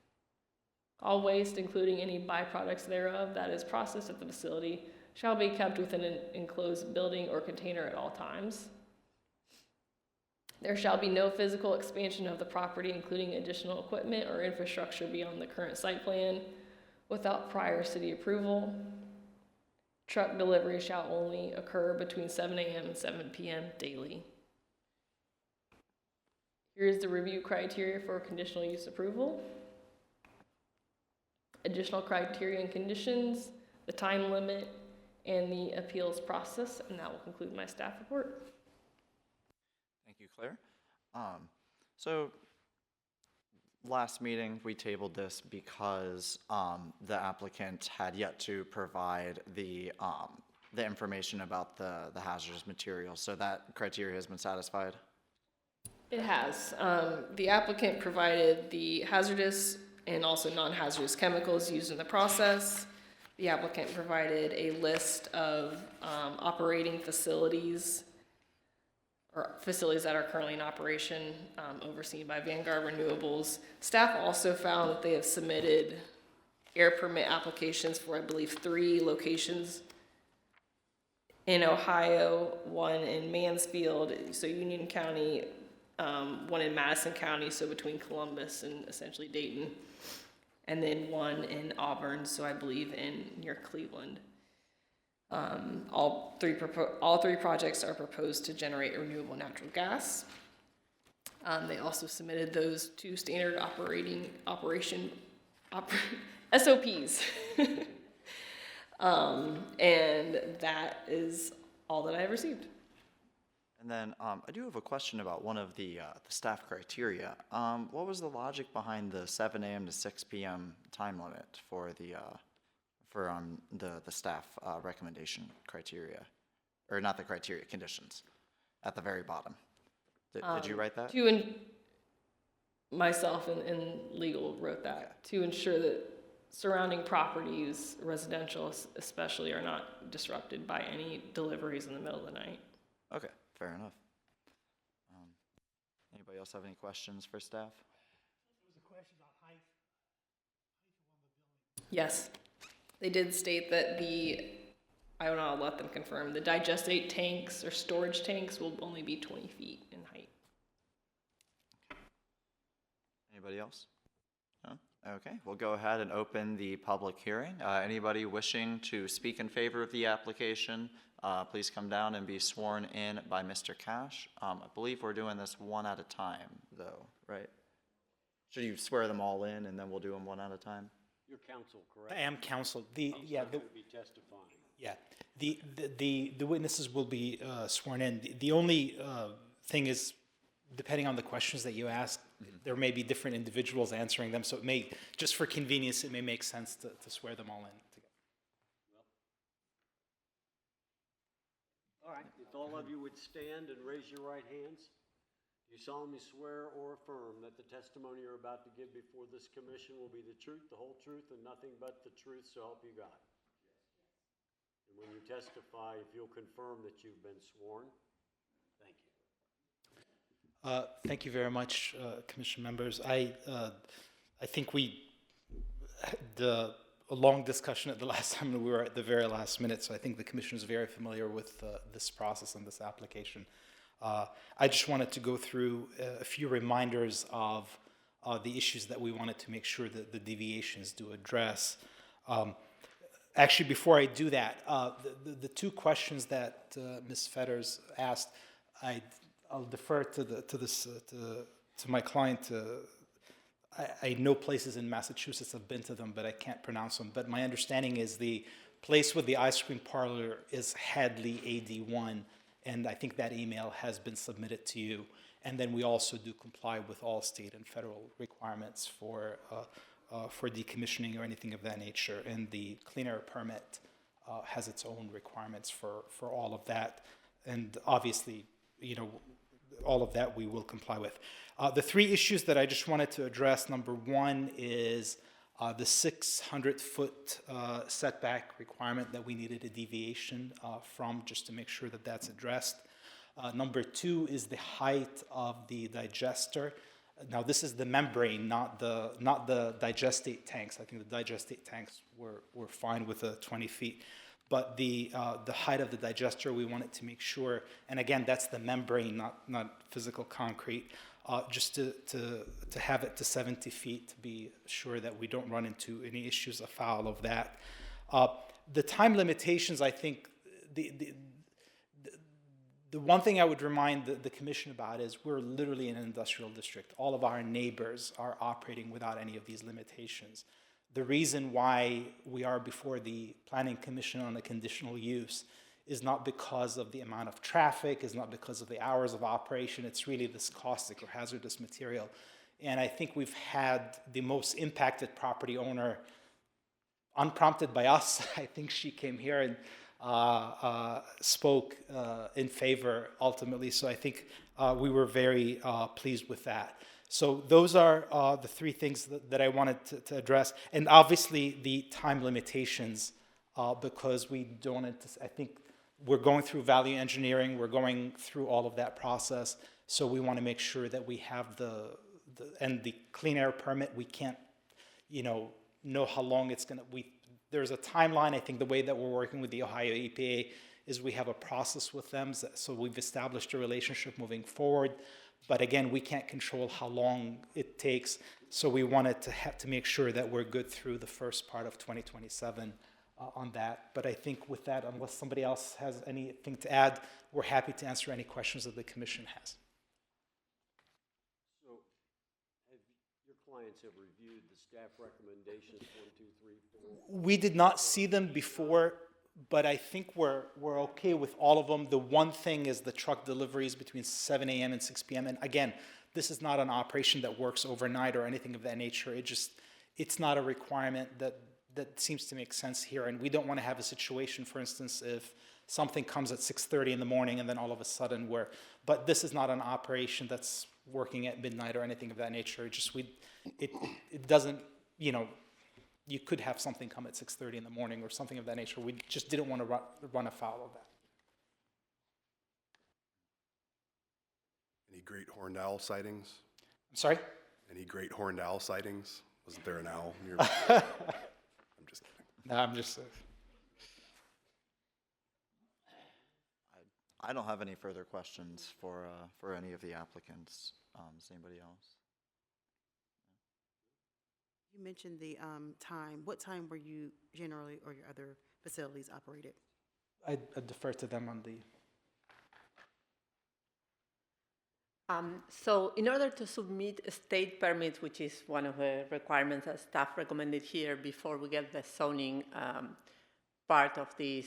All waste, including any byproducts thereof that is processed at the facility, shall be kept within an enclosed building or container at all times. There shall be no physical expansion of the property, including additional equipment or infrastructure beyond the current site plan, without prior city approval. Truck delivery shall only occur between 7 a.m. and 7 p.m. daily. Here's the review criteria for conditional use approval. Additional criteria and conditions, the time limit, and the appeals process, and that will conclude my staff report. Thank you, Claire. So last meeting, we tabled this because the applicant had yet to provide the information about the hazardous materials. So that criteria has been satisfied? It has. The applicant provided the hazardous and also non-hazardous chemicals used in the process. The applicant provided a list of operating facilities or facilities that are currently in operation, overseen by Vanguard Renewables. Staff also found that they have submitted air permit applications for, I believe, 3 locations in Ohio, 1 in Mansfield, so Union County, 1 in Madison County, so between Columbus and essentially Dayton, and then 1 in Auburn, so I believe near Cleveland. All three projects are proposed to generate renewable natural gas. They also submitted those 2 standard SOPs. And that is all that I have received. And then I do have a question about one of the staff criteria. What was the logic behind the 7 a.m. to 6 p.m. time limit for the staff recommendation criteria, or not the criteria, conditions, at the very bottom? Did you write that? Myself and legal wrote that to ensure that surrounding properties, residential especially, are not disrupted by any deliveries in the middle of the night. Okay, fair enough. Anybody else have any questions for staff? There was a question about height. Yes, they did state that I don't know, I'll let them confirm, the digestate tanks or storage tanks will only be 20 feet in height. Anybody else? No? Okay, we'll go ahead and open the public hearing. Anybody wishing to speak in favor of the application, please come down and be sworn in by Mr. Cash. I believe we're doing this one at a time, though, right? Should you swear them all in, and then we'll do them one at a time? You're counsel, correct? I am counsel. You're going to be testifying. Yeah, the witnesses will be sworn in. The only thing is, depending on the questions that you ask, there may be different individuals answering them. So it may, just for convenience, it may make sense to swear them all in together. All right, if all of you would stand and raise your right hands. Do you solemnly swear or affirm that the testimony you're about to give before this commission will be the truth, the whole truth, and nothing but the truth, so help you God? And when you testify, if you'll confirm that you've been sworn, thank you. Thank you very much, commission members. I think we had a long discussion at the last time, and we were at the very last minute, so I think the commission is very familiar with this process and this application. I just wanted to go through a few reminders of the issues that we wanted to make sure that the deviations do address. Actually, before I do that, the two questions that Ms. Fetters asked, I'll defer to my client. I know places in Massachusetts, I've been to them, but I can't pronounce them. But my understanding is the place with the ice cream parlor is Hadley AD1. And I think that email has been submitted to you. And then we also do comply with all state and federal requirements for decommissioning or anything of that nature. And the clean air permit has its own requirements for all of that. And obviously, all of that we will comply with. The three issues that I just wanted to address, number one is the 600-foot setback requirement that we needed a deviation from, just to make sure that that's addressed. Number two is the height of the digester. Now this is the membrane, not the digestate tanks. I think the digestate tanks were fine with the 20 feet. But the height of the digester, we wanted to make sure, and again, that's the membrane, not physical concrete, just to have it to 70 feet to be sure that we don't run into any issues afoul of that. The time limitations, I think, the one thing I would remind the commission about is we're literally in an industrial district. All of our neighbors are operating without any of these limitations. The reason why we are before the Planning Commission on a conditional use is not because of the amount of traffic, is not because of the hours of operation, it's really this caustic or hazardous material. And I think we've had the most impacted property owner, unprompted by us, I think she came here and spoke in favor ultimately, so I think we were very pleased with that. So those are the three things that I wanted to address. And obviously the time limitations, because we don't, I think we're going through value engineering, we're going through all of that process. So we want to make sure that we have and the clean air permit, we can't, know how long it's gonna, there's a timeline. I think the way that we're working with the Ohio EPA is we have a process with them. So we've established a relationship moving forward. But again, we can't control how long it takes. So we wanted to make sure that we're good through the first part of 2027 on that. But I think with that, unless somebody else has anything to add, we're happy to answer any questions that the commission has. So, have your clients have reviewed the staff recommendations 1, 2, 3, 4? We did not see them before, but I think we're okay with all of them. The one thing is the truck deliveries between 7 a.m. and 6 p.m. And again, this is not an operation that works overnight or anything of that nature. It's not a requirement that seems to make sense here. And we don't want to have a situation, for instance, if something comes at 6:30 in the morning and then all of a sudden but this is not an operation that's working at midnight or anything of that nature. It doesn't, you could have something come at 6:30 in the morning or something of that nature. We just didn't want to run afoul of that. Any great horned owl sightings? I'm sorry? Any great horned owl sightings? Wasn't there an owl nearby? I'm just kidding. No, I'm just... I don't have any further questions for any of the applicants. Does anybody else? You mentioned the time. What time were you generally or your other facilities operated? I defer to them on the... So in order to submit state permits, which is one of the requirements that staff recommended here before we get the zoning part of this,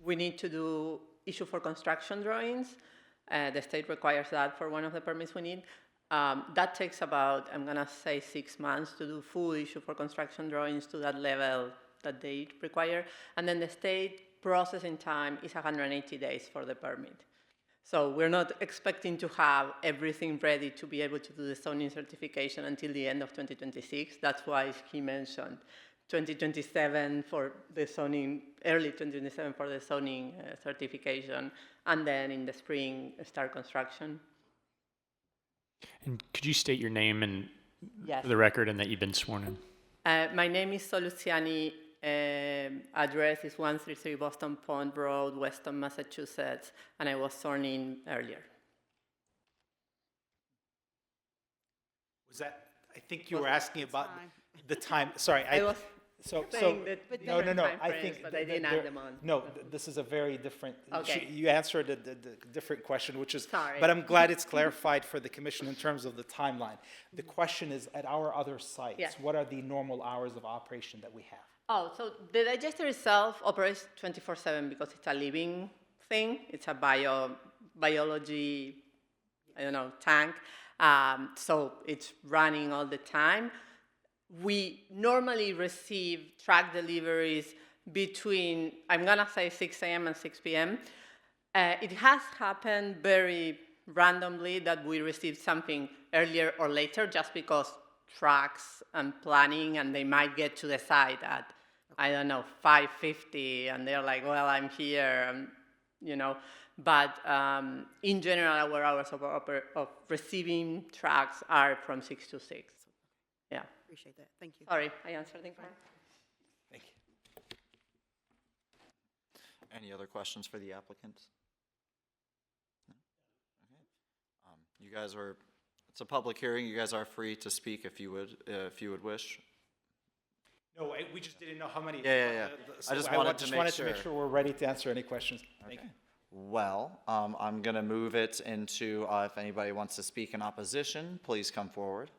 we need to issue for construction drawings. The state requires that for one of the permits we need. That takes about, I'm gonna say 6 months to do full issue for construction drawings to that level that they require. And then the state processing time is 180 days for the permit. So we're not expecting to have everything ready to be able to do the zoning certification until the end of 2026. That's why he mentioned 2027 for the zoning, early 2027 for the zoning certification, and then in the spring start construction. And could you state your name and Yes. for the record and that you've been sworn in? My name is Soluziani. Address is 133 Boston Pond Road, Weston, Massachusetts, and I was sworn in earlier. Was that, I think you were asking about the time, sorry. I was saying that with no, different time I frames, think. but I didn't add them on. No, this is a very different, Okay. you answered a different question, which is, Sorry. but I'm glad it's clarified for the commission in terms of the timeline. The question is, at our other sites, Yes. what are the normal hours of operation that we have? Oh, so the digester itself operates 24/7 because it's a living thing. It's a biology, tank. So it's running all the time. We normally receive truck deliveries between, I'm gonna say 6 a.m. and 6 p.m. It has happened very randomly that we received something earlier or later just because trucks and planning, and they might get to the site at, 5:50, and they're like, well, I'm here, But in general, our hours of receiving trucks are from 6 to 6. Yeah. Appreciate that. Thank you. Sorry, I answered the question. Thank you. Any other questions for the applicants? No? Okay. You guys are, it's a public hearing. You guys are free to speak if you would wish. No, we just didn't know how many. Yeah. So I just wanted to make sure we're ready to answer any questions. Thank you. Well, I'm going to move it into, if anybody wants to speak in opposition, please come forward.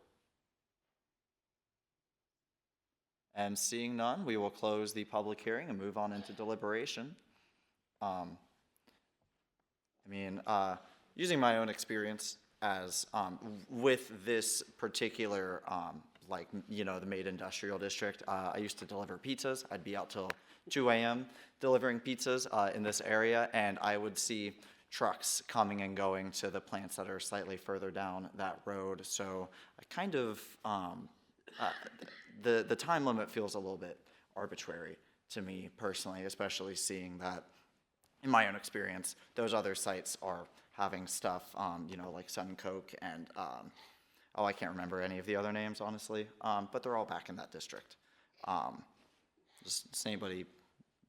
And seeing none, we will close the public hearing and move on into deliberation. Using my own experience as with this particular, the Made Industrial District, I used to deliver pizzas. I'd be out till 2 a.m. delivering pizzas in this area, and I would see trucks coming and going to the plants that are slightly further down that road. So I kind of, the time limit feels a little bit arbitrary to me personally, especially seeing that in my own experience, those other sites are having stuff, like Sun Coke and, I can't remember any of the other names, honestly, but they're all back in that district. Does anybody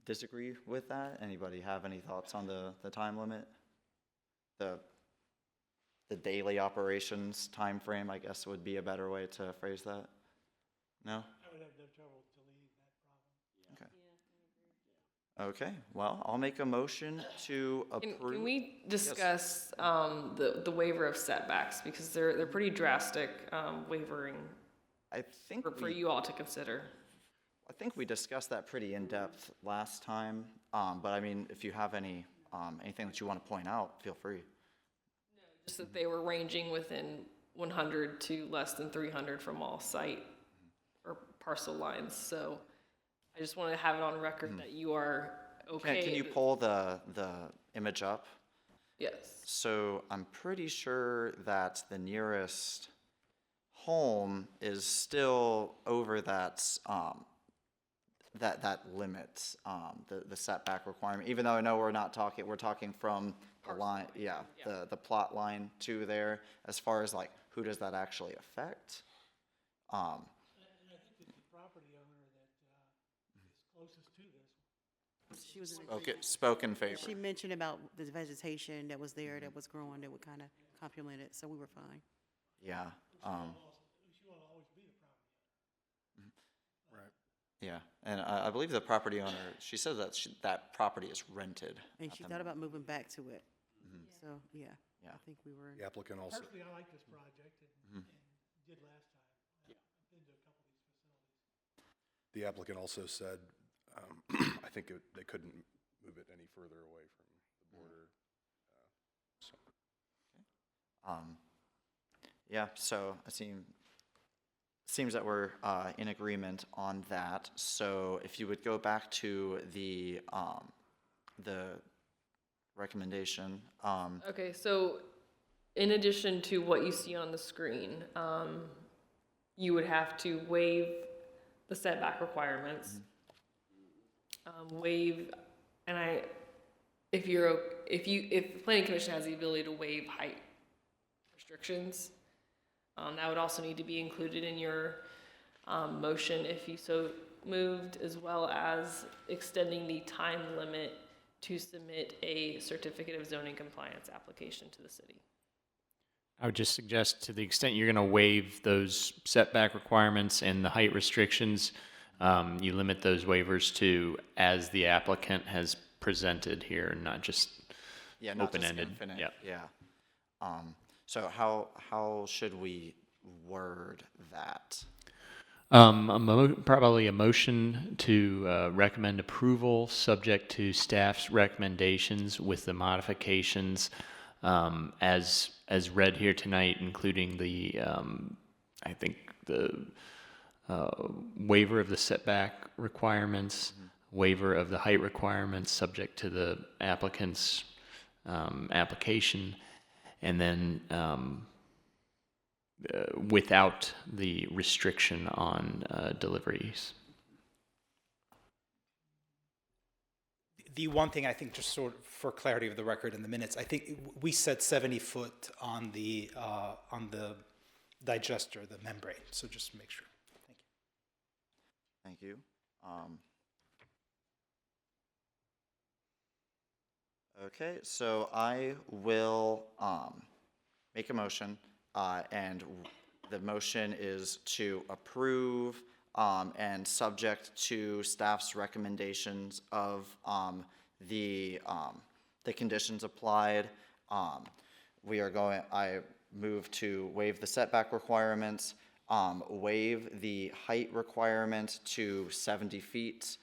disagree with that? Anybody have any thoughts on the time limit? The daily operations time frame, I guess, would be a better way to phrase that. No? I would have no trouble deleting that problem. Okay, well, I'll make a motion to approve. Can we discuss the waiver of setbacks, because they're pretty drastic wavering I think for you all to consider. I think we discussed that pretty in-depth last time, but I mean, if you have any, anything that you want to point out, feel free. Just that they were ranging within 100 to less than 300 from all site or parcel lines. So I just wanted to have it on record that you are okay. Can you pull the image up? Yes. So I'm pretty sure that the nearest home is still over that that limit, the setback requirement. Even though I know we're talking from the line, the plot line to there. As far as like who does that actually affect? And I think that the property owner that is closest to this. She was Spoke in favor. She mentioned about the vegetation that was there, that was growing, that would kind of complement it, so we were fine. Yeah. She will always be the property owner. Right. Yeah, and I believe the property owner, she said that that property is rented. And at she the thought about moving back to it. Mhm. So, yeah, Yeah. I think we were. The applicant also, Personally, I like this project and did last time. I've been to a couple of these facilities. the applicant also said, I think they couldn't move it any further away from the border. So. Yeah, so it seems that we're in agreement on that. So if you would go back to the recommendation. Okay, so in addition to what you see on the screen, you would have to waive the setback requirements. Waive, and if the planning commission has the ability to waive height restrictions, that would also need to be included in your motion if you so moved, as well as extending the time limit to submit a certificate of zoning compliance application to the city. I would just suggest, to the extent you're going to waive those setback requirements and the height restrictions, you limit those waivers to as the applicant has presented here, not just Not just open-ended. infinite. Yep. Yeah. So how should we word that? Probably a motion to recommend approval subject to staff's recommendations with the modifications as read here tonight, including the I think the waiver of the setback requirements, waiver of the height requirements subject to the applicant's application, and then without the restriction on deliveries. The one thing I think, just sort of for clarity of the record in the minutes, I think we said 70 foot on the digester, the membrane. So just to make sure. Thank you. Thank you. Okay, so I will make a motion, and the motion is to approve and subject to staff's recommendations of the conditions applied. I move to waive the setback requirements, waive the height requirement to 70 feet,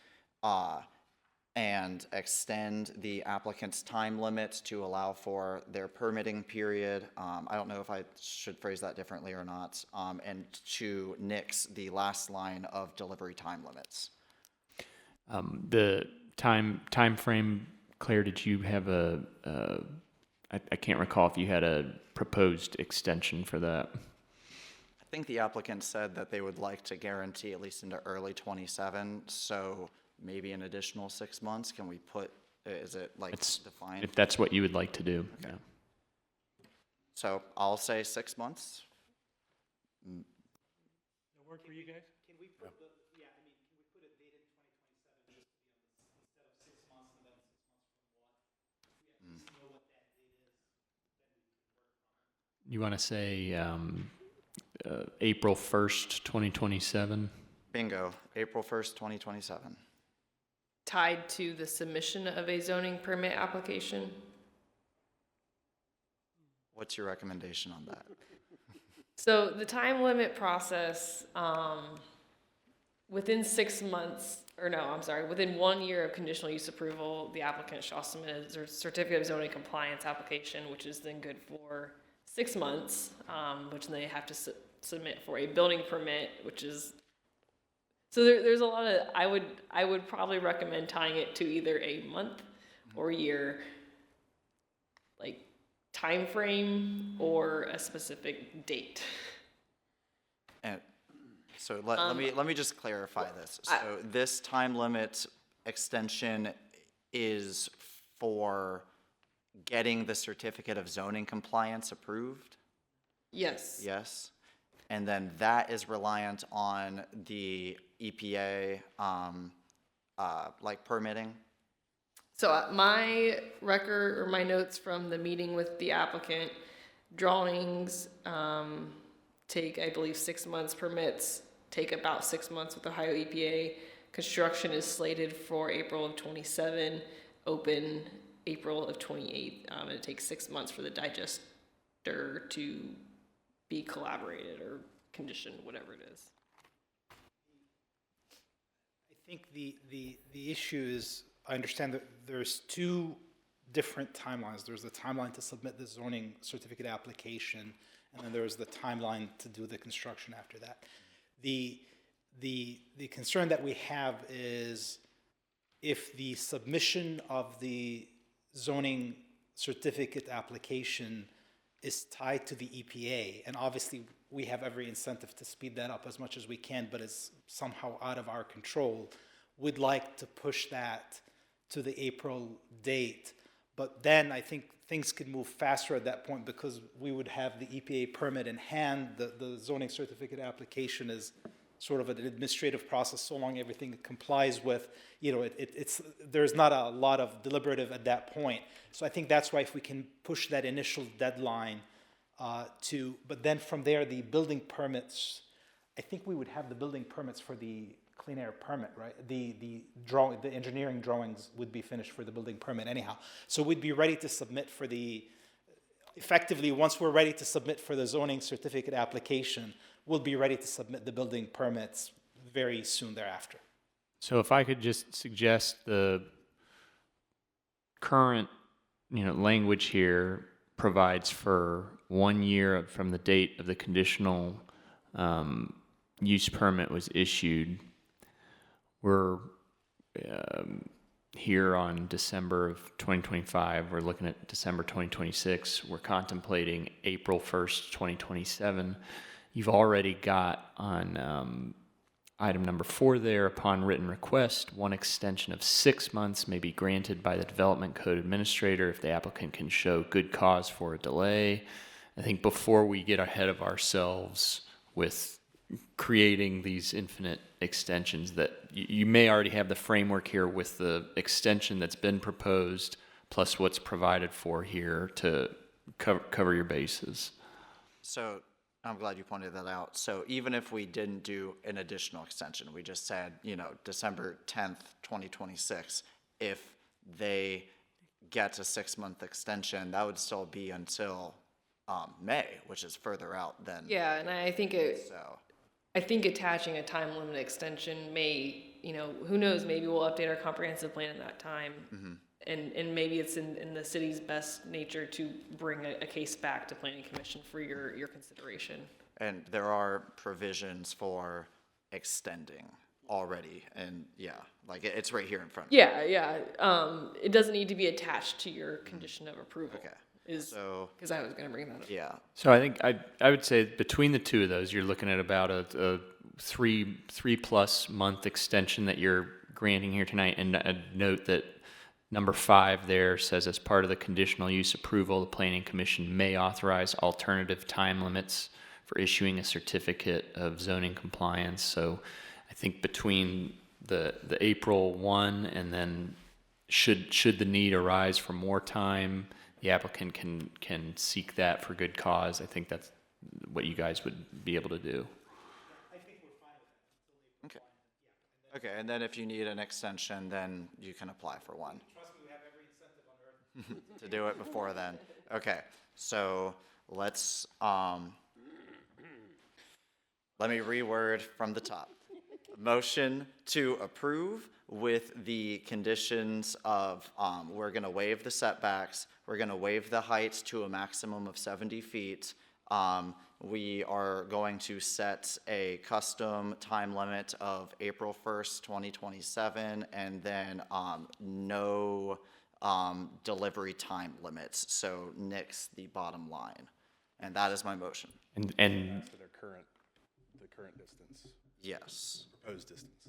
and extend the applicant's time limit to allow for their permitting period. I don't know if I should phrase that differently or not, and to nix the last line of delivery time limits. The time frame, Claire, did you have I can't recall if you had a proposed extension for that. I think the applicant said that they would like to guarantee at least into early 27, so maybe an additional 6 months. Can we put, is it like defined? If that's what you would like to do. Okay. Yeah. So I'll say 6 months. Does that work for you guys? Can we put can we put a date in 2027 just to be on this, instead of 6 months and then 6 months from what? If we at least know what that date is, then we can work on it. You want to say April 1st, 2027? Bingo, April 1st, 2027. Tied to the submission of a zoning permit application. What's your recommendation on that? So the time limit process, within 6 months, or no, I'm sorry, within 1 year of conditional use approval, the applicant shall submit a certificate of zoning compliance application, which is then good for 6 months, which they have to submit for a building permit, which is, so there's a lot of, I would probably recommend tying it to either a month or year, like, time frame or a specific date. And so let me just clarify this. So this time limit extension is for getting the certificate of zoning compliance approved? Yes. Yes. And then that is reliant on the EPA, like permitting? So my record or my notes from the meeting with the applicant, drawings take, I believe, 6 months, permits take about 6 months with Ohio EPA. Construction is slated for April of 27, open April of 28. And it takes 6 months for the digester to be collaborated or conditioned, whatever it is. I think the issue is, I understand that there's two different timelines. There's the timeline to submit the zoning certificate application, and then there's the timeline to do the construction after that. The concern that we have is if the submission of the zoning certificate application is tied to the EPA, and obviously we have every incentive to speed that up as much as we can, but it's somehow out of our control, we'd like to push that to the April date. But then I think things could move faster at that point because we would have the EPA permit in hand. The zoning certificate application is sort of an administrative process, so long everything complies with, there's not a lot of deliberative at that point. So I think that's why if we can push that initial deadline but then from there, the building permits, I think we would have the building permits for the clean air permit, right? The engineering drawings would be finished for the building permit anyhow. So we'd be ready to submit for effectively, once we're ready to submit for the zoning certificate application, we'll be ready to submit the building permits very soon thereafter. So if I could just suggest the current, language here provides for 1 year from the date of the conditional use permit was issued. We're here on December of 2025. We're looking at December 2026. We're contemplating April 1st, 2027. You've already got on item number 4 there, upon written request, one extension of 6 months may be granted by the Development Code Administrator if the applicant can show good cause for a delay. I think before we get ahead of ourselves with creating these infinite extensions, that you may already have the framework here with the extension that's been proposed plus what's provided for here to cover your bases. So I'm glad you pointed that out. So even if we didn't do an additional extension, we just said, December 10th, 2026, if they get a 6-month extension, that would still be until May, which is further out than. Yeah, and I think attaching a time limit extension may, who knows, maybe we'll update our comprehensive plan in that time. Mm-hmm. And maybe it's in the city's best nature to bring a case back to Planning Commission for your consideration. And there are provisions for extending already, and it's right here in front of you. Yeah. It doesn't need to be attached to your condition of approval. Okay. Because I was going to bring that up. Yeah. So I think I would say between the two of those, you're looking at about a 3+ month extension that you're granting here tonight, and note that number 5 there says, as part of the conditional use approval, the Planning Commission may authorize alternative time limits for issuing a certificate of zoning compliance. So I think between the April 1 and then should the need arise for more time, the applicant can seek that for good cause. I think that's what you guys would be able to do. I think we're fine with that. Okay, and then if you need an extension, then you can apply for one. Trust me, we have every incentive on earth to do it before then. Okay, so let's Let me reword from the top. Motion to approve with the conditions of, we're gonna waive the setbacks, we're gonna waive the heights to a maximum of 70 feet. We are going to set a custom time limit of April 1st, 2027, and then no delivery time limits. So nix the bottom line. And that is my motion. And For the current distance, Yes. proposed distance.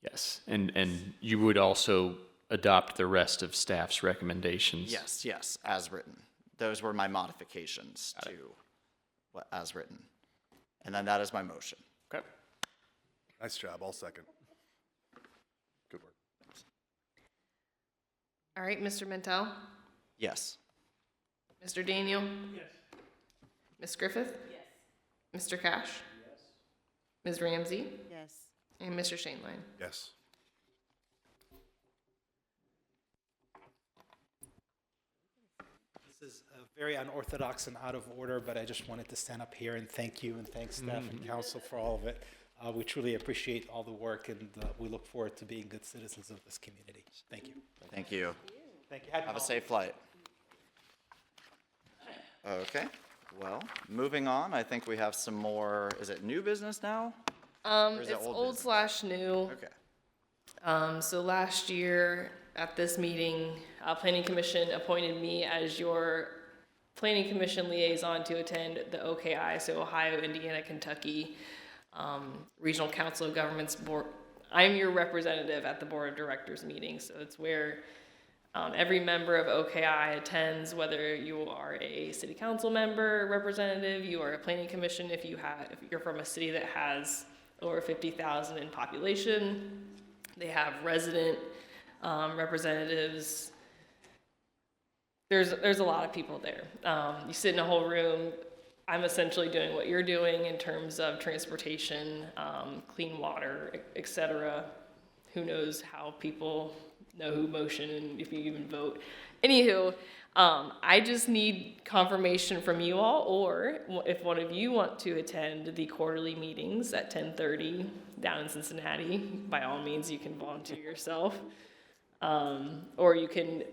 yes, and you would also adopt the rest of staff's recommendations. Yes, yes, as written. Those were my modifications to what as written. And then that is my motion. Okay. Nice job, I'll second. Good work. All right, Mr. Mentel, Yes. Mr. Daniel, Yes. Ms. Griffith? Yes. Mr. Cash? Yes. Ms. Ramsey? Yes. And Mr. Shaneline? Yes. This is very unorthodox and out of order, but I just wanted to stand up here and thank you and thank staff and council for all of it. We truly appreciate all the work, and we look forward to being good citizens of this community. Thank you. Thank you. Thank you. Have a safe flight. Okay, well, moving on, I think we have some more, is it new business now? Or is it It's old old business? / new. Okay. So last year at this meeting, Planning Commission appointed me as your Planning Commission liaison to attend the OKI, so Ohio, Indiana, Kentucky Regional Council of Governments Board. I'm your representative at the Board of Directors meeting, so it's where every member of OKI attends, whether you are a city council member, representative, you are a planning commission, if you're from a city that has over 50,000 in population. They have resident representatives. There's a lot of people there. You sit in a whole room. I'm essentially doing what you're doing in terms of transportation, clean water, et cetera. Who knows how people know who motion and if you even vote. Anywho, I just need confirmation from you all, or if one of you want to attend the quarterly meetings at 10:30 down in Cincinnati, by all means, you can volunteer yourself. Or you can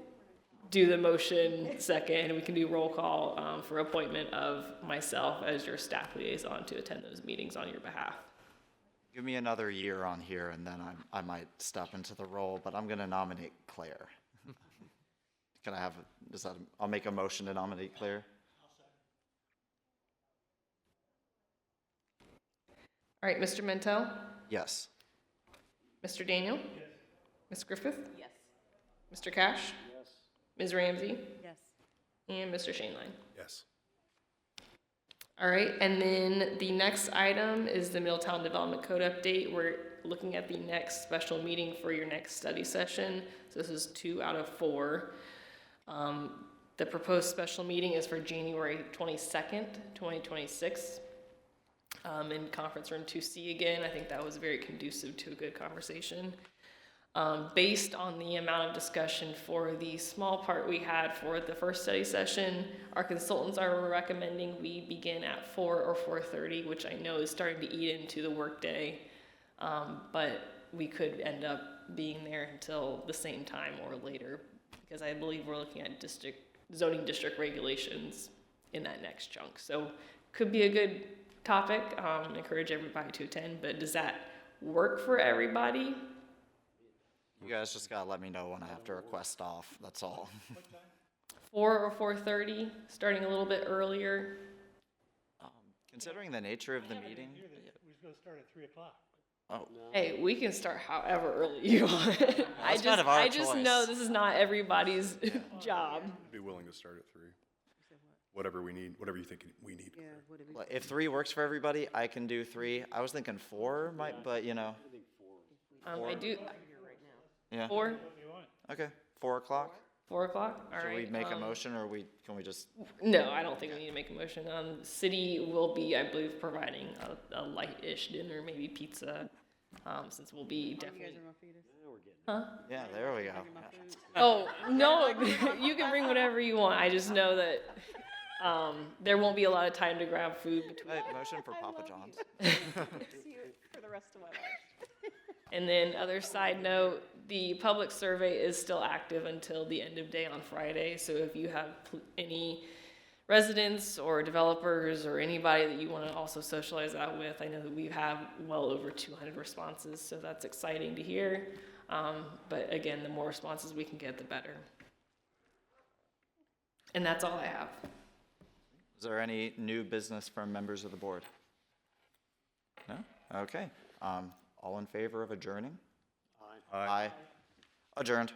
do the motion second, and we can do roll call for appointment of myself as your staff liaison to attend those meetings on your behalf. Give me another year on here, and then I might step into the role, but I'm gonna nominate Claire. Can I have, I'll make a motion to nominate Claire. All right, Mr. Mentel, Yes. Mr. Daniel? Yes. Ms. Griffith? Yes. Mr. Cash? Yes. Ms. Ramsey? Yes. And Mr. Shaneline? Yes. All right, and then the next item is the Middletown Development Code update. We're looking at the next special meeting for your next study session. So this is 2 out of 4. The proposed special meeting is for January 22nd, 2026, in conference room 2C again. I think that was very conducive to a good conversation. Based on the amount of discussion for the small part we had for the first study session, our consultants are recommending we begin at 4 or 4:30, which I know is starting to eat into the workday, but we could end up being there until the same time or later, because I believe we're looking at zoning district regulations in that next chunk. So could be a good topic. Encourage everybody to attend, but does that work for everybody? You guys just gotta let me know when I have to request off, that's all. 4 or 4:30, starting a little bit earlier. Considering the nature of the meeting, We was gonna start at 3 o'clock. oh, Hey, we can start however early you want. That's kind of our I just know choice. this is not everybody's job. I'd be willing to start at 3. Whatever we need, whatever you think we need. Yeah, whatever. well, if 3 works for everybody, I can do 3. I was thinking 4 might, but you know, I do, yeah. 4, Okay, 4 o'clock. 4 o'clock, all Should right. we make a motion, or can we just? No, I don't think we need to make a motion. City will be, I believe, providing a light-ish dinner, maybe pizza, since we'll be definitely. Huh? Yeah, there we go. Oh, no, you can bring whatever you want. I just know that There won't be a lot of time to grab food between. Hey, motion for Papa John's. See you for the rest of my life. And then other side note, the public survey is still active until the end of day on Friday. So if you have any residents or developers or anybody that you want to also socialize that with, I know that we have well over 200 responses, so that's exciting to hear. But again, the more responses we can get, the better. And that's all I have. Is there any new business from members of the board? No? Okay. All in favor of adjourning? Aye. Adjourned.